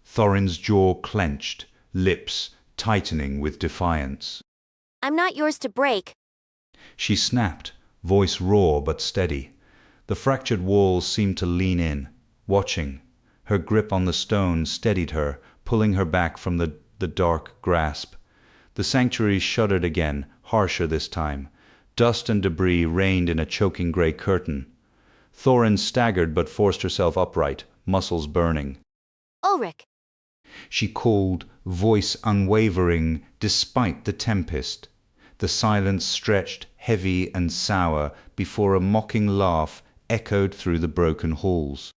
Thorin's jaw clenched, lips tightening with defiance. I'm not yours to break. She snapped, voice raw but steady. The fractured walls seemed to lean in, watching. Her grip on the stone steadied her, pulling her back from the dark grasp. The sanctuary shuddered again, harsher this time. Dust and debris rained in a choking grey curtain. Thorin staggered but forced herself upright, muscles burning. Ulrich. She called, voice unwavering despite the tempest. The silence stretched, heavy and sour, before a mocking laugh echoed through the broken halls.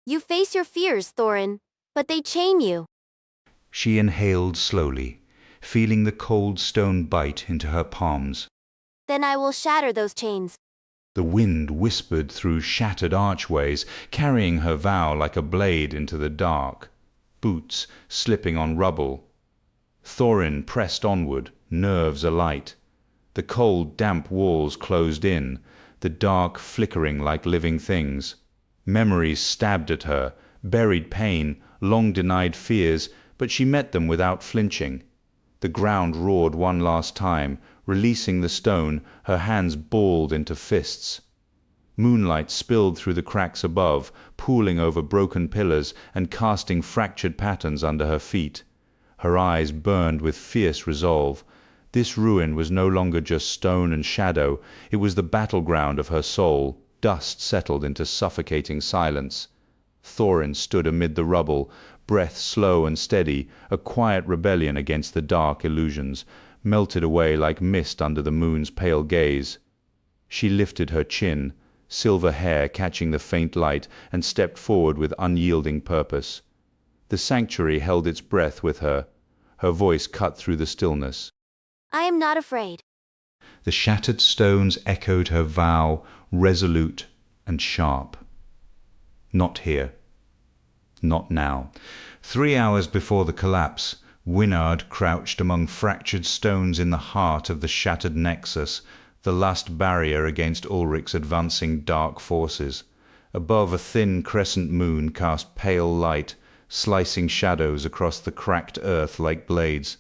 You face your fears, Thorin, but they chain you. She inhaled slowly, feeling the cold stone bite into her palms. Then I will shatter those chains. The wind whispered through shattered archways, carrying her vow like a blade into the dark. Boots slipping on rubble. Thorin pressed onward, nerves alight. The cold, damp walls closed in, the dark flickering like living things. Memories stabbed at her, buried pain, long-denied fears, but she met them without flinching. The ground roared one last time, releasing the stone, her hands balled into fists. Moonlight spilled through the cracks above, pooling over broken pillars and casting fractured patterns under her feet. Her eyes burned with fierce resolve. This ruin was no longer just stone and shadow, it was the battleground of her soul. Dust settled into suffocating silence. Thorin stood amid the rubble, breath slow and steady, a quiet rebellion against the dark illusions, melted away like mist under the moon's pale gaze. She lifted her chin, silver hair catching the faint light, and stepped forward with unyielding purpose. The sanctuary held its breath with her. Her voice cut through the stillness. I am not afraid. The shattered stones echoed her vow, resolute and sharp. Not here. Not now. 3 hours before the collapse, Wynard crouched among fractured stones in the heart of the shattered nexus, the last barrier against Ulric's advancing dark forces. Above, a thin crescent moon cast pale light, slicing shadows across the cracked earth like blades.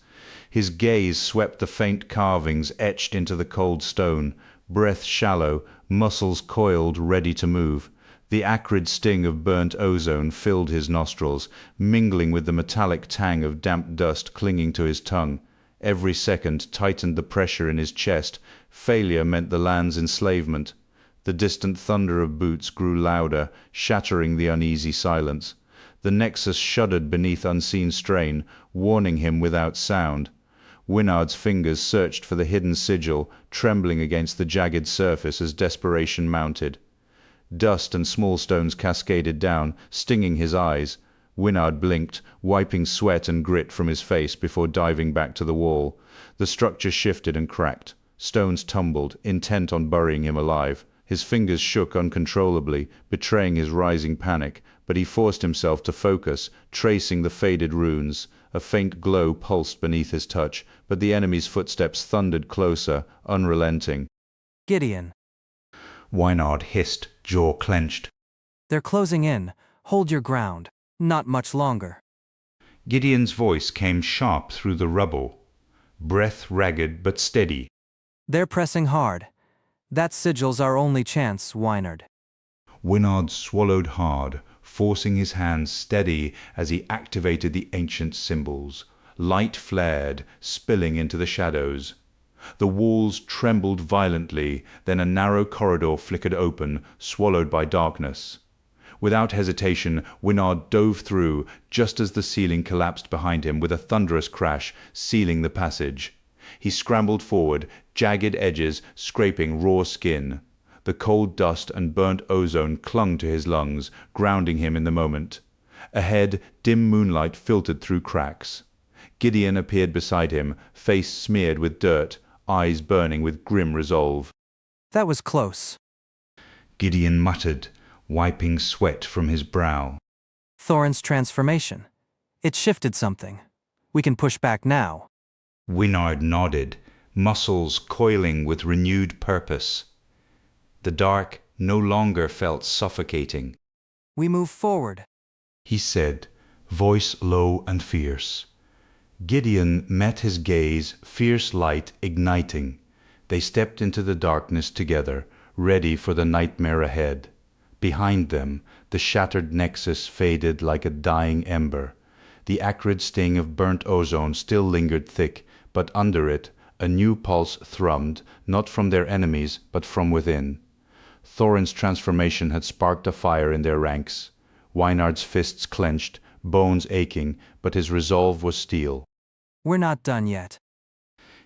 His gaze swept the faint carvings etched into the cold stone, breath shallow, muscles coiled, ready to move. The acrid sting of burnt ozone filled his nostrils, mingling with the metallic tang of damp dust clinging to his tongue. Every second tightened the pressure in his chest. Failure meant the land's enslavement. The distant thunder of boots grew louder, shattering the uneasy silence. The nexus shuddered beneath unseen strain, warning him without sound. Wynard's fingers searched for the hidden sigil, trembling against the jagged surface as desperation mounted. Dust and small stones cascaded down, stinging his eyes. Wynard blinked, wiping sweat and grit from his face before diving back to the wall. The structure shifted and cracked. Stones tumbled, intent on burying him alive. His fingers shook uncontrollably, betraying his rising panic, but he forced himself to focus, tracing the faded runes. A faint glow pulsed beneath his touch, but the enemy's footsteps thundered closer, unrelenting. Gideon. Wynard hissed, jaw clenched. They're closing in. Hold your ground. Not much longer. Gideon's voice came sharp through the rubble, breath ragged but steady. They're pressing hard. That sigil's our only chance, Wynard. Wynard swallowed hard, forcing his hands steady as he activated the ancient symbols. Light flared, spilling into the shadows. The walls trembled violently, then a narrow corridor flickered open, swallowed by darkness. Without hesitation, Wynard dove through, just as the ceiling collapsed behind him with a thunderous crash, sealing the passage. He scrambled forward, jagged edges scraping raw skin. The cold dust and burnt ozone clung to his lungs, grounding him in the moment. Ahead, dim moonlight filtered through cracks. Gideon appeared beside him, face smeared with dirt, eyes burning with grim resolve. That was close. Gideon muttered, wiping sweat from his brow. Thorin's transformation. It shifted something. We can push back now. Wynard nodded, muscles coiling with renewed purpose. The dark no longer felt suffocating. We move forward. He said, voice low and fierce. Gideon met his gaze, fierce light igniting. They stepped into the darkness together, ready for the nightmare ahead. Behind them, the shattered nexus faded like a dying ember. The acrid sting of burnt ozone still lingered thick, but under it, a new pulse thrummed, not from their enemies, but from within. Thorin's transformation had sparked a fire in their ranks. Wynard's fists clenched, bones aching, but his resolve was steel. We're not done yet.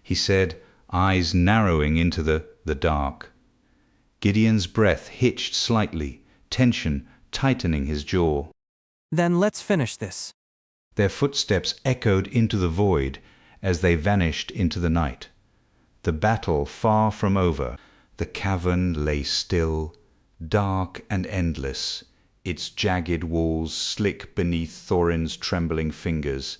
He said, eyes narrowing into the dark. Gideon's breath hitched slightly, tension tightening his jaw. Then let's finish this. Their footsteps echoed into the void as they vanished into the night. The battle far from over, the cavern lay still, dark and endless, its jagged walls slick beneath Thorin's trembling fingers.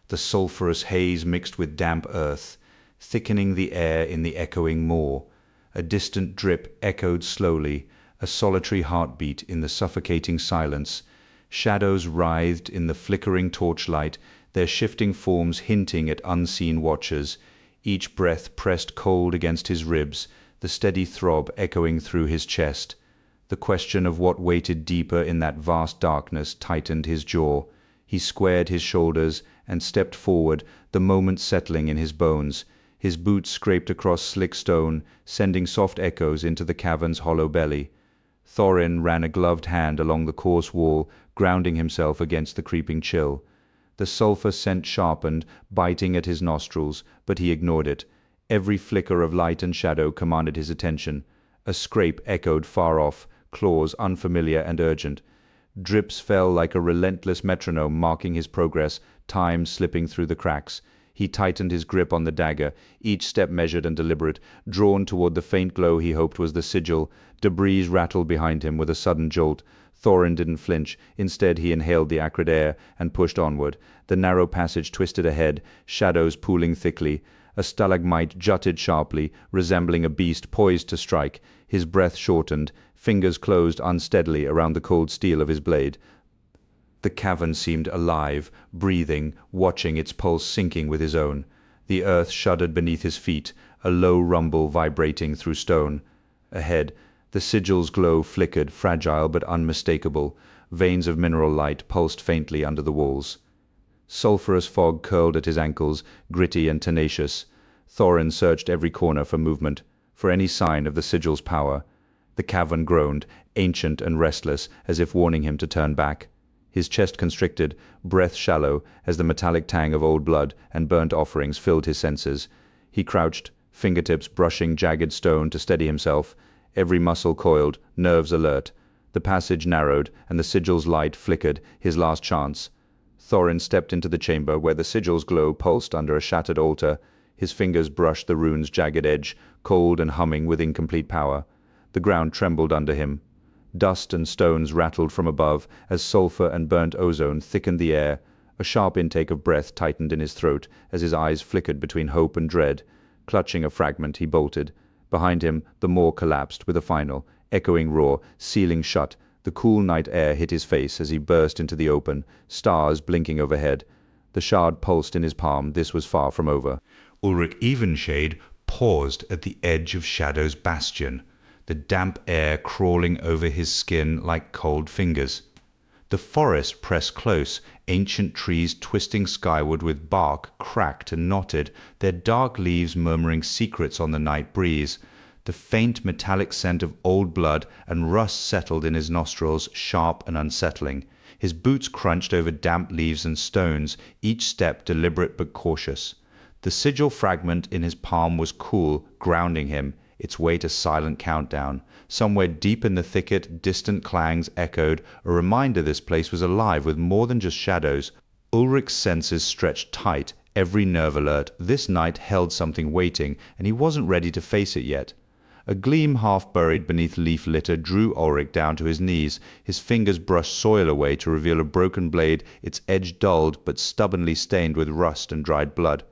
The sulphurous haze mixed with damp earth, thickening the air in the echoing moor. A distant drip echoed slowly, a solitary heartbeat in the suffocating silence. Shadows writhed in the flickering torchlight, their shifting forms hinting at unseen watchers. Each breath pressed cold against his ribs, the steady throb echoing through his chest. The question of what waited deeper in that vast darkness tightened his jaw. He squared his shoulders and stepped forward, the moment settling in his bones. His boots scraped across slick stone, sending soft echoes into the cavern's hollow belly. Thorin ran a gloved hand along the coarse wall, grounding himself against the creeping chill. The sulphur scent sharpened, biting at his nostrils, but he ignored it. Every flicker of light and shadow commanded his attention. A scrape echoed far off, claws unfamiliar and urgent. Drips fell like a relentless metronome marking his progress, time slipping through the cracks. He tightened his grip on the dagger, each step measured and deliberate, drawn toward the faint glow he hoped was the sigil. Debris rattled behind him with a sudden jolt. Thorin didn't flinch. Instead, he inhaled the acrid air and pushed onward. The narrow passage twisted ahead, shadows pooling thickly. A stalagmite jutted sharply, resembling a beast poised to strike. His breath shortened, fingers closed unsteadily around the cold steel of his blade. The cavern seemed alive, breathing, watching its pulse syncing with his own. The earth shuddered beneath his feet, a low rumble vibrating through stone. Ahead, the sigil's glow flickered, fragile but unmistakable. Veins of mineral light pulsed faintly under the walls. Sulphurous fog curled at his ankles, gritty and tenacious. Thorin searched every corner for movement, for any sign of the sigil's power. The cavern groaned, ancient and restless, as if warning him to turn back. His chest constricted, breath shallow, as the metallic tang of old blood and burnt offerings filled his senses. He crouched, fingertips brushing jagged stone to steady himself, every muscle coiled, nerves alert. The passage narrowed, and the sigil's light flickered, his last chance. Thorin stepped into the chamber where the sigil's glow pulsed under a shattered altar. His fingers brushed the rune's jagged edge, cold and humming with incomplete power. The ground trembled under him. Dust and stones rattled from above as sulphur and burnt ozone thickened the air. A sharp intake of breath tightened in his throat as his eyes flickered between hope and dread. Clutching a fragment, he bolted. Behind him, the moor collapsed with a final, echoing roar, sealing shut. The cool night air hit his face as he burst into the open, stars blinking overhead. The shard pulsed in his palm. This was far from over. Ulrich Evenshade paused at the edge of Shadow's bastion, the damp air crawling over his skin like cold fingers. The forest pressed close, ancient trees twisting skyward with bark cracked and knotted, their dark leaves murmuring secrets on the night breeze. The faint metallic scent of old blood and rust settled in his nostrils, sharp and unsettling. His boots crunched over damp leaves and stones, each step deliberate but cautious. The sigil fragment in his palm was cool, grounding him, its weight a silent countdown. Somewhere deep in the thicket, distant clangs echoed, a reminder this place was alive with more than just shadows. Ulrich's senses stretched tight, every nerve alert. This night held something waiting, and he wasn't ready to face it yet. A gleam half buried beneath leaf litter drew Ulrich down to his knees. His fingers brushed soil away to reveal a broken blade, its edge dulled but stubbornly stained with rust and dried blood.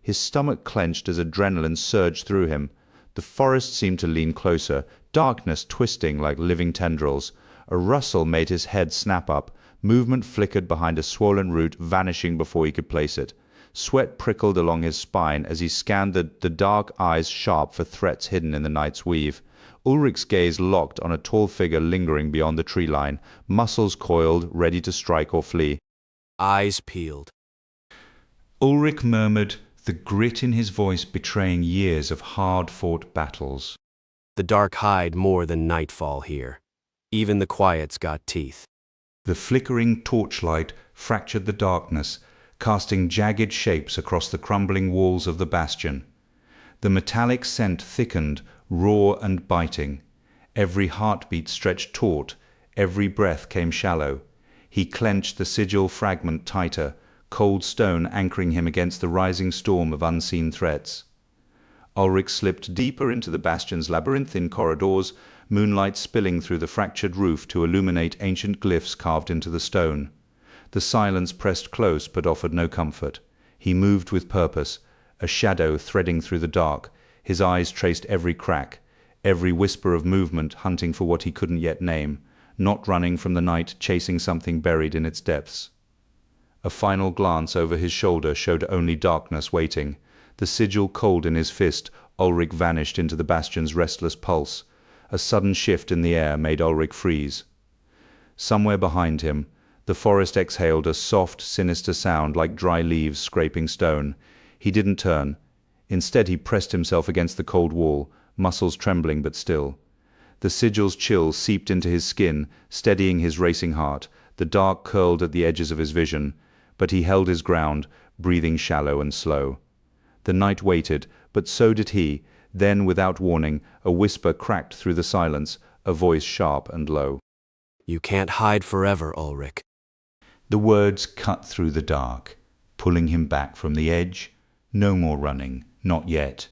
His stomach clenched as adrenaline surged through him. The forest seemed to lean closer, darkness twisting like living tendrils. A rustle made his head snap up. Movement flickered behind a swollen root, vanishing before he could place it. Sweat prickled along his spine as he scanned the dark eyes sharp for threats hidden in the night's weave. Ulrich's gaze locked on a tall figure lingering beyond the tree line, muscles coiled, ready to strike or flee. Eyes peeled. Ulrich murmured, the grit in his voice betraying years of hard-fought battles. The dark hide more than nightfall here. Even the quiet's got teeth. The flickering torchlight fractured the darkness, casting jagged shapes across the crumbling walls of the bastion. The metallic scent thickened, raw and biting. Every heartbeat stretched taut, every breath came shallow. He clenched the sigil fragment tighter, cold stone anchoring him against the rising storm of unseen threats. Ulrich slipped deeper into the bastion's labyrinthine corridors, moonlight spilling through the fractured roof to illuminate ancient glyphs carved into the stone. The silence pressed close but offered no comfort. He moved with purpose, a shadow threading through the dark. His eyes traced every crack, every whisper of movement, hunting for what he couldn't yet name, not running from the night, chasing something buried in its depths. A final glance over his shoulder showed only darkness waiting. The sigil cold in his fist, Ulrich vanished into the bastion's restless pulse. A sudden shift in the air made Ulrich freeze. Somewhere behind him, the forest exhaled a soft, sinister sound like dry leaves scraping stone. He didn't turn. Instead, he pressed himself against the cold wall, muscles trembling but still. The sigil's chill seeped into his skin, steadying his racing heart. The dark curled at the edges of his vision, but he held his ground, breathing shallow and slow. The night waited, but so did he. Then, without warning, a whisper cracked through the silence, a voice sharp and low. You can't hide forever, Ulrich. The words cut through the dark, pulling him back from the edge. No more running, not yet.